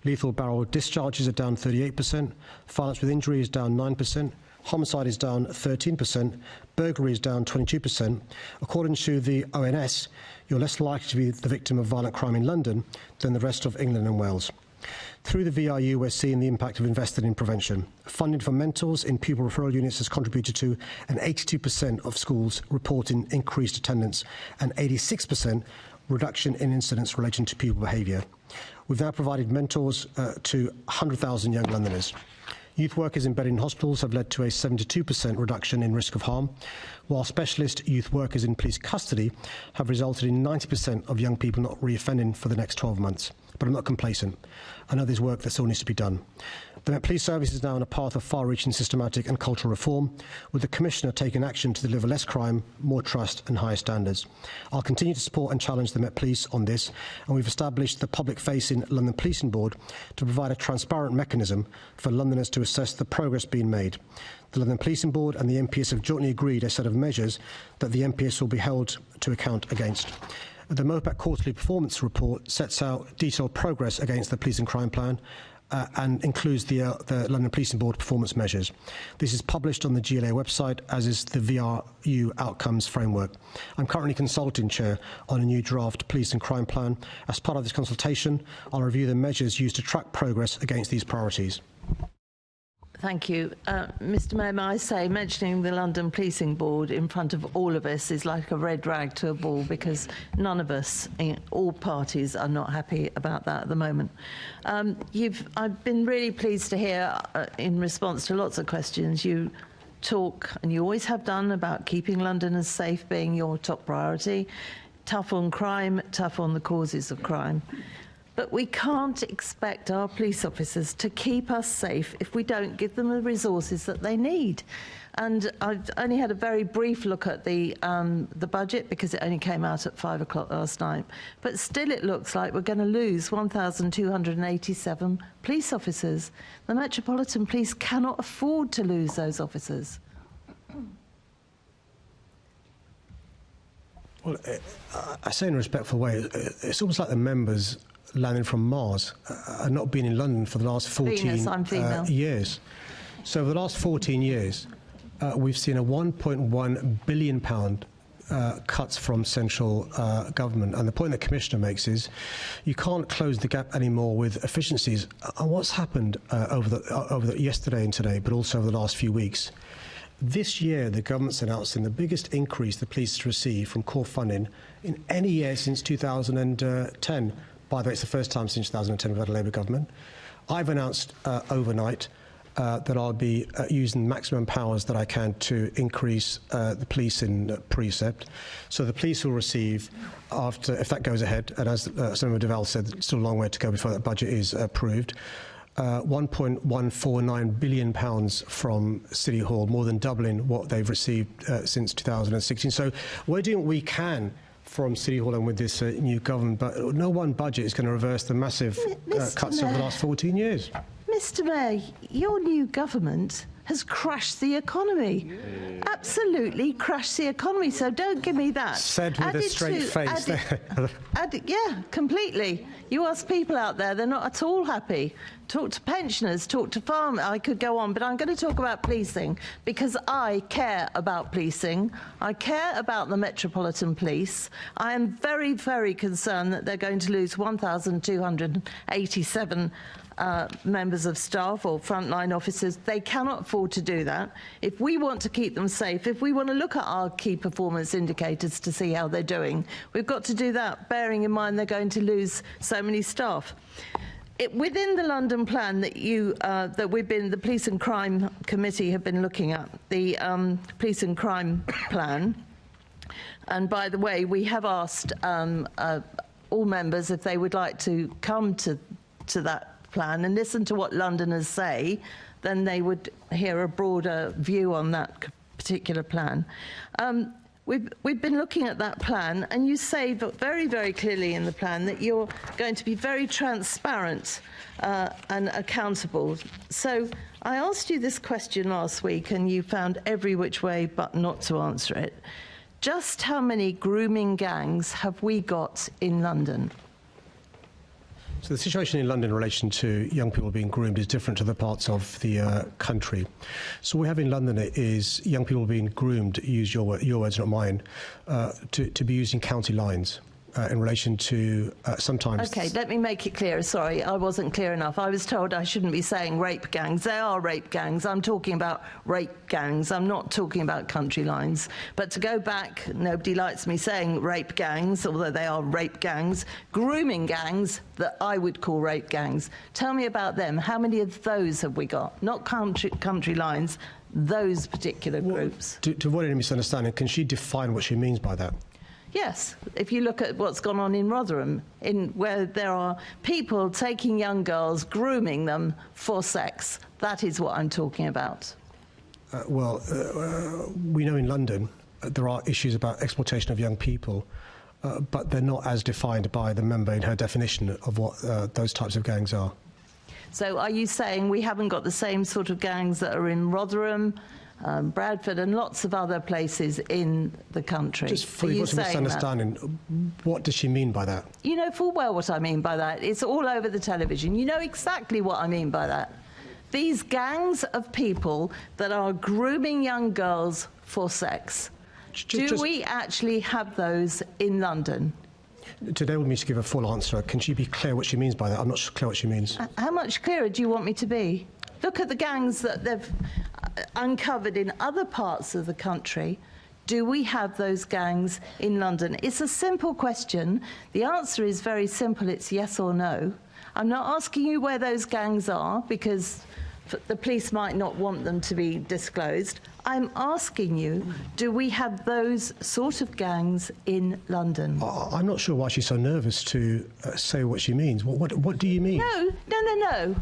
lethal barrel discharge discharges are down 38%, violence with injury is down 9%, homicide is down 13%, burglary is down 22%. According to the ONS, you're less likely to be the victim of violent crime in London than the rest of England and Wales. Through the VRU, we're seeing the impact of investing in prevention. Funding for mentors in pupil referral units has contributed to an 82% of schools reporting increased attendance and 86% reduction in incidents relating to pupil behaviour. We've now provided mentors to 100,000 young Londoners. Youth workers embedded in hospitals have led to a 72% reduction in risk of harm, while specialist youth workers in police custody have resulted in 90% of young people not reoffending for the next 12 months. But I'm not complacent. I know there's work that still needs to be done. The Met Police Service is now on a path of far-reaching systematic and cultural reform, with the Commissioner taking action to deliver less crime, more trust and higher standards. I'll continue to support and challenge the Met Police on this, and we've established the public-facing London Policing Board to provide a transparent mechanism for Londoners to assess the progress being made. The London Policing Board and the MPS have jointly agreed a set of measures that the MPS will be held to account against. The MOPAC Quarterly Performance Report sets out detailed progress against the Police and Crime Plan and includes the London Policing Board performance measures. This is published on the GLA website, as is the VRU Outcomes Framework. I'm currently consulting, Chair, on a new draft Police and Crime Plan. As part of this consultation, I'll review the measures used to track progress against these priorities. Thank you. Mr Mayor, may I say, mentioning the London Policing Board in front of all of us is like a red rag to a bull, because none of us, all parties, are not happy about that at the moment. I've been really pleased to hear, in response to lots of questions, you talk, and you always have done, about keeping Londoners safe being your top priority. Tough on crime, tough on the causes of crime. But we can't expect our police officers to keep us safe if we don't give them the resources that they need. And I've only had a very brief look at the budget, because it only came out at 5 o'clock last night. But still it looks like we're going to lose 1,287 police officers. The Metropolitan Police cannot afford to lose those officers. Well, I say in a respectful way, it's almost like the members landing from Mars and not been in London for the last 14 years. So over the last 14 years, we've seen a £1.1 billion cuts from central government. And the point the Commissioner makes is you can't close the gap anymore with efficiencies. And what's happened over yesterday and today, but also over the last few weeks, this year the government's announcing the biggest increase the police has received from core funding in any year since 2010. By the way, it's the first time since 2010 we've had a Labour government. I've announced overnight that I'll be using maximum powers that I can to increase the police in precept. So the police will receive, after, if that goes ahead, and as Senator Deval said, it's still a long way to go before that budget is approved, £1.149 billion from City Hall, more than doubling what they've received since 2016. So we're doing what we can from City Hall and with this new government, but no one budget is going to reverse the massive cuts over the last 14 years. Mr Mayor, your new government has crashed the economy. Absolutely crashed the economy, so don't give me that. Said with a straight face. Yeah, completely. You ask people out there, they're not at all happy. Talk to pensioners, talk to farmers. I could go on, but I'm going to talk about policing, because I care about policing. I care about the Metropolitan Police. I am very, very concerned that they're going to lose 1,287 members of staff or frontline officers. They cannot afford to do that. If we want to keep them safe, if we want to look at our key performance indicators to see how they're doing, we've got to do that, bearing in mind they're going to lose so many staff. Within the London plan that the Police and Crime Committee have been looking at, the Police and Crime Plan, and by the way, we have asked all members if they would like to come to that plan and listen to what Londoners say, then they would hear a broader view on that particular plan. We've been looking at that plan, and you say very, very clearly in the plan that you're going to be very transparent and accountable. So I asked you this question last week, and you found every which way but not to answer it. Just how many grooming gangs have we got in London? So the situation in London in relation to young people being groomed is different to the parts of the country. So what we have in London is young people being groomed, use your words, not mine, to be using county lines. In relation to sometimes... OK, let me make it clear. Sorry, I wasn't clear enough. I was told I shouldn't be saying rape gangs. They are rape gangs. I'm talking about rape gangs. I'm not talking about country lines. But to go back, nobody likes me saying rape gangs, although they are rape gangs, grooming gangs that I would call rape gangs. Tell me about them. How many of those have we got? Not country lines, those particular groups. To avoid any misunderstanding, can she define what she means by that? Yes, if you look at what's gone on in Rotherham, where there are people taking young girls, grooming them for sex, that is what I'm talking about. We know in London there are issues about exploitation of young people, but they're not as defined by the member in her definition of what those types of gangs are. So are you saying we haven't got the same sort of gangs that are in Rotherham, Bradford and lots of other places in the country? Just for what's a misunderstanding, what does she mean by that? You know full well what I mean by that. It's all over the television. You know exactly what I mean by that. These gangs of people that are grooming young girls for sex. Do we actually have those in London? Today we need to give a full answer. Can she be clear what she means by that? I'm not clear what she means. How much clearer do you want me to be? Look at the gangs that they've uncovered in other parts of the country. Do we have those gangs in London? It's a simple question. The answer is very simple. It's yes or no. I'm not asking you where those gangs are because the police might not want them to be disclosed. I'm asking you, do we have those sort of gangs in London? I'm not sure why she's so nervous to say what she means. What do you mean? No.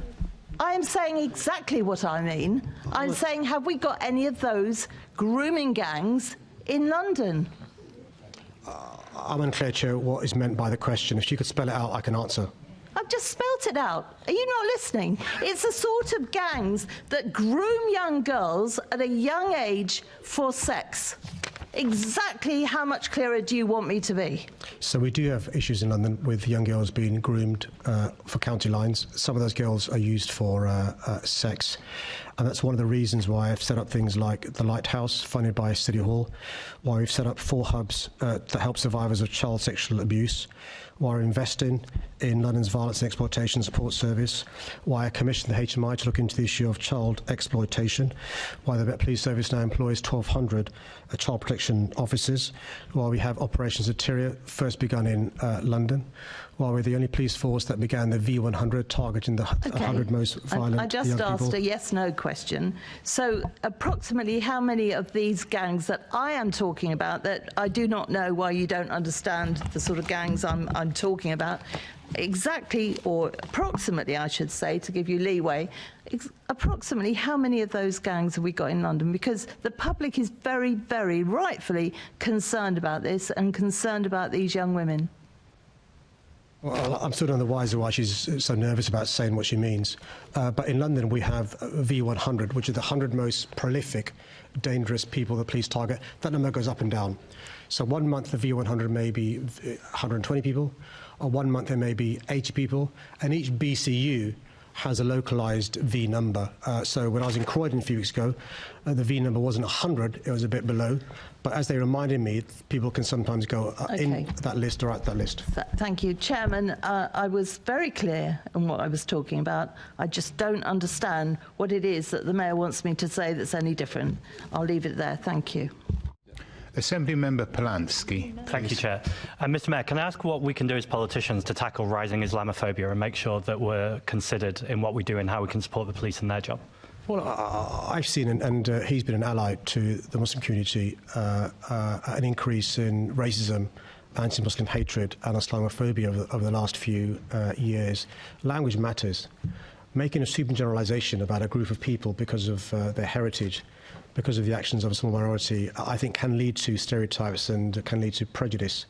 I am saying exactly what I mean. I'm saying, have we got any of those grooming gangs in London? I'm unclear, Chair, what is meant by the question. If she could spell it out, I can answer. I've just spelt it out. Are you not listening? It's the sort of gangs that groom young girls at a young age for sex. Exactly how much clearer do you want me to be? So we do have issues in London with young girls being groomed for county lines. Some of those girls are used for sex. And that's one of the reasons why I've set up things like the Lighthouse, funded by City Hall, why we've set up 4 hubs that help survivors of child sexual abuse, why we're investing in London's Violence and Exploitation Support Service, why I commissioned the HMI to look into the issue of child exploitation, why the Met Police Service now employs 1,200 child protection officers, why we have Operations Interior, first begun in London, why we're the only police force that began the V100, targeting the 100 most violent young people. I just asked a yes-no question. So approximately how many of these gangs that I am talking about, that I do not know why you don't understand the sort of gangs I'm talking about, exactly, or approximately, I should say, to give you leeway, approximately how many of those gangs have we got in London? Because the public is very, very rightfully concerned about this and concerned about these young women. Well, I'm still none the wiser why she's so nervous about saying what she means. But in London, we have V100, which are the 100 most prolific, dangerous people the police target. That number goes up and down. So one month, the V100 may be 120 people, or one month there may be 80 people, and each BCU has a localised V number. So when I was in Croydon a few weeks ago, the V number wasn't 100, it was a bit below. But as they reminded me, people can sometimes go in that list or out that list. Thank you. Chairman, I was very clear in what I was talking about. I just don't understand what it is that the Mayor wants me to say that's any different. I'll leave it there. Thank you. Assembly Member Polanski. Thank you, Chair. Mr Mayor, can I ask what we can do as politicians to tackle rising Islamophobia and make sure that we're considered in what we do and how we can support the police in their job? Well, I've seen, and he's been an ally to the Muslim community, an increase in racism, anti-Muslim hatred and Islamophobia over the last few years. Language matters. Making a super generalisation about a group of people because of their heritage, because of the actions of a small minority, I think can lead to stereotypes and can lead to prejudice.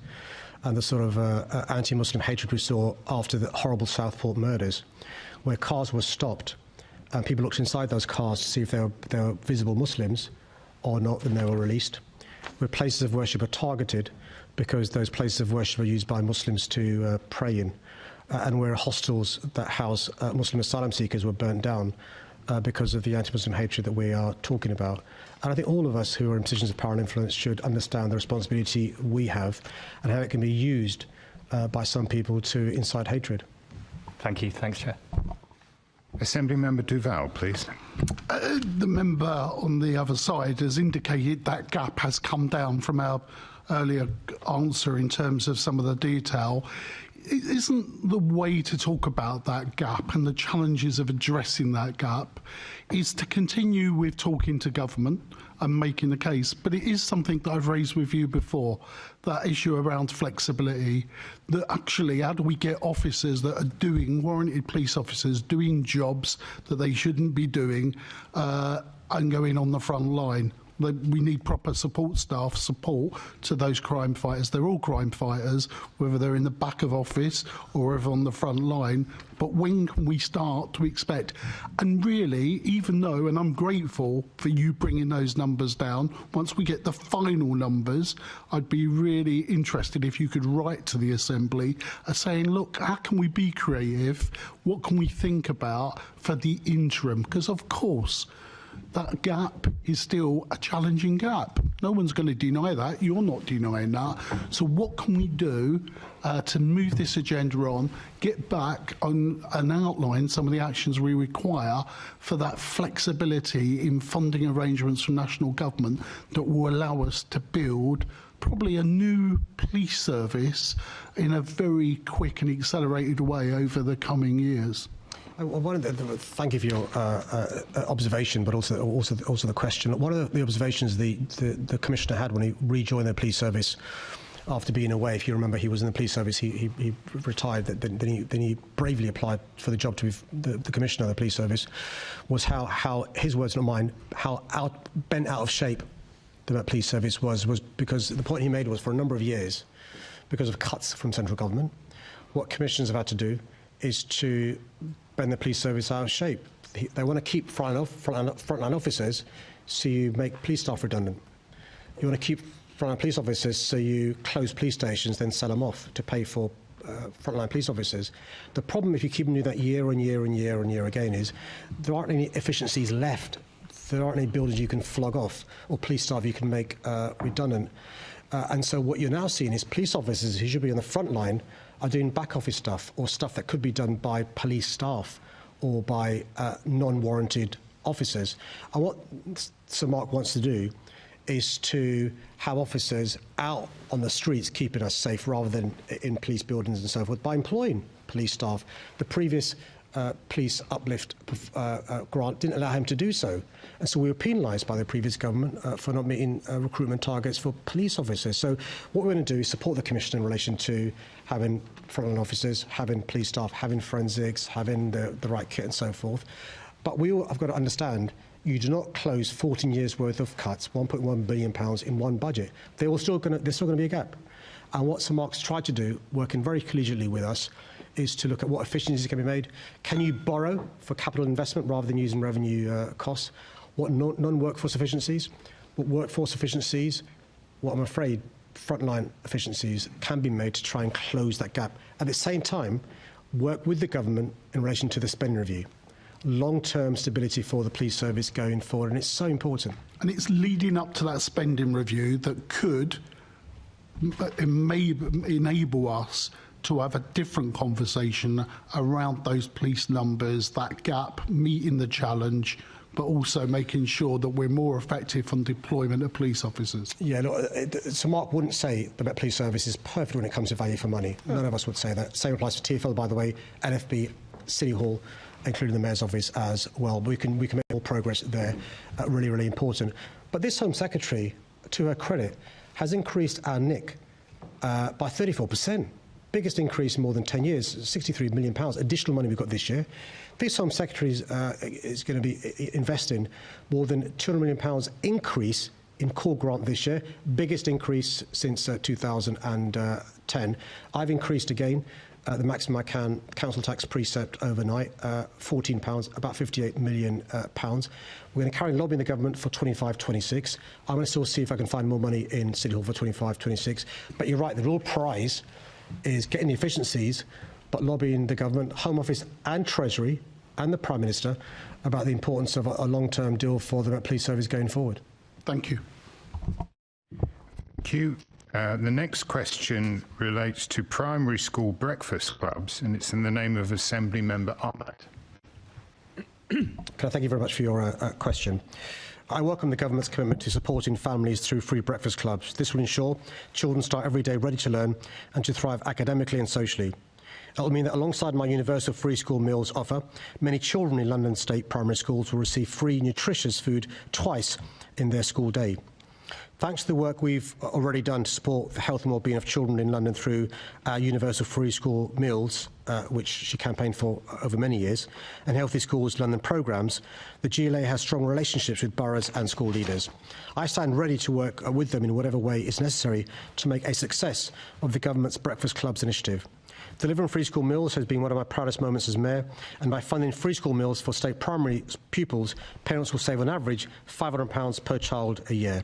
And the sort of anti-Muslim hatred we saw after the horrible Southport murders, where cars were stopped and people looked inside those cars to see if they were visible Muslims or not, then they were released. Where places of worship are targeted because those places of worship are used by Muslims to pray in. and where hostels that house Muslim asylum seekers were burnt down because of the anti-Muslim hatred that we are talking about. And I think all of us who are in positions of power and influence should understand the responsibility we have and how it can be used by some people to incite hatred. Thank you. Thanks, Chair. Assembly Member Duval, please. The member on the other side has indicated that gap has come down from our earlier answer in terms of some of the detail. Isn't the way to talk about that gap and the challenges of addressing that gap is to continue with talking to government and making the case? But it is something that I've raised with you before, that issue around flexibility, that actually how do we get officers that are doing, warranted police officers, doing jobs that they shouldn't be doing and going on the front line? We need proper support staff, support to those crime fighters. They're all crime fighters, whether they're in the back of office or whether on the front line. But when can we start to expect? And really, even though, and I'm grateful for you bringing those numbers down, once we get the final numbers, I'd be really interested if you could write to the Assembly saying, look, how can we be creative? What can we think about for the interim? Because, of course, that gap is still a challenging gap. No one's going to deny that. You're not denying that. So what can we do to move this agenda on, get back on and outline some of the actions we require for that flexibility in funding arrangements from national government that will allow us to build probably a new police service in a very quick and accelerated way over the coming years? Thank you for your observation, but also the question. One of the observations the Commissioner had when he rejoined the police service after being away, if you remember, he was in the police service, he retired, then he bravely applied for the job to be the Commissioner of the police service, was how his words, not mine, how bent out of shape the Met Police Service was because the point he made was for a number of years, because of cuts from central government, what commissioners have had to do is to bend the police service out of shape. They want to keep frontline officers, so you make police staff redundant. You want to keep frontline police officers, so you close police stations, then sell them off to pay for frontline police officers. The problem, if you keep doing that year and year and year and year again, is there aren't any efficiencies left. There aren't any buildings you can flog off or police staff you can make redundant. And so what you're now seeing is police officers who should be on the front line are doing back office stuff or stuff that could be done by police staff or by non-warranted officers. And what Sir Mark wants to do is to have officers out on the streets keeping us safe rather than in police buildings and so forth by employing police staff. The previous police uplift grant didn't allow him to do so. And so we were penalised by the previous government for not meeting recruitment targets for police officers. So what we're going to do is support the Commission in relation to having frontline officers, having police staff, having forensics, having the right kit and so forth. But we all have got to understand you do not close 14 years' worth of cuts, £1.1 billion in one budget. There's still going to be a gap. And what Sir Mark's tried to do, working very collegiately with us, is to look at what efficiencies can be made. Can you borrow for capital investment rather than using revenue costs? What non-workforce efficiencies? What workforce efficiencies? What I'm afraid frontline efficiencies can be made to try and close that gap. At the same time, work with the government in relation to the spending review. Long-term stability for the police service going forward, and it's so important. And it's leading up to that spending review that could enable us to have a different conversation around those police numbers, that gap, meeting the challenge, but also making sure that we're more effective on deployment of police officers. Yeah, look, Sir Mark wouldn't say the Met Police Service is perfect when it comes to value for money. None of us would say that. Same applies for TfL, by the way, LFB, City Hall, including the Mayor's office as well. We can make more progress there, really, really important. But this Home Secretary, to her credit, has increased our NIC by 34%. Biggest increase in more than 10 years, £63 million additional money we've got this year. This Home Secretary is going to be investing more than £200 million increase in core grant this year, biggest increase since 2010. I've increased again the maximum I can council tax precept overnight, £14, about £58 million. We're going to carry on lobbying the government for 25-26. I'm going to still see if I can find more money in City Hall for 25-26. But you're right, the real prize is getting the efficiencies, but lobbying the government, Home Office and Treasury and the Prime Minister about the importance of a long-term deal for the Met Police Service going forward. Thank you. Thank you. The next question relates to primary school breakfast clubs, and it's in the name of Assembly Member Ahmed. Can I thank you very much for your question. I welcome the government's commitment to supporting families through free breakfast clubs. This will ensure children start every day ready to learn and to thrive academically and socially. It will mean that alongside my universal free school meals offer, many children in London state primary schools will receive free nutritious food twice in their school day. Thanks to the work we've already done to support the health and well-being of children in London through our universal free school meals, which she campaigned for over many years, and Healthy Schools London programmes, the GLA has strong relationships with boroughs and school leaders. I stand ready to work with them in whatever way is necessary to make a success of the government's Breakfast Clubs initiative. Delivering free school meals has been one of my proudest moments as Mayor, and by funding free school meals for state primary pupils, parents will save on average £500 per child a year.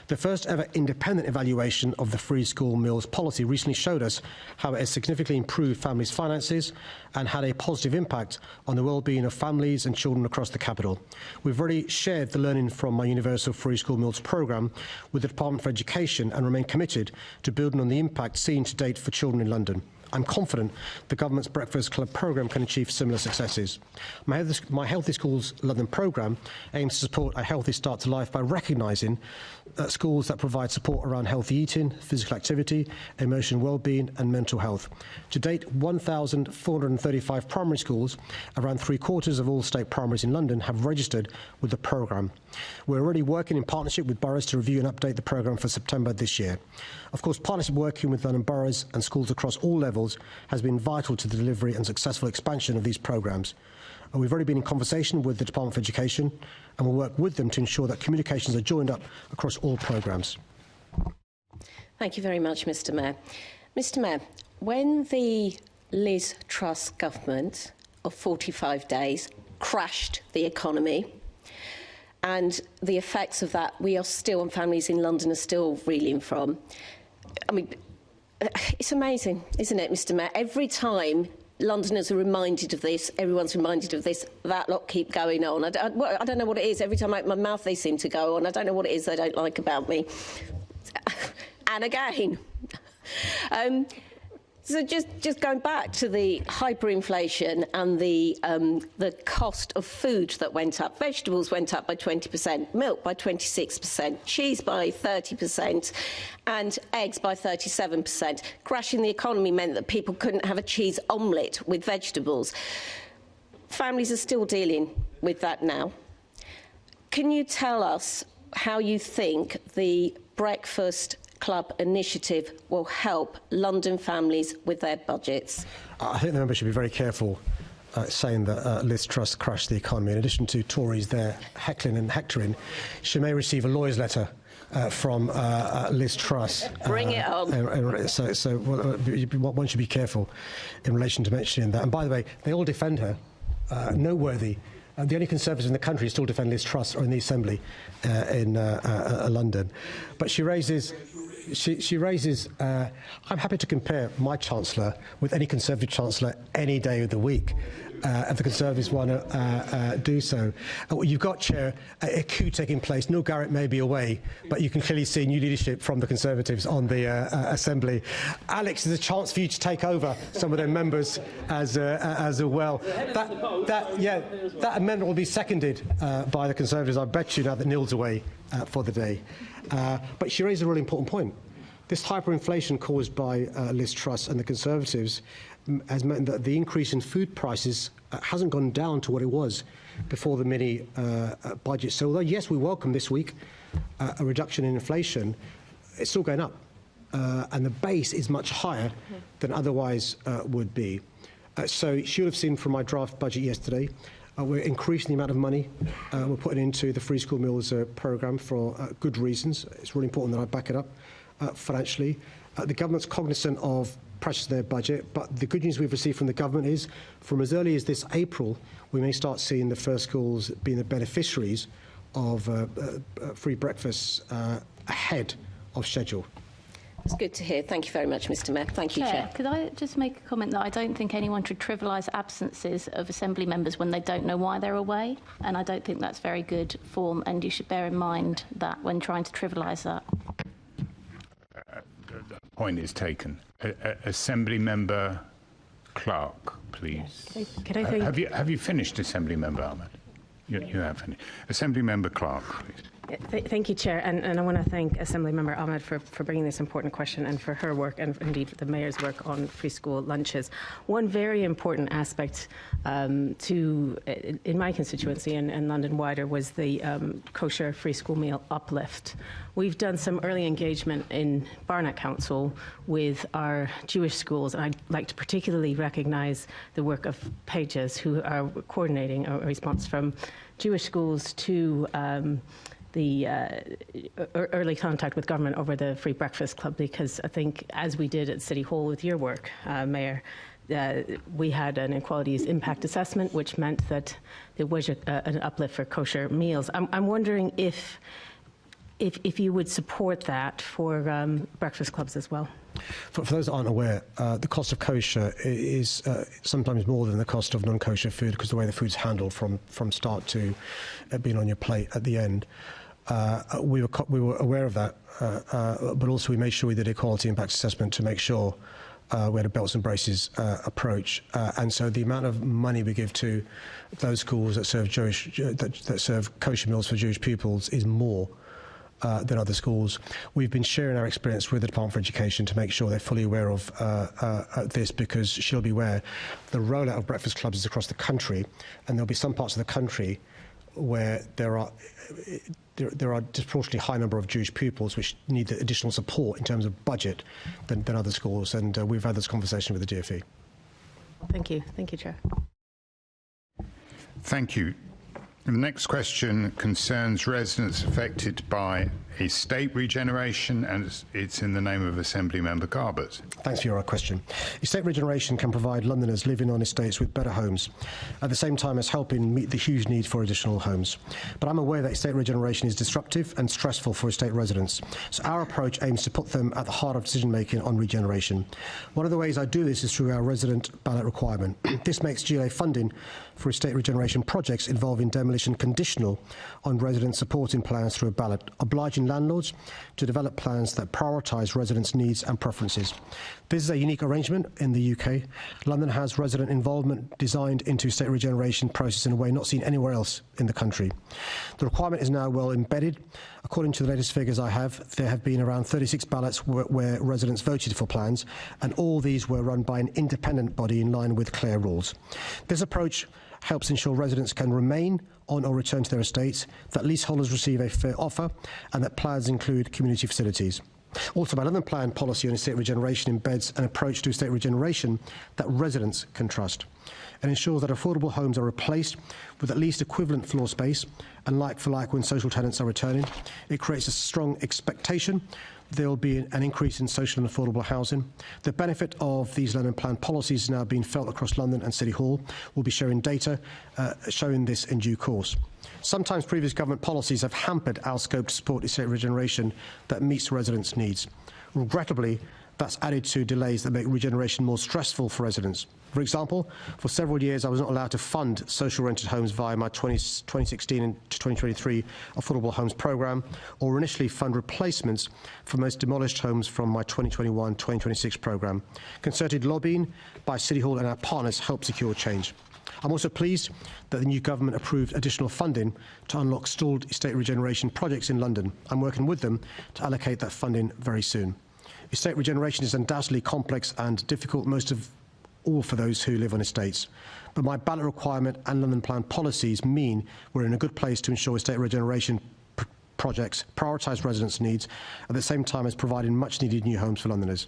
The first ever independent evaluation of the free school meals policy recently showed us how it has significantly improved families' finances and had a positive impact on the well-being of families and children across the capital. We've already shared the learning from my Universal Free School Meals programme with the Department for Education and remain committed to building on the impact seen to date for children in London. I'm confident the government's Breakfast Club programme can achieve similar successes. My Healthy Schools London programme aims to support a healthy start to life by recognising schools that provide support around healthy eating, physical activity, emotional well-being and mental health. To date, 1,435 primary schools, around three-quarters of all state primaries in London, have registered with the programme. We're already working in partnership with boroughs to review and update the programme for September this year. Of course, partnership working with London boroughs and schools across all levels has been vital to the delivery and successful expansion of these programmes. We've already been in conversation with the Department for Education and will work with them to ensure that communications are joined up across all programmes. Thank you very much, Mr Mayor. Mr Mayor, when the Liz Truss government of 45 days crashed the economy, and the effects of that we are still, and families in London are still reeling from, I mean, it's amazing, isn't it, Mr Mayor? Every time Londoners are reminded of this, everyone's reminded of this, that lot keep going on. I don't know what it is. Every time I open my mouth, they seem to go on. I don't know what it is they don't like about me. And again. So just going back to the hyperinflation and the cost of food that went up. Vegetables went up by 20%, milk by 26%, cheese by 30%, and eggs by 37%. Crashing the economy meant that people couldn't have a cheese omelette with vegetables. Families are still dealing with that now. Can you tell us how you think the Breakfast Club initiative will help London families with their budgets? I think the member should be very careful saying that Liz Truss crashed the economy. In addition to Tories there heckling and hectoring, she may receive a lawyer's letter from Liz Truss. Bring it on. So one should be careful in relation to mentioning that. And by the way, they all defend her, noteworthy. The only Conservatives in the country who still defend Liz Truss are in the Assembly in London. But she raises, I'm happy to compare my Chancellor with any Conservative Chancellor any day of the week. If the Conservatives want to do so. You've got, Chair, a coup taking place. Neil Garrett may be away, but you can clearly see new leadership from the Conservatives on the Assembly. Alex, there's a chance for you to take over some of their members as well. That amendment will be seconded by the Conservatives, I bet you, now that Neil's away for the day. But she raised a really important point. This hyperinflation caused by Liz Truss and the Conservatives has meant that the increase in food prices hasn't gone down to what it was before the mini budget. So although, yes, we welcome this week a reduction in inflation, it's still going up. And the base is much higher than otherwise would be. So you'll have seen from my draft budget yesterday, we're increasing the amount of money we're putting into the free school meals programme for good reasons. It's really important that I back it up financially. The government's cognizant of pressures to their budget, but the good news we've received from the government is from as early as this April, we may start seeing the first schools being the beneficiaries of free breakfasts ahead of schedule. It's good to hear. Thank you very much, Mr Mayor. Thank you, Chair. Could I just make a comment that I don't think anyone should trivialise absences of Assembly members when they don't know why they're away, and I don't think that's very good form, and you should bear in mind that when trying to trivialise that. The point is taken. Assembly Member Clark, please. Could I think... Have you finished, Assembly Member Ahmed? You have finished. Assembly Member Clark, please. Thank you, Chair, and I want to thank Assemblymember Ahmed for bringing this important question and for her work and indeed the Mayor's work on free school lunches. One very important aspect in my constituency and London wider was the kosher free school meal uplift. We've done some early engagement in Barnet Council with our Jewish schools, and I'd like to particularly recognise the work of Pages, who are coordinating a response from Jewish schools to the early contact with government over the Free Breakfast Club, because I think, as we did at City Hall with your work, Mayor, we had an equalities impact assessment, which meant that there was an uplift for kosher meals. I'm wondering if you would support that for breakfast clubs as well. For those that aren't aware, the cost of kosher is sometimes more than the cost of non-kosher food, because the way the food's handled from start to being on your plate at the end. We were aware of that, but also we made sure we did equality impact assessment to make sure we had a belts and braces approach, and so the amount of money we give to those schools that serve that serve kosher meals for Jewish pupils is more than other schools. We've been sharing our experience with the Department for Education to make sure they're fully aware of this, because she'll be aware the rollout of breakfast clubs is across the country, and there'll be some parts of the country where there are disproportionately high number of Jewish pupils which need additional support in terms of budget than other schools, and we've had this conversation with the DfE. Thank you, Chair. Thank you. The next question concerns residents affected by estate regeneration, and it's in the name of Assembly Member Garbett. Thanks for your question. Estate regeneration can provide Londoners living on estates with better homes, at the same time as helping meet the huge need for additional homes. But I'm aware that estate regeneration is disruptive and stressful for estate residents, so our approach aims to put them at the heart of decision-making on regeneration. One of the ways I do this is through our resident ballot requirement. This makes GLA funding for estate regeneration projects involving demolition conditional on resident supporting plans through a ballot, obliging landlords to develop plans that prioritise residents' needs and preferences. This is a unique arrangement in the UK. London has resident involvement designed into estate regeneration process in a way not seen anywhere else in the country. The requirement is now well embedded. According to the latest figures I have, there have been around 36 ballots where residents voted for plans, and all these were run by an independent body in line with clear rules. This approach helps ensure residents can remain on or return to their estates, that leaseholders receive a fair offer, and that plans include community facilities. Also, my London Plan policy on estate regeneration embeds an approach to estate regeneration that residents can trust, and ensures that affordable homes are replaced with at least equivalent floor space, and like for like when social tenants are returning. It creates a strong expectation there will be an increase in social and affordable housing. The benefit of these London Plan policies is now being felt across London and City Hall. We'll be sharing data showing this in due course. Sometimes previous government policies have hampered our scope to support estate regeneration that meets residents' needs. Regrettably, that's added to delays that make regeneration more stressful for residents. For example, for several years I was not allowed to fund social rented homes via my 2016 to 2023 Affordable Homes programme, or initially fund replacements for most demolished homes from my 2021-2026 programme. Concerted lobbying by City Hall and our partners helped secure change. I'm also pleased that the new government approved additional funding to unlock stalled estate regeneration projects in London. I'm working with them to allocate that funding very soon. Estate regeneration is undoubtedly complex and difficult, most of all for those who live on estates. But my ballot requirement and London Plan policies mean we're in a good place to ensure estate regeneration projects prioritise residents' needs at the same time as providing much-needed new homes for Londoners.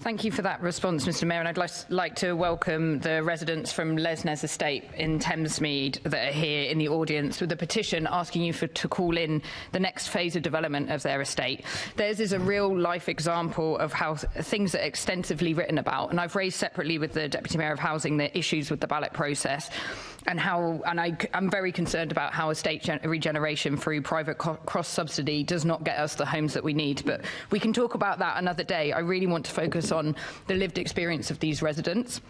Thank you for that response, Mr Mayor, and I'd like to welcome the residents from Lesnes Estate in Thamesmead that are here in the audience with a petition asking you to call in the next phase of development of their estate. Theirs is a real-life example of how things are extensively written about, and I've raised separately with the Deputy Mayor of Housing the issues with the ballot process. I'm very concerned about how estate regeneration through private cross-subsidy does not get us the homes that we need. But we can talk about that another day. I really want to focus on the lived experience of these residents,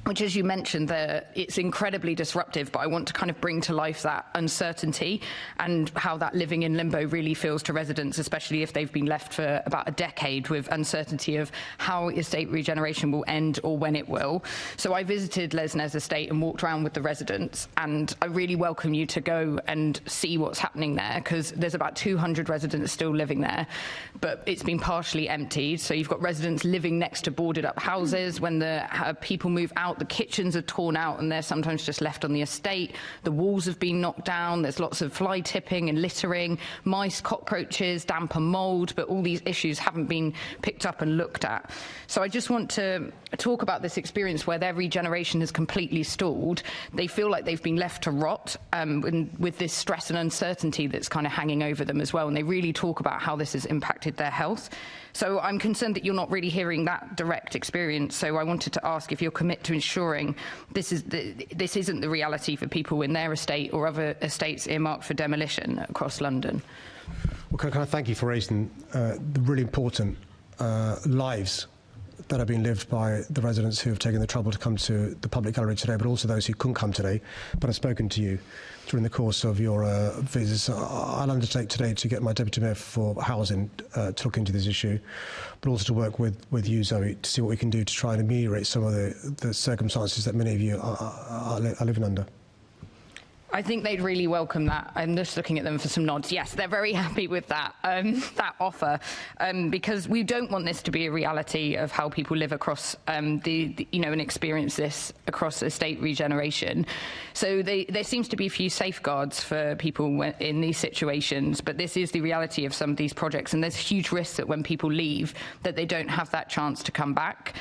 which, as you mentioned, it's incredibly disruptive, but I want to kind of bring to life that uncertainty and how that living in limbo really feels to residents, especially if they've been left for about a decade with uncertainty of how estate regeneration will end or when it will. So I visited Les Nez Estate and walked around with the residents, and I really welcome you to go and see what's happening there, because there's about 200 residents still living there, but it's been partially emptied. So you've got residents living next to boarded up houses. When the people move out, the kitchens are torn out and they're sometimes just left on the estate. The walls have been knocked down. There's lots of fly tipping and littering, mice, cockroaches, damp and mould, but all these issues haven't been picked up and looked at. So I just want to talk about this experience where their regeneration has completely stalled. They feel like they've been left to rot with this stress and uncertainty that's kind of hanging over them as well. And they really talk about how this has impacted their health. So I'm concerned that you're not really hearing that direct experience. So I wanted to ask if you'll commit to ensuring this isn't the reality for people in their estate or other estates earmarked for demolition across London. Well, can I thank you for raising the really important lives that have been lived by the residents who have taken the trouble to come to the public gallery today, but also those who couldn't come today but have spoken to you during the course of your visits. I'll undertake today to get my Deputy Mayor for Housing to look into this issue, but also to work with you, Zoe, to see what we can do to try and ameliorate some of the circumstances that many of you are living under. I think they'd really welcome that. I'm just looking at them for some nods. Yes, they're very happy with that that offer, because we don't want this to be a reality of how people live across and experience this across estate regeneration. So there seems to be a few safeguards for people in these situations, but this is the reality of some of these projects, and there's huge risks that when people leave, that they don't have that chance to come back.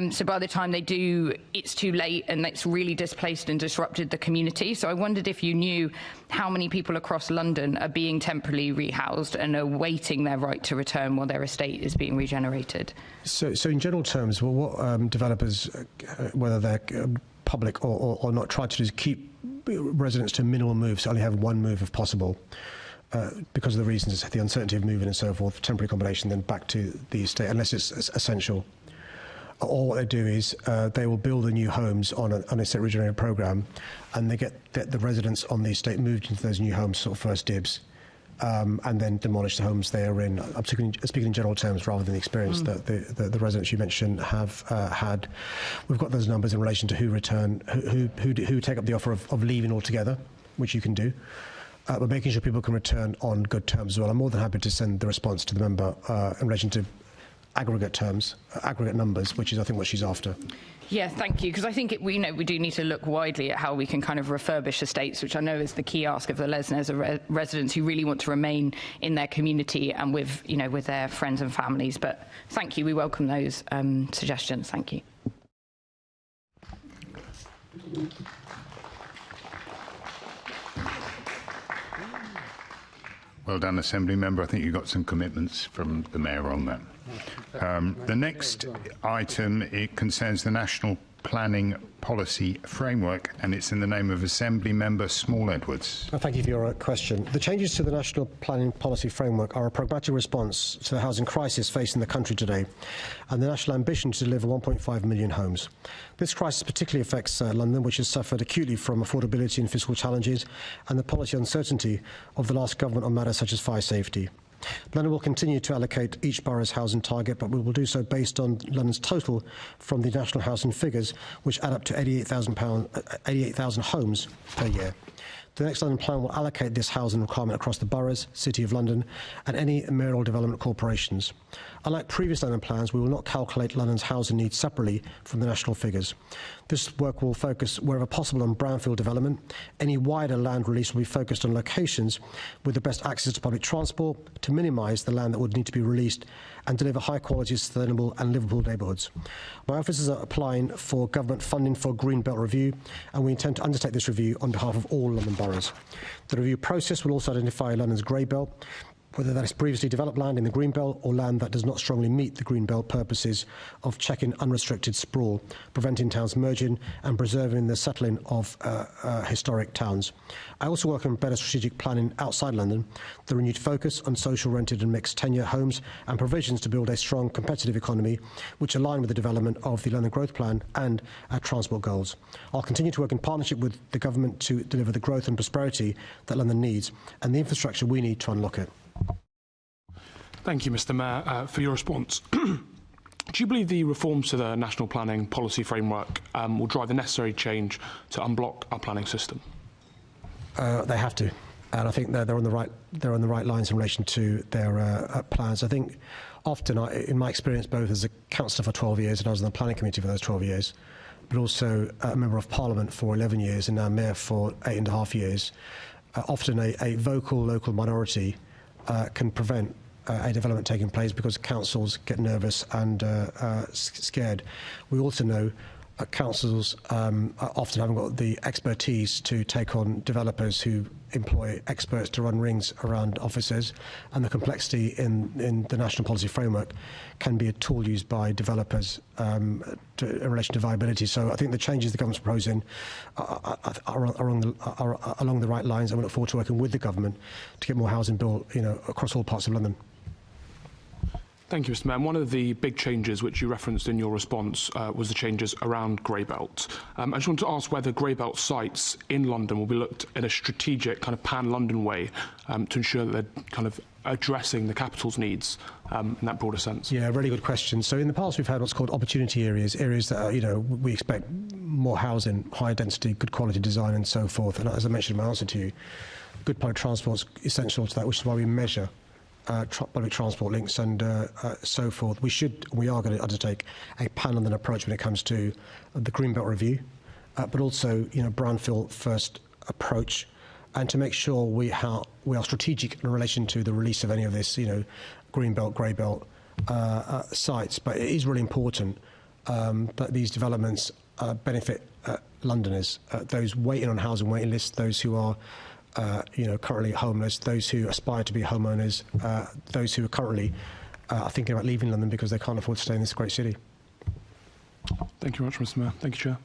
So by the time they do, it's too late, and it's really displaced and disrupted the community. So I wondered if you knew how many people across London are being temporarily rehoused and are waiting their right to return while their estate is being regenerated. So in general terms, well, what developers, whether they're public or not, try to do is keep residents to minimal moves, so only have one move if possible. Because of the reasons, the uncertainty of moving and so forth, temporary accommodation, then back to the estate, unless it's essential. Or what they do is they will build the new homes on an estate regeneration programme, and they get the residents on the estate moved into those new homes, sort of first dibs, and then demolish the homes they are in. I'm speaking in general terms rather than the experience that the residents you mentioned have had. We've got those numbers in relation to who return, who take up the offer of leaving altogether, which you can do. But making sure people can return on good terms as well. I'm more than happy to send the response to the member in relation to aggregate numbers, which is, I think, what she's after. Yeah, thank you, because I think we do need to look widely at how we can kind of refurbish estates, which I know is the key ask of the Les Nez residents who really want to remain in their community and with their friends and families. But thank you, we welcome those suggestions. Thank you. Well done, Assembly Member. I think you got some commitments from the Mayor on that. The next item, it concerns the National Planning Policy Framework, and it's in the name of Assembly Member Small Edwards. Thank you for your question. The changes to the National Planning Policy Framework are a pragmatic response to the housing crisis facing the country today and the national ambition to deliver 1.5 million homes. This crisis particularly affects London, which has suffered acutely from affordability and fiscal challenges and the policy uncertainty of the last government on matters such as fire safety. London will continue to allocate each borough's housing target, but we will do so based on London's total from the national housing figures, which add up to 88,000 homes per year. The next London plan will allocate this housing requirement across the boroughs, City of London and any mayoral development corporations. Unlike previous London plans, we will not calculate London's housing needs separately from the national figures. This work will focus, wherever possible, on brownfield development. Any wider land release will be focused on locations with the best access to public transport to minimise the land that would need to be released and deliver high-quality, sustainable and livable neighbourhoods. My offices are applying for government funding for a Green Belt review, and we intend to undertake this review on behalf of all London boroughs. The review process will also identify London's grey belt, whether that is previously developed land in the Greenbelt or land that does not strongly meet the Greenbelt purposes of checking unrestricted sprawl, preventing towns merging and preserving the settling of historic towns. I also welcome better strategic planning outside London, the renewed focus on social rented and mixed tenure homes and provisions to build a strong competitive economy which align with the development of the London Growth Plan and our transport goals. I'll continue to work in partnership with the government to deliver the growth and prosperity that London needs and the infrastructure we need to unlock it. Thank you, Mr. Mayor, for your response. Do you believe the reforms to the national planning policy framework will drive the necessary change to unblock our planning system? They have to, and I think they're on the right lines in relation to their plans. I think often, in my experience, both as a councillor for 12 years and I was on the planning committee for those 12 years, but also a member of Parliament for 11 years and now mayor for 8.5 years, often a vocal local minority can prevent a development taking place because councils get nervous and scared. We also know councils often haven't got the expertise to take on developers who employ experts to run rings around offices, and the complexity in the national policy framework can be a tool used by developers in relation to viability. So I think the changes the government's proposing are along the right lines, and we look forward to working with the government to get more housing built, across all parts of London. Thank you, Mr. Mayor. One of the big changes which you referenced in your response was the changes around Greybelt. I just want to ask whether Greybelt sites in London will be looked in a strategic kind of pan-London way to ensure that they're kind of addressing the capital's needs in that broader sense. Yeah, really good question. So in the past we've had what's called opportunity areas that we expect more housing, higher density, good quality design and so forth. And as I mentioned in my answer to you, good public transport is essential to that, which is why we measure public transport links and so forth. We are going to undertake a pan-London approach when it comes to the Greenbelt review, but also brownfield first approach, and to make sure we are strategic in relation to the release of any of this Greenbelt, Greybelt sites. But it is really important that these developments benefit Londoners, those waiting on housing waiting lists, those who are currently homeless, those who aspire to be homeowners, those who are currently thinking about leaving London because they can't afford to stay in this great city. Thank you very much, Mr. Mayor. Thank you, Chair.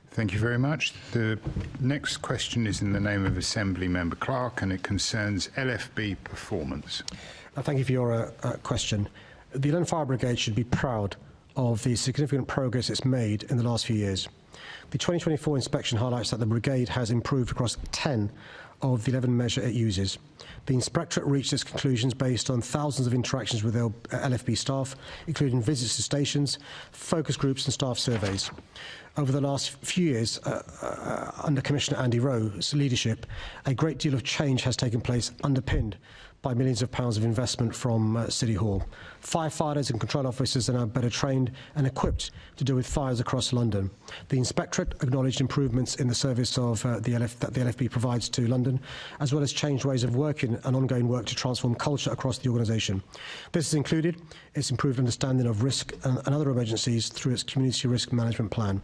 Thank you very much. The next question is in the name of Assembly Member Clark, and it concerns LFB performance. Thank you for your question. The London Fire Brigade should be proud of the significant progress it's made in the last few years. The 2024 inspection highlights that the brigade has improved across 10 of the 11 measures it uses. The inspectorate reached its conclusions based on thousands of interactions with LFB staff, including visits to stations, focus groups and staff surveys. Over the last few years, under Commissioner Andy Rowe's leadership, a great deal of change has taken place, underpinned by millions of pounds of investment from City Hall. Firefighters and control officers are now better trained and equipped to deal with fires across London. The inspectorate acknowledged improvements in the service of that the LFB provides to London, as well as changed ways of working and ongoing work to transform culture across the organisation. This has included its improved understanding of risk and other emergencies through its community risk management plan.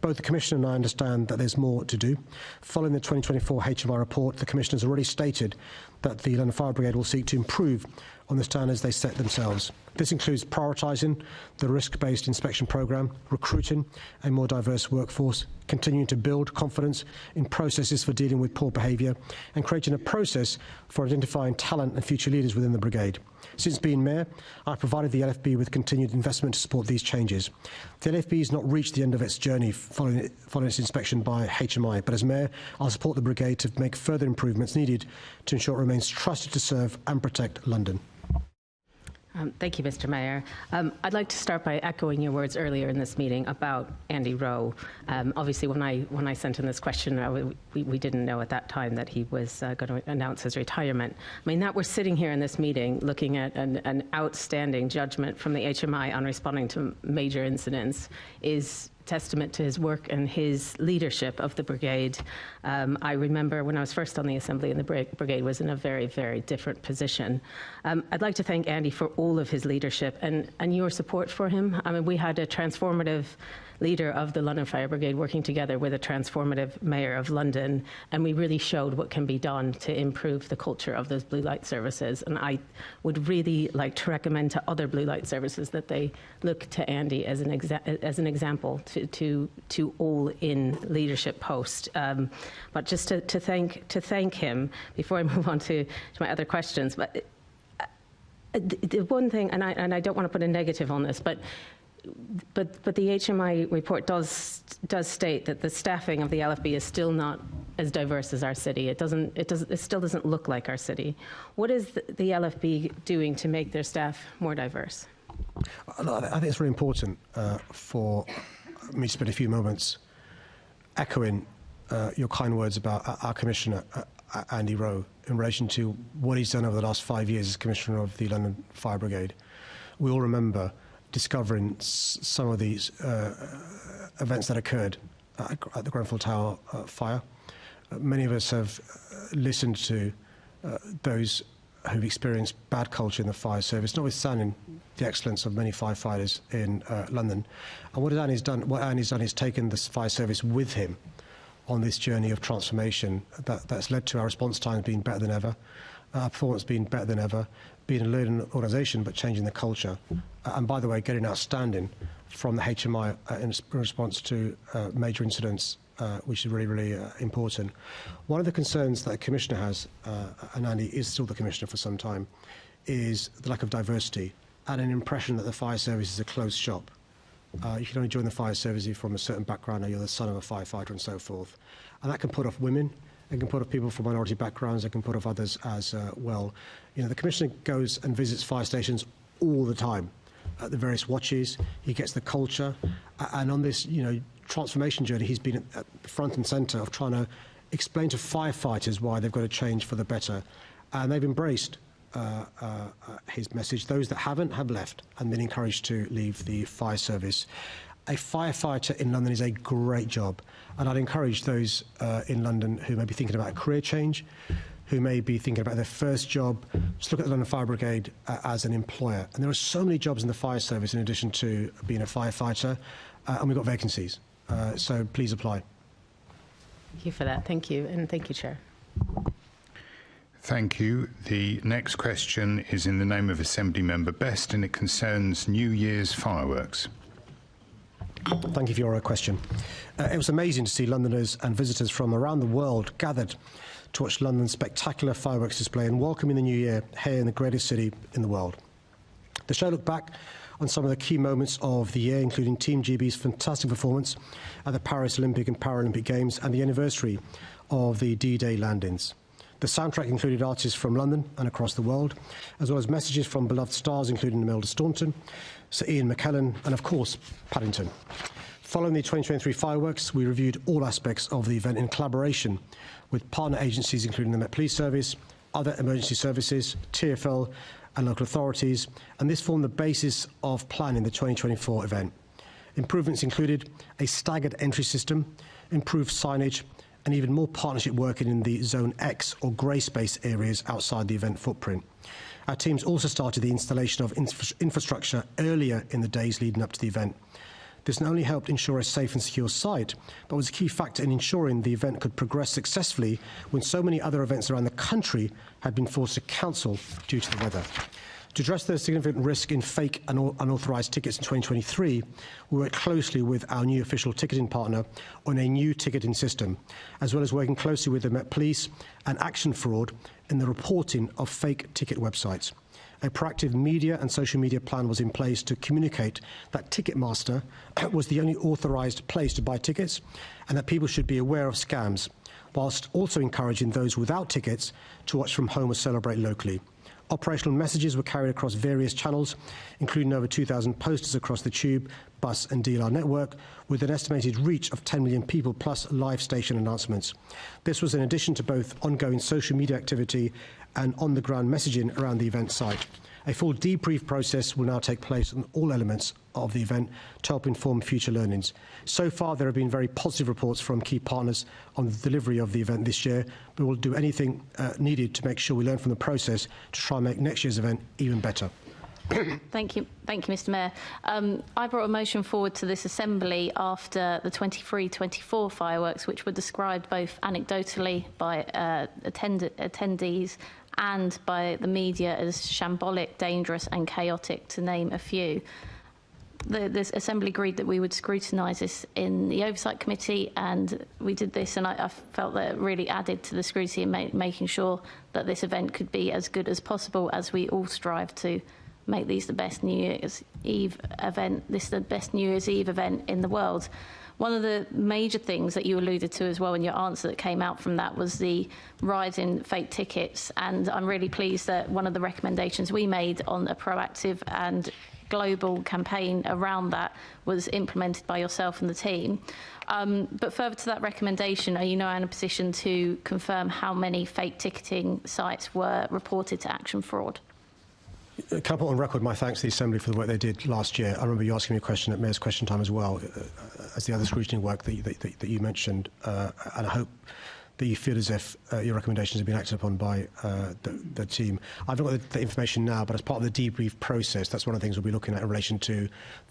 Both the Commissioner and I understand that there's more to do. Following the 2024 HMI report, the Commissioner has already stated that the London Fire Brigade will seek to improve on the standards they set themselves. This includes prioritising the risk-based inspection programme, recruiting a more diverse workforce, continuing to build confidence in processes for dealing with poor behaviour, and creating a process for identifying talent and future leaders within the brigade. Since being mayor, I've provided the LFB with continued investment to support these changes. The LFB has not reached the end of its journey following its inspection by HMI, but as mayor, I'll support the brigade to make further improvements needed to ensure it remains trusted to serve and protect London. Thank you, Mr. Mayor. I'd like to start by echoing your words earlier in this meeting about Andy Rowe. Obviously, when I sent in this question, we didn't know at that time that he was going to announce his retirement. I mean, that we're sitting here in this meeting looking at an outstanding judgment from the HMI on responding to major incidents is testament to his work and his leadership of the brigade. I remember when I was first on the Assembly and the brigade was in a very, very different position. I'd like to thank Andy for all of his leadership and your support for him. I mean, we had a transformative leader of the London Fire Brigade working together with a transformative Mayor of London, and we really showed what can be done to improve the culture of those blue light services. And I would really like to recommend to other blue light services that they look to Andy as an example to all in leadership post. But just to thank him before I move on to my other questions. But the one thing, and I don't want to put a negative on this, but the HMI report does state that the staffing of the LFB is still not as diverse as our city. It still doesn't look like our city. What is the LFB doing to make their staff more diverse? I think it's really important for me to spend a few moments echoing your kind words about our Commissioner, Andy Rowe, in relation to what he's done over the last 5 years as Commissioner of the London Fire Brigade. We all remember discovering some of these events that occurred at the Grenfell Tower fire. Many of us have listened to those who've experienced bad culture in the fire service, notwithstanding the excellence of many firefighters in London. And what Andy's done is taken the fire service with him on this journey of transformation that's led to our response times being better than ever, our performance being better than ever, being a learning organisation but changing the culture. And by the way, getting outstanding from the HMI in response to major incidents, which is really, really important. One of the concerns that the Commissioner has, and Andy is still the Commissioner for some time, is the lack of diversity and an impression that the fire service is a closed shop. You can only join the fire service if you're from a certain background or you're the son of a firefighter and so forth. And that can put off women, it can put off people from minority backgrounds, it can put off others as well. You know, the Commissioner goes and visits fire stations all the time at the various watches. He gets the culture, and on this, transformation journey, he's been at the front and centre of trying to explain to firefighters why they've got to change for the better. And they've embraced his message. Those that haven't have left and been encouraged to leave the fire service. A firefighter in London is a great job, and I'd encourage those in London who may be thinking about a career change, who may be thinking about their first job, just look at the London Fire Brigade as an employer. And there are so many jobs in the fire service in addition to being a firefighter, and we've got vacancies. So please apply. Thank you for that. Thank you. And thank you, Chair. Thank you. The next question is in the name of Assembly Member Best, and it concerns New Year's fireworks. Thank you for your question. It was amazing to see Londoners and visitors from around the world gathered to watch London's spectacular fireworks display and welcoming the new year here in the greatest city in the world. The show looked back on some of the key moments of the year, including Team GB's fantastic performance at the Paris Olympic and Paralympic Games and the anniversary of the D-Day landings. The soundtrack included artists from London and across the world, as well as messages from beloved stars including Imelda Staunton, Sir Ian McKellen and, of course, Paddington. Following the 2023 fireworks, we reviewed all aspects of the event in collaboration with partner agencies including the Met Police Service, other emergency services, TfL and local authorities, and this formed the basis of planning the 2024 event. Improvements included a staggered entry system, improved signage, and even more partnership working in the Zone X or grey space areas outside the event footprint. Our teams also started the installation of infrastructure earlier in the days leading up to the event. This not only helped ensure a safe and secure site, but was a key factor in ensuring the event could progress successfully when so many other events around the country had been forced to cancel due to the weather. To address the significant risk in fake and unauthorised tickets in 2023, we worked closely with our new official ticketing partner on a new ticketing system, as well as working closely with the Met Police and Action Fraud in the reporting of fake ticket websites. A proactive media and social media plan was in place to communicate that Ticketmaster was the only authorised place to buy tickets and that people should be aware of scams, whilst also encouraging those without tickets to watch from home or celebrate locally. Operational messages were carried across various channels, including over 2,000 posters across the Tube, Bus and DLR network, with an estimated reach of 10 million people plus live station announcements. This was in addition to both ongoing social media activity and on-the-ground messaging around the event site. A full debrief process will now take place on all elements of the event to help inform future learnings. So far, there have been very positive reports from key partners on the delivery of the event this year. We will do anything needed to make sure we learn from the process to try and make next year's event even better. Thank you, Mr. Mayor. I brought a motion forward to this Assembly after the 23-24 fireworks, which were described both anecdotally by attendees and by the media as shambolic, dangerous and chaotic, to name a few. The Assembly agreed that we would scrutinise this in the Oversight Committee, and we did this, and I felt that it really added to the scrutiny in making sure that this event could be as good as possible, as we all strive to make these the best New Year's Eve event. This is the best New Year's Eve event in the world. One of the major things that you alluded to as well in your answer that came out from that was the rise in fake tickets, and I'm really pleased that one of the recommendations we made on a proactive and global campaign around that was implemented by yourself and the team. But further to that recommendation, are you now in a position to confirm how many fake ticketing sites were reported to Action Fraud? Can I put on record my thanks to the Assembly for the work they did last year? I remember you asking me a question at Mayor's Question Time as well, as the other scrutiny work that you mentioned, and I hope that you feel as if your recommendations have been acted upon by the team. I've not got the information now, but as part of the debrief process, that's one of the things we'll be looking at in relation to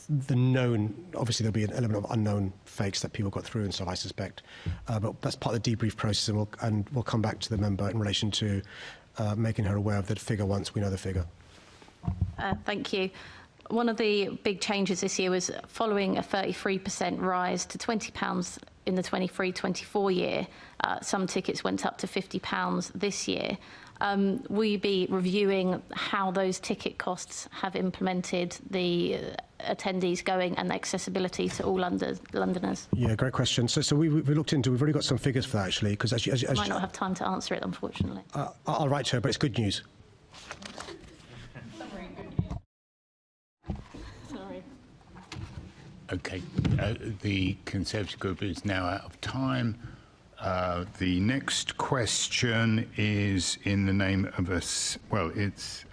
the known. Obviously, there'll be an element of unknown fakes that people got through and stuff, I suspect. But that's part of the debrief process, and we'll come back to the member in relation to making her aware of the figure once we know the figure. Thank you. One of the big changes this year was following a 33% rise to £20 in the 23-24 year. Some tickets went up to £50 this year. Will you be reviewing how those ticket costs have implemented the attendees going and the accessibility to all Londoners? Yeah, great question. So we looked into. We've already got some figures for that, actually, because as I might not have time to answer it, unfortunately. I'll write to her, but it's good news. Okay, the Conservative group is now out of time. The next question is in the name of us. Well, it's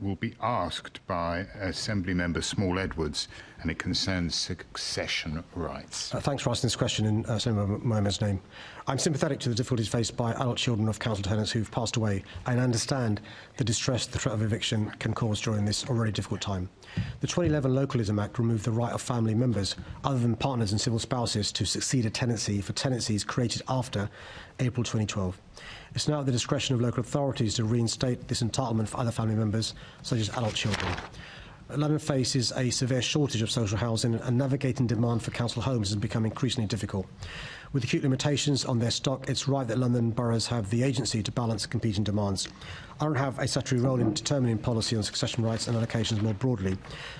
will be asked by Assembly Member Small Edwards, and it concerns succession rights. Thanks for asking this question in Assembly Member's name. I'm sympathetic to the difficulties faced by adult children of council tenants who've passed away, and understand the distress the threat of eviction can cause during this already difficult time. The 2011 Localism Act removed the right of family members, other than partners and civil spouses, to succeed a tenancy for tenancies created after April 2012. It's now at the discretion of local authorities to reinstate this entitlement for other family members, such as adult children. London faces a severe shortage of social housing, and navigating demand for council homes has become increasingly difficult. With acute limitations on their stock, it's right that London boroughs have the agency to balance competing demands. I don't have a statutory role in determining policy on succession rights and allocations more broadly.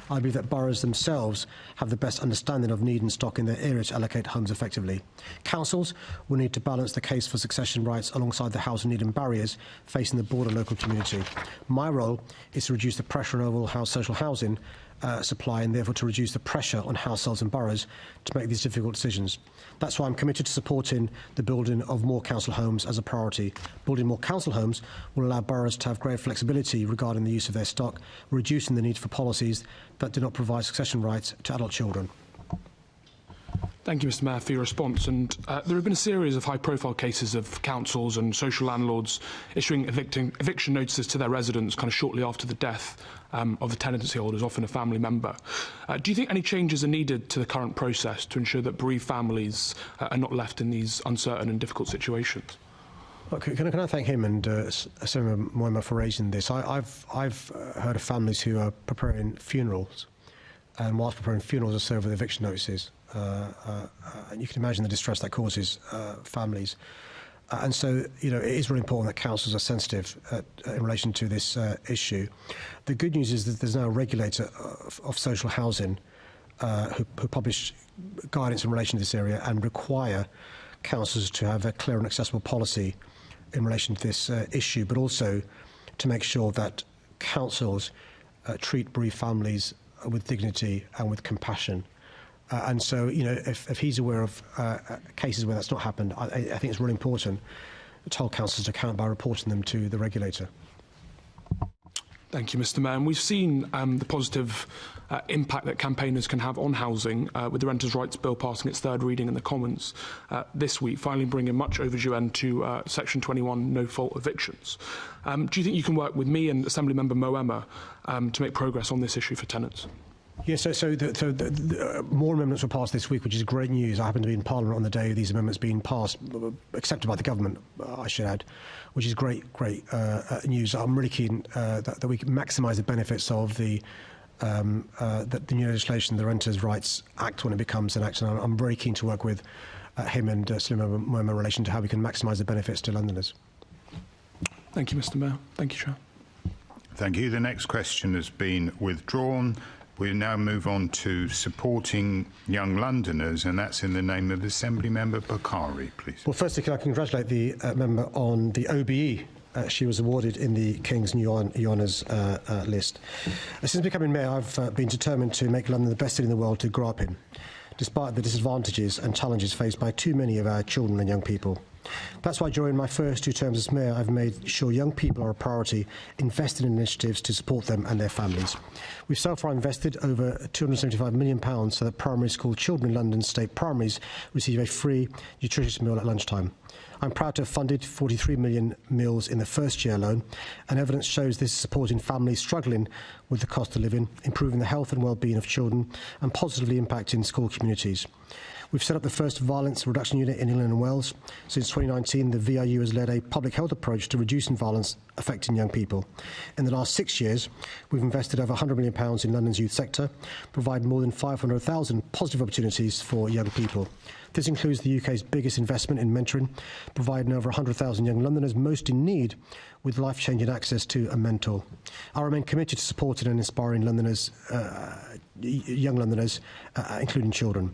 I believe that boroughs themselves have the best understanding of need and stock in their area to allocate homes effectively. Councils will need to balance the case for succession rights alongside the housing need and barriers facing the broader local community. My role is to reduce the pressure on overall social housing supply, and therefore to reduce the pressure on households and boroughs to make these difficult decisions. That's why I'm committed to supporting the building of more council homes as a priority. Building more council homes will allow boroughs to have greater flexibility regarding the use of their stock, reducing the need for policies that do not provide succession rights to adult children. Thank you, Mr. Mayor, for your response. And there have been a series of high-profile cases of councils and social landlords issuing eviction notices to their residents kind of shortly after the death of the tenancy holders, often a family member. Do you think any changes are needed to the current process to ensure that bereaved families are not left in these uncertain and difficult situations? Okay, can I thank him and Senator Moima for raising this? I've heard of families who are preparing funerals, and whilst preparing funerals are served with eviction notices. And you can imagine the distress that causes families. And so, you know, it is really important that councils are sensitive in relation to this issue. The good news is that there's now a regulator of social housing who publish guidance in relation to this area and require councils to have a clear and accessible policy in relation to this issue, but also to make sure that councils treat bereaved families with dignity and with compassion. And so, you know, if he's aware of cases where that's not happened, I think it's really important to hold councils to account by reporting them to the regulator. Thank you, Mr. Mayor. And we've seen the positive impact that campaigners can have on housing with the Renters' Rights Bill passing its third reading in the Commons this week, finally bringing much overdue end to Section 21 no-fault evictions. Do you think you can work with me and Assemblymember Moema to make progress on this issue for tenants? Yes, so more amendments were passed this week, which is great news. I happened to be in Parliament on the day of these amendments being passed, accepted by the government, I should add, which is great news. I'm really keen that we can maximise the benefits of the new legislation, the Renters' Rights Act, when it becomes an act. And I'm very keen to work with him and Assemblymember in relation to how we can maximise the benefits to Londoners. Thank you, Mr. Mayor. Thank you, Chair. Thank you. The next question has been withdrawn. We now move on to supporting young Londoners, and that's in the name of Assemblymember Bakari, please. Well, firstly, can I congratulate the member on the OBE she was awarded in the King's New Honours list. Since becoming mayor, I've been determined to make London the best city in the world to grow up in, despite the disadvantages and challenges faced by too many of our children and young people. That's why during my first 2 terms as mayor, I've made sure young people are a priority, invested in initiatives to support them and their families. We've so far invested over £275 million so that primary school children in London state primaries receive a free, nutritious meal at lunchtime. I'm proud to have funded 43 million meals in the first year alone, and evidence shows this is supporting families struggling with the cost of living, improving the health and well-being of children, and positively impacting school communities. We've set up the first violence reduction unit in England and Wales. Since 2019, the VIU has led a public health approach to reducing violence affecting young people. In the last 6 years, we've invested over £100 million in London's youth sector, providing more than 500,000 positive opportunities for young people. This includes the UK's biggest investment in mentoring, providing over 100,000 young Londoners most in need with life-changing access to a mentor. I remain committed to supporting and inspiring Londoners, young Londoners, including children.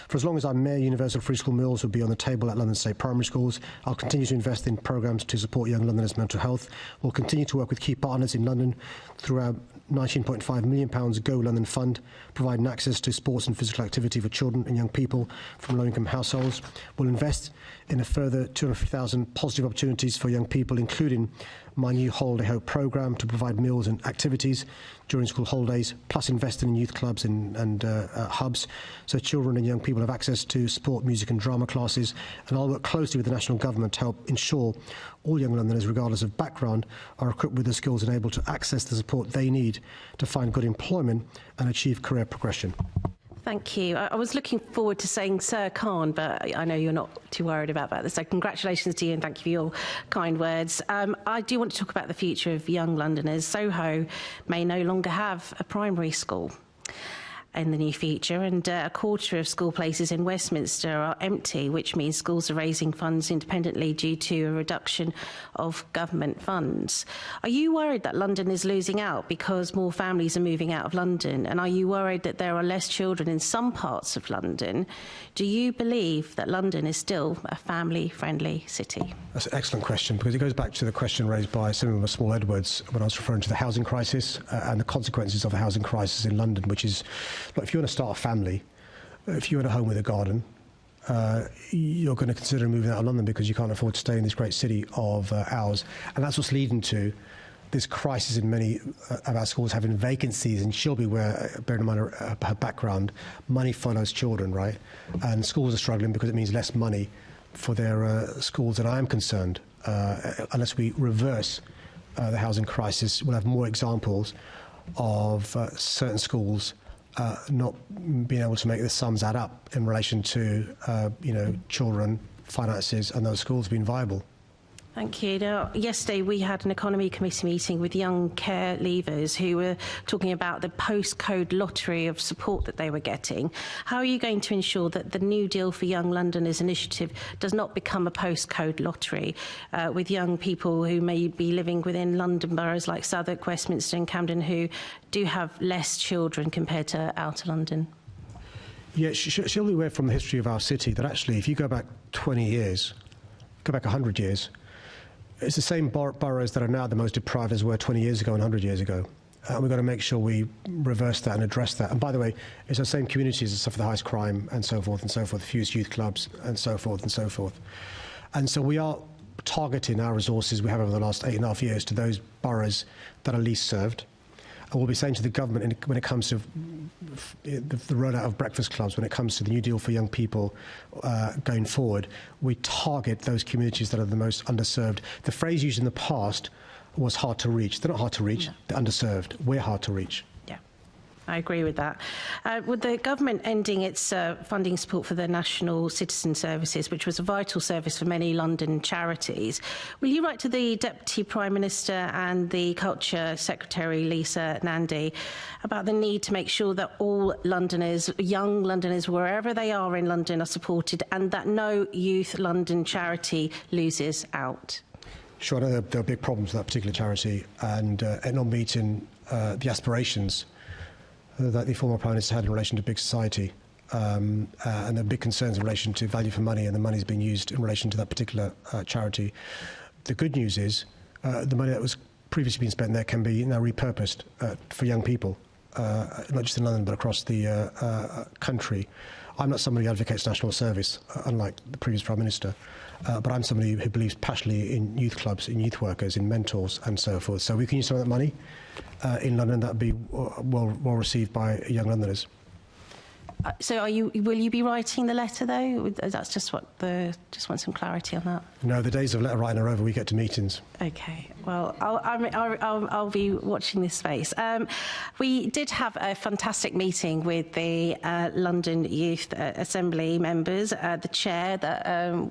For as long as I'm mayor, universal free school meals will be on the table at London State primary schools. I'll continue to invest in programmes to support young Londoners' mental health. We'll continue to work with key partners in London through our £19.5 million Go London Fund, providing access to sports and physical activity for children and young people from low-income households. We'll invest in a further 250,000 positive opportunities for young people, including my new Holiday Hope programme to provide meals and activities during school holidays, plus investing in youth clubs and hubs so children and young people have access to sport, music and drama classes. And I'll work closely with the national government to help ensure all young Londoners, regardless of background, are equipped with the skills and able to access the support they need to find good employment and achieve career progression. Thank you. I was looking forward to saying Sir Khan, but I know you're not too worried about that. So congratulations to you and thank you for your kind words. I do want to talk about the future of young Londoners. Soho may no longer have a primary school in the near future, and a quarter of school places in Westminster are empty, which means schools are raising funds independently due to a reduction of government funds. Are you worried that London is losing out because more families are moving out of London? And are you worried that there are less children in some parts of London? Do you believe that London is still a family-friendly city? That's an excellent question, because it goes back to the question raised by Senator Small Edwards when I was referring to the housing crisis and the consequences of the housing crisis in London, which is, look, if you want to start a family, if you're at a home with a garden, you're going to consider moving out of London because you can't afford to stay in this great city of ours. And that's what's leading to this crisis in many of our schools having vacancies. And she'll be where, bearing in mind her background, money follows children, right? And schools are struggling because it means less money for their schools. And I am concerned, unless we reverse the housing crisis, we'll have more examples of certain schools not being able to make the sums add up in relation to, children, finances, and those schools being viable. Thank you. Now, yesterday we had an economy committee meeting with young care leavers who were talking about the postcode lottery of support that they were getting. How are you going to ensure that the New Deal for Young Londoners initiative does not become a postcode lottery with young people who may be living within London boroughs like Southwark, Westminster and Camden who do have less children compared to outer London? Yeah, she'll be aware from the history of our city that actually if you go back 20 years, go back 100 years, it's the same boroughs that are now the most deprived as were 20 years ago and 100 years ago. We've got to make sure we reverse that and address that. And by the way, it's the same communities that suffer the highest crime and so forth, fewest youth clubs and so forth and so forth. And so we are targeting our resources we have over the last 8.5 years to those boroughs that are least served. And we'll be saying to the government when it comes to the rollout of breakfast clubs, when it comes to the New Deal for young people going forward, we target those communities that are the most underserved. The phrase used in the past was hard to reach. They're not hard to reach, they're underserved. We're hard to reach. I agree with that. With the government ending its funding support for the National Citizen Services, which was a vital service for many London charities, will you write to the Deputy Prime Minister and the Culture Secretary, Lisa Nandy, about the need to make sure that all Londoners, young Londoners, wherever they are in London, are supported and that no Youth London charity loses out? Sure, I know there are big problems with that particular charity and not meeting the aspirations that the former Prime Minister had in relation to big society, and there are big concerns in relation to value for money, and the money is being used in relation to that particular charity. The good news is the money that was previously being spent there can be now repurposed for young people, not just in London but across the country. I'm not somebody who advocates national service, unlike the previous Prime Minister, but I'm somebody who believes passionately in youth clubs, in youth workers, in mentors and so forth. So we can use some of that money in London. That would be well received by young Londoners. So will you be writing the letter, though? That's just want some clarity on that. No, the days of letter writing are over. We get to meetings. Okay. Well, I'll be watching this space. We did have a fantastic meeting with the London Youth Assembly members. The chair,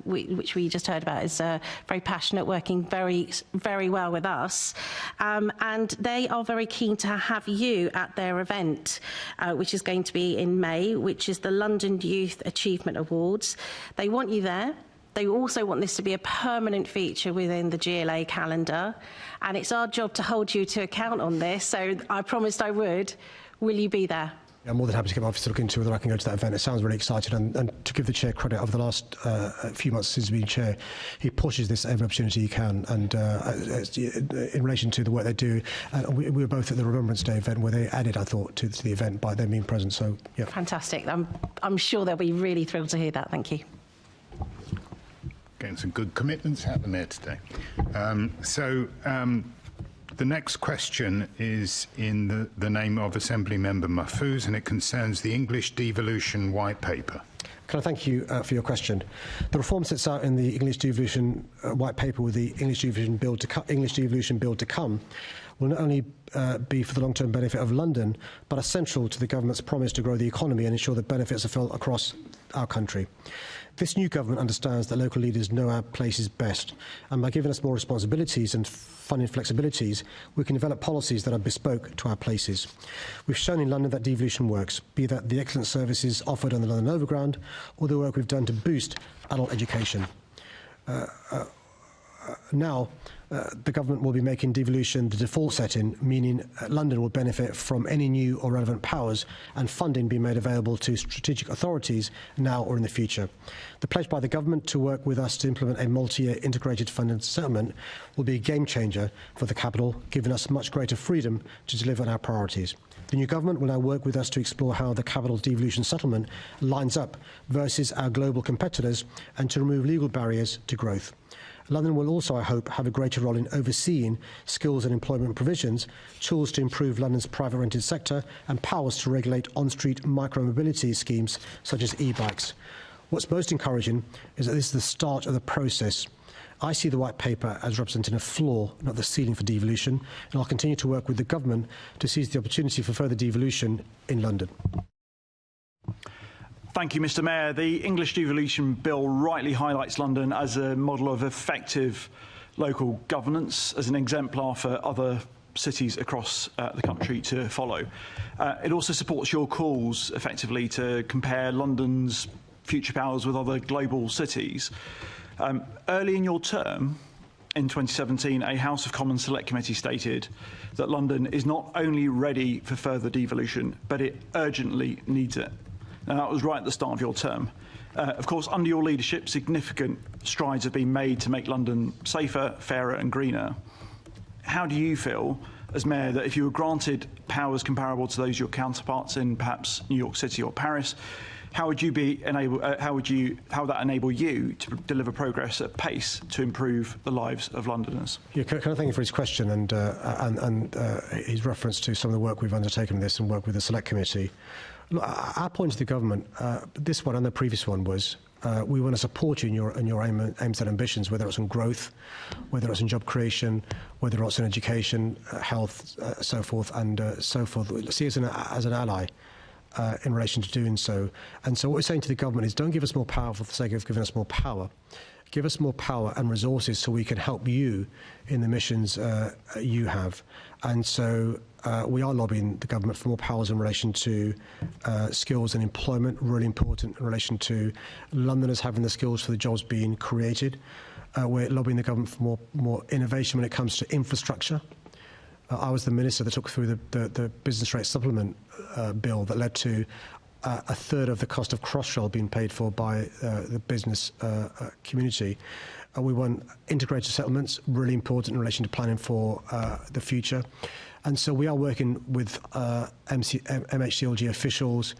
which we just heard about, is very passionate, working very, very well with us. And they are very keen to have you at their event, which is going to be in May, which is the London Youth Achievement Awards. They want you there. They also want this to be a permanent feature within the GLA calendar, and it's our job to hold you to account on this, so I promised I would. Will you be there? I'm more than happy to get my office to look into whether I can go to that event. It sounds really exciting, and to give the chair credit, over the last few months since he's been chair, he pushes this every opportunity he can, and in relation to the work they do, we were both at the Remembrance Day event where they added, I thought, to the event by them being present, so yeah. Fantastic. I'm sure they'll be really thrilled to hear that. Thank you. Getting some good commitments out of the Mayor today. The next question is in the name of Assembly Member Mahfouz, and it concerns the English Devolution White Paper. Can I thank you for your question? The reform sets out in the English Devolution White Paper with the English Devolution Bill to come will not only be for the long-term benefit of London, but are central to the government's promise to grow the economy and ensure that benefits are felt across our country. This new government understands that local leaders know our places best, and by giving us more responsibilities and funding flexibilities, we can develop policies that are bespoke to our places. We've shown in London that devolution works, be that the excellent services offered on the London Overground or the work we've done to boost adult education. Now, the government will be making devolution the default setting, meaning London will benefit from any new or relevant powers and funding being made available to strategic authorities now or in the future. The pledge by the government to work with us to implement a multi-year integrated funding settlement will be a game changer for the capital, giving us much greater freedom to deliver on our priorities. The new government will now work with us to explore how the capital devolution settlement lines up versus our global competitors and to remove legal barriers to growth. London will also, I hope, have a greater role in overseeing skills and employment provisions, tools to improve London's private rented sector, and powers to regulate on-street micro-mobility schemes such as e-bikes. What's most encouraging is that this is the start of the process. I see the white paper as representing a floor, not the ceiling for devolution, and I'll continue to work with the government to seize the opportunity for further devolution in London. Thank you, Mr. Mayor. The English Devolution Bill rightly highlights London as a model of effective local governance, as an exemplar for other cities across the country to follow. It also supports your calls, effectively, to compare London's future powers with other global cities. Early in your term, in 2017, a House of Commons Select Committee stated that London is not only ready for further devolution, but it urgently needs it. Now, that was right at the start of your term. Of course, under your leadership, significant strides have been made to make London safer, fairer and greener. How do you feel, as Mayor, that if you were granted powers comparable to those of your counterparts in perhaps New York City or Paris, how would that enable you to deliver progress at pace to improve the lives of Londoners? Yeah, can I thank you for his question and his reference to some of the work we've undertaken on this and work with the Select Committee. Look, our point to the government, this one and the previous one, was we want to support you in your aims and ambitions, whether it's on growth, whether it's in job creation, whether it's in education, health, so forth, and so forth. See us as an ally in relation to doing so. And so what we're saying to the government is, don't give us more power for the sake of giving us more power. Give us more power and resources so we can help you in the missions you have. And so we are lobbying the government for more powers in relation to skills and employment, really important in relation to Londoners having the skills for the jobs being created. We're lobbying the government for more innovation when it comes to infrastructure. I was the minister that took through the business rate supplement bill that led to a third of the cost of Crossrail being paid for by the business community. We want integrated settlements, really important in relation to planning for the future. And so we are working with MHCLG officials,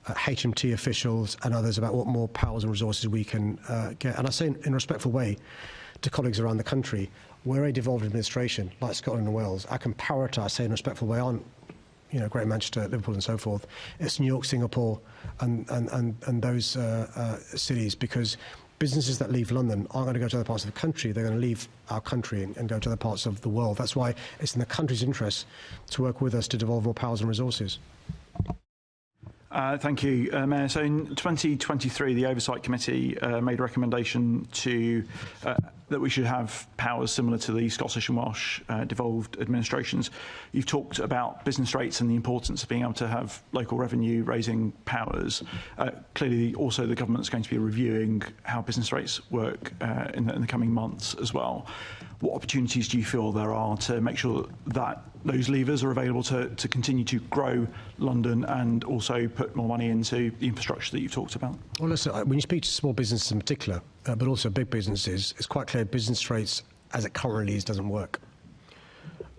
HMT officials and others about what more powers and resources we can get. And I say in a respectful way to colleagues around the country, we're a devolved administration like Scotland and Wales. Our comparator, I say in a respectful way, aren't Greater Manchester, Liverpool and so forth. It's New York, Singapore and those cities, because businesses that leave London aren't going to go to other parts of the country. They're going to leave our country and go to other parts of the world. That's why it's in the country's interest to work with us to devolve more powers and resources. Thank you, Mayor. So in 2023, the Oversight Committee made a recommendation that we should have powers similar to the Scottish and Welsh devolved administrations. You've talked about business rates and the importance of being able to have local revenue raising powers. Clearly, also the government's going to be reviewing how business rates work in the coming months as well. What opportunities do you feel there are to make sure that those levers are available to continue to grow London and also put more money into the infrastructure that you've talked about? Well, listen, when you speak to small businesses in particular, but also big businesses, it's quite clear business rates as it currently is doesn't work.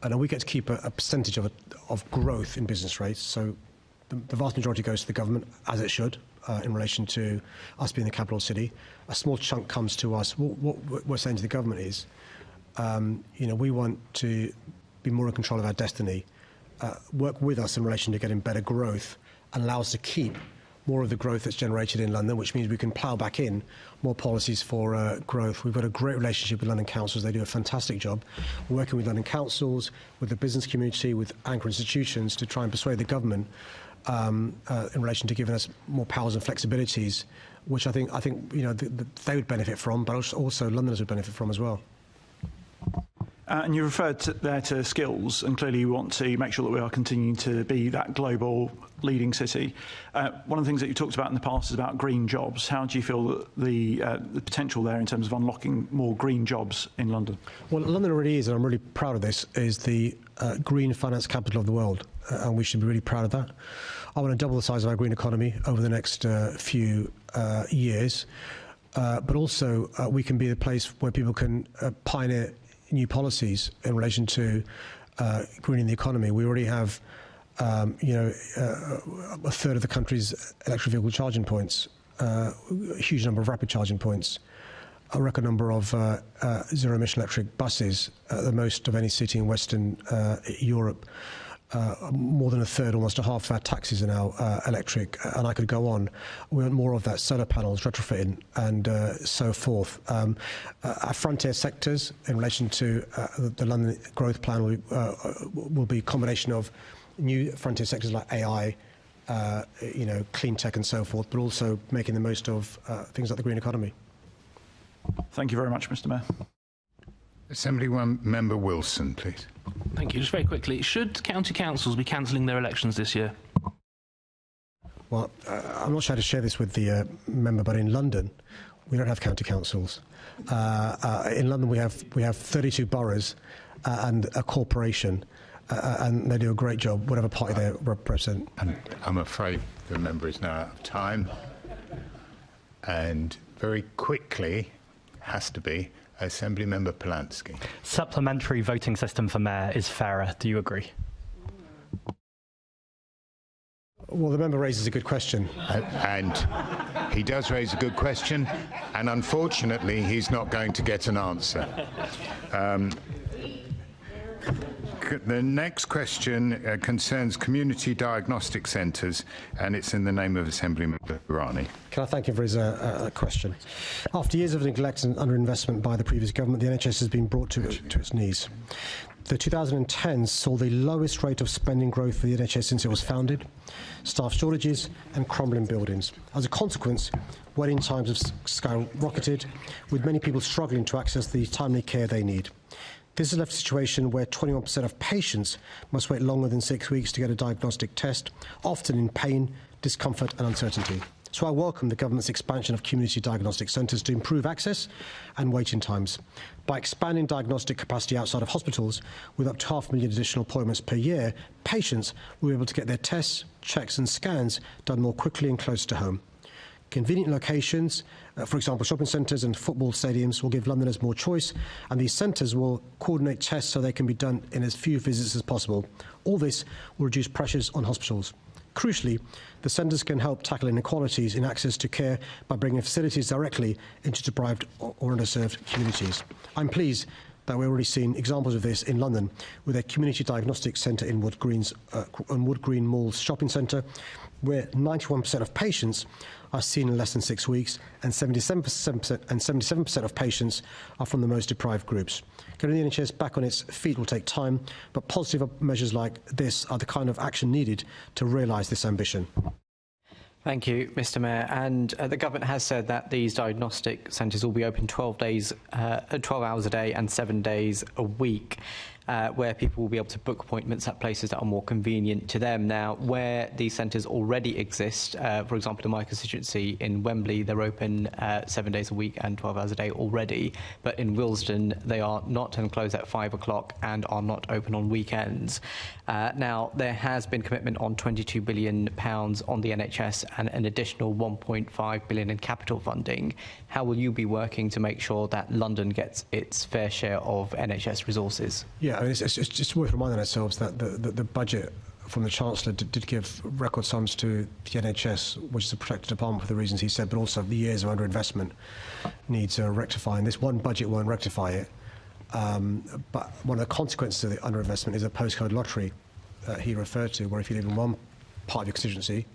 And we get to keep a percentage of growth in business rates. So the vast majority goes to the government, as it should, in relation to us being the capital city. A small chunk comes to us. What we're saying to the government is, we want to be more in control of our destiny, work with us in relation to getting better growth and allow us to keep more of the growth that's generated in London, which means we can plough back in more policies for growth. We've got a great relationship with London councils. They do a fantastic job. We're working with London councils, with the business community, with anchor institutions to try and persuade the government in relation to giving us more powers and flexibilities, which I think they would benefit from, but also Londoners would benefit from as well. And you referred there to skills, and clearly you want to make sure that we are continuing to be that global leading city. One of the things that you talked about in the past is about green jobs. How do you feel that the potential there in terms of unlocking more green jobs in London? Well, London already is, and I'm really proud of this, is the green finance capital of the world, and we should be really proud of that. I want to double the size of our green economy over the next few years, but also we can be the place where people can pioneer new policies in relation to greening the economy. We already have, a third of the country's electric vehicle charging points, a huge number of rapid charging points, a record number of zero-emission electric buses, the most of any city in Western Europe. More than a third, almost a half of our taxis are now electric, and I could go on. We want more of that, solar panels, retrofitting, and so forth. Our frontier sectors, in relation to the London Growth Plan, will be a combination of new frontier sectors like AI, clean tech and so forth, but also making the most of things like the green economy. Thank you very much, Mr. Mayor. Assemblyman Member Wilson, please. Thank you. Just very quickly, should county councils be cancelling their elections this year? Well, I'm not sure how to share this with the member, but in London, we don't have county councils. In London, we have 32 boroughs and a corporation, and they do a great job, whatever party they represent. And I'm afraid the member is now out of time. And very quickly, has to be, Assembly Member Polanski. Supplementary voting system for mayor is fairer. Do you agree? Well, the member raises a good question. And he does raise a good question, and unfortunately, he's not going to get an answer. The next question concerns community diagnostic centres, and it's in the name of Assemblymember Rani. Can I thank him for his question? After years of neglect and underinvestment by the previous government, the NHS has been brought to its knees. The 2010s saw the lowest rate of spending growth for the NHS since it was founded, staff shortages and crumbling buildings. As a consequence, waiting times have skyrocketed, with many people struggling to access the timely care they need. This has left a situation where 21% of patients must wait longer than 6 weeks to get a diagnostic test, often in pain, discomfort and uncertainty. So I welcome the government's expansion of community diagnostic centres to improve access and waiting times. By expanding diagnostic capacity outside of hospitals, with up to 500,000 additional appointments per year, patients will be able to get their tests, checks and scans done more quickly and closer to home. Convenient locations, for example, shopping centres and football stadiums, will give Londoners more choice, and these centres will coordinate tests so they can be done in as few visits as possible. All this will reduce pressures on hospitals. Crucially, the centres can help tackle inequalities in access to care by bringing facilities directly into deprived or underserved communities. I'm pleased that we're already seeing examples of this in London with a community diagnostic centre in Wood Green Mall's shopping centre, where 91% of patients are seen in less than 6 weeks, and 77% of patients are from the most deprived groups. Getting the NHS back on its feet will take time, but positive measures like this are the kind of action needed to realise this ambition. Thank you, Mr. Mayor. And the government has said that these diagnostic centres will be open 12 hours a day and 7 days a week, where people will be able to book appointments at places that are more convenient to them. Now, where these centres already exist, for example, in my constituency in Wembley, they're open 7 days a week and 12 hours a day already. But in Willesden, they are not and close at 5 o'clock and are not open on weekends. Now, there has been commitment on £22 billion on the NHS and an additional £1.5 billion in capital funding. How will you be working to make sure that London gets its fair share of NHS resources? Yeah, I mean, it's just worth reminding ourselves that the budget from the Chancellor did give record sums to the NHS, which is a protected department for the reasons he said, but also the years of underinvestment needs rectifying. This one budget won't rectify it. But one of the consequences of the underinvestment is a postcode lottery he referred to, where if you live in one part of your constituency,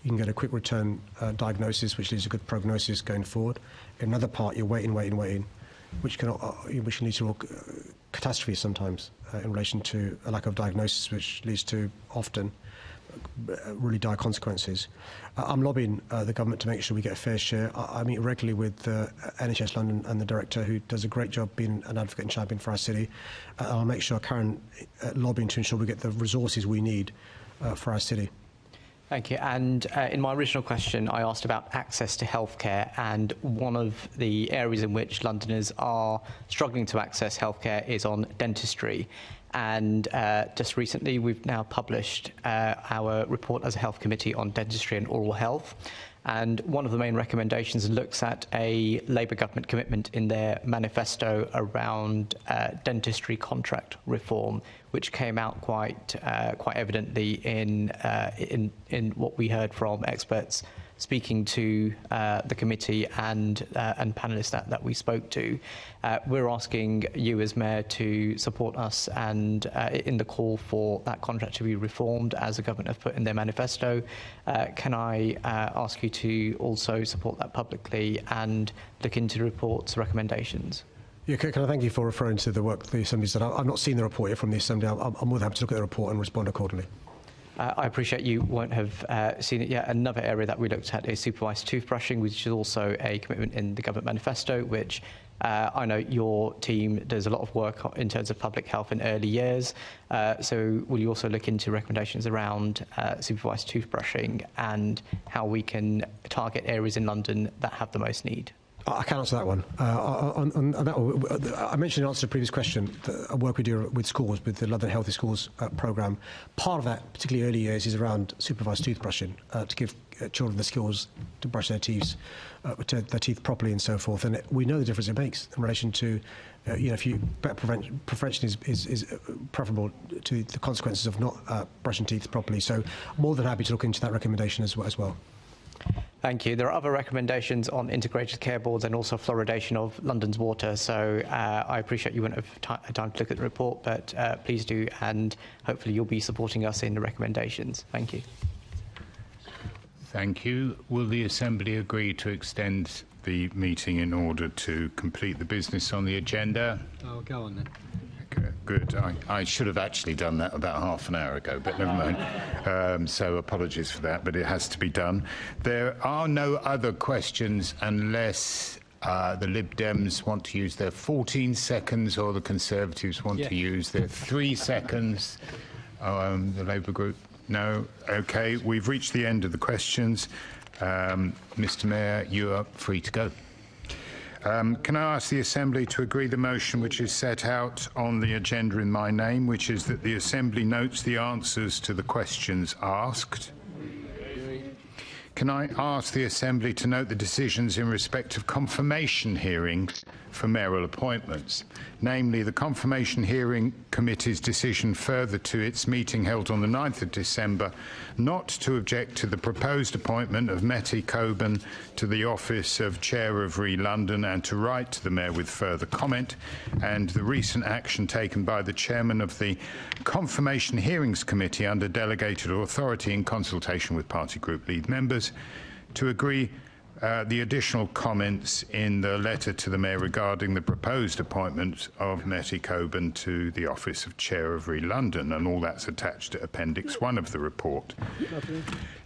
you can get a quick return diagnosis, which leads to good prognosis going forward. In another part, you're waiting, which can lead to catastrophe sometimes in relation to a lack of diagnosis, which leads to often really dire consequences. I'm lobbying the government to make sure we get a fair share. I meet regularly with NHS London and the director, who does a great job being an advocate and champion for our city. I'll make sure Karen lobbying to ensure we get the resources we need for our city. Thank you. And in my original question, I asked about access to healthcare, and one of the areas in which Londoners are struggling to access healthcare is on dentistry. And just recently, we've now published our report as a health committee on dentistry and oral health. And one of the main recommendations looks at a Labour government commitment in their manifesto around dentistry contract reform, which came out quite evidently in what we heard from experts speaking to the committee and panellists that we spoke to. We're asking you as Mayor to support us and in the call for that contract to be reformed, as the government have put in their manifesto. Can I ask you to also support that publicly and look into the report's recommendations? Yeah, can I thank you for referring to the work the Assembly's done. I've not seen the report yet from the Assembly. I'm more than happy to look at the report and respond accordingly. I appreciate you won't have seen it yet. Another area that we looked at is supervised toothbrushing, which is also a commitment in the government manifesto, which I know your team does a lot of work in terms of public health in early years. So will you also look into recommendations around supervised toothbrushing and how we can target areas in London that have the most need? I can answer that one. On that, I mentioned in answer to the previous question, the work we do with schools, with the London Healthy Schools programme. Part of that, particularly early years, is around supervised toothbrushing, to give children the skills to brush their teeth properly and so forth. And we know the difference it makes in relation to, if you prevention is preferable to the consequences of not brushing teeth properly. So more than happy to look into that recommendation as well. Thank you. There are other recommendations on integrated care boards and also fluoridation of London's water. So I appreciate you won't have time to look at the report, but please do, and hopefully you'll be supporting us in the recommendations. Thank you. Thank you. Will the Assembly agree to extend the meeting in order to complete the business on the agenda? Oh, go on then. Good. I should have actually done that about half an hour ago, but never mind. So apologies for that, but it has to be done. There are no other questions unless the Lib Dems want to use their 14 seconds or the Conservatives want to use their 3 seconds. The Labour group? No? OK. We've reached the end of the questions. Mr Mayor, you are free to go. Can I ask the Assembly to agree the motion which is set out on the agenda in my name, which is that the Assembly notes the answers to the questions asked? Can I ask the Assembly to note the decisions in respect of confirmation hearings for mayoral appointments, namely the Confirmation Hearing Committee's decision further to its meeting held on the 9th of December not to object to the proposed appointment of Metty Coburn to the office of Chair of Re London and to write to the Mayor with further comment, and the recent action taken by the Chairman of the Confirmation Hearings Committee under delegated authority in consultation with party group lead members to agree the additional comments in the letter to the Mayor regarding the proposed appointment of Metty Coburn to the office of Chair of Re London, and all that's attached to Appendix 1 of the report.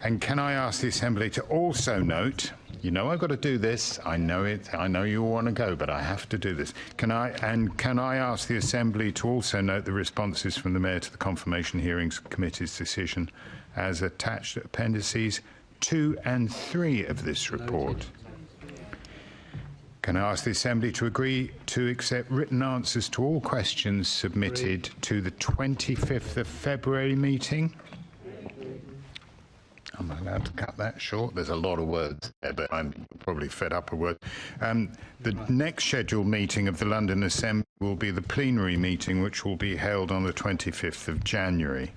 And can I ask the Assembly to also note, you know I've got to do this, I know it, I know you all want to go, but I have to do this. Can I ask the Assembly to also note the responses from the Mayor to the Confirmation Hearings Committee's decision as attached to Appendices 2 and 3 of this report? Can I ask the Assembly to agree to accept written answers to all questions submitted to the 25th of February meeting? Am I allowed to cut that short? There's a lot of words there, but I'm probably fed up with words. The next scheduled meeting of the London Assembly will be the plenary meeting, which will be held on the 25th of January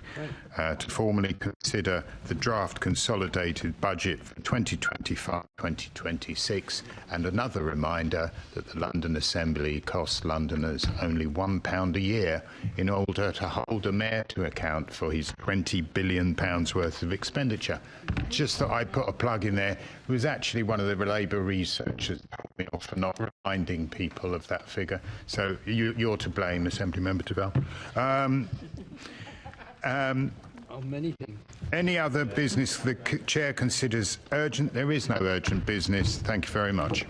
to formally consider the draft consolidated budget for 2025-2026. And another reminder that the London Assembly costs Londoners only £1 a year in order to hold a mayor to account for his £20 billion worth of expenditure. Just thought I'd put a plug in there. It was actually one of the Labour researchers told me off for not reminding people of that figure. So you're to blame, Assembly Member Deval. Many things. Any other business the Chair considers urgent? There is no urgent business. Thank you very much.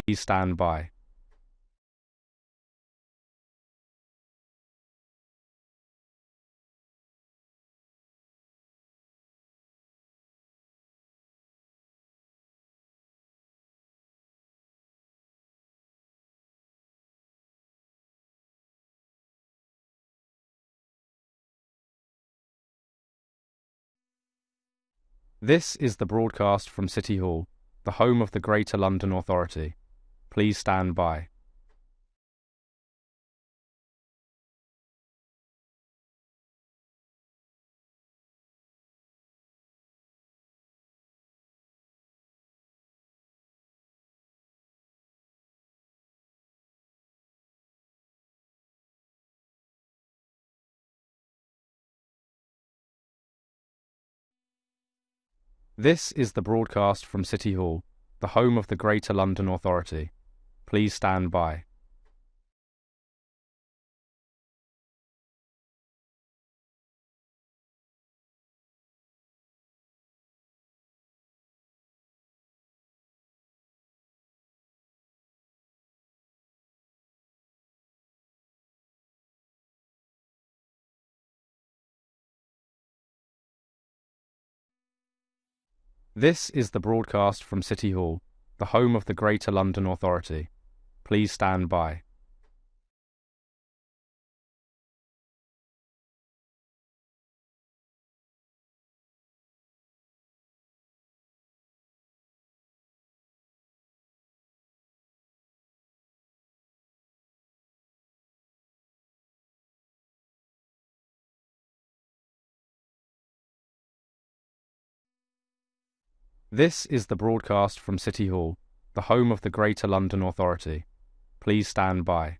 Please stand by. This is the broadcast from City Hall, the home of the Greater London Authority. Please stand by. This is the broadcast from City Hall, the home of the Greater London Authority. Please stand by. This is the broadcast from City Hall, the home of the Greater London Authority. Please stand by. This is the broadcast from City Hall, the home of the Greater London Authority. Please stand by.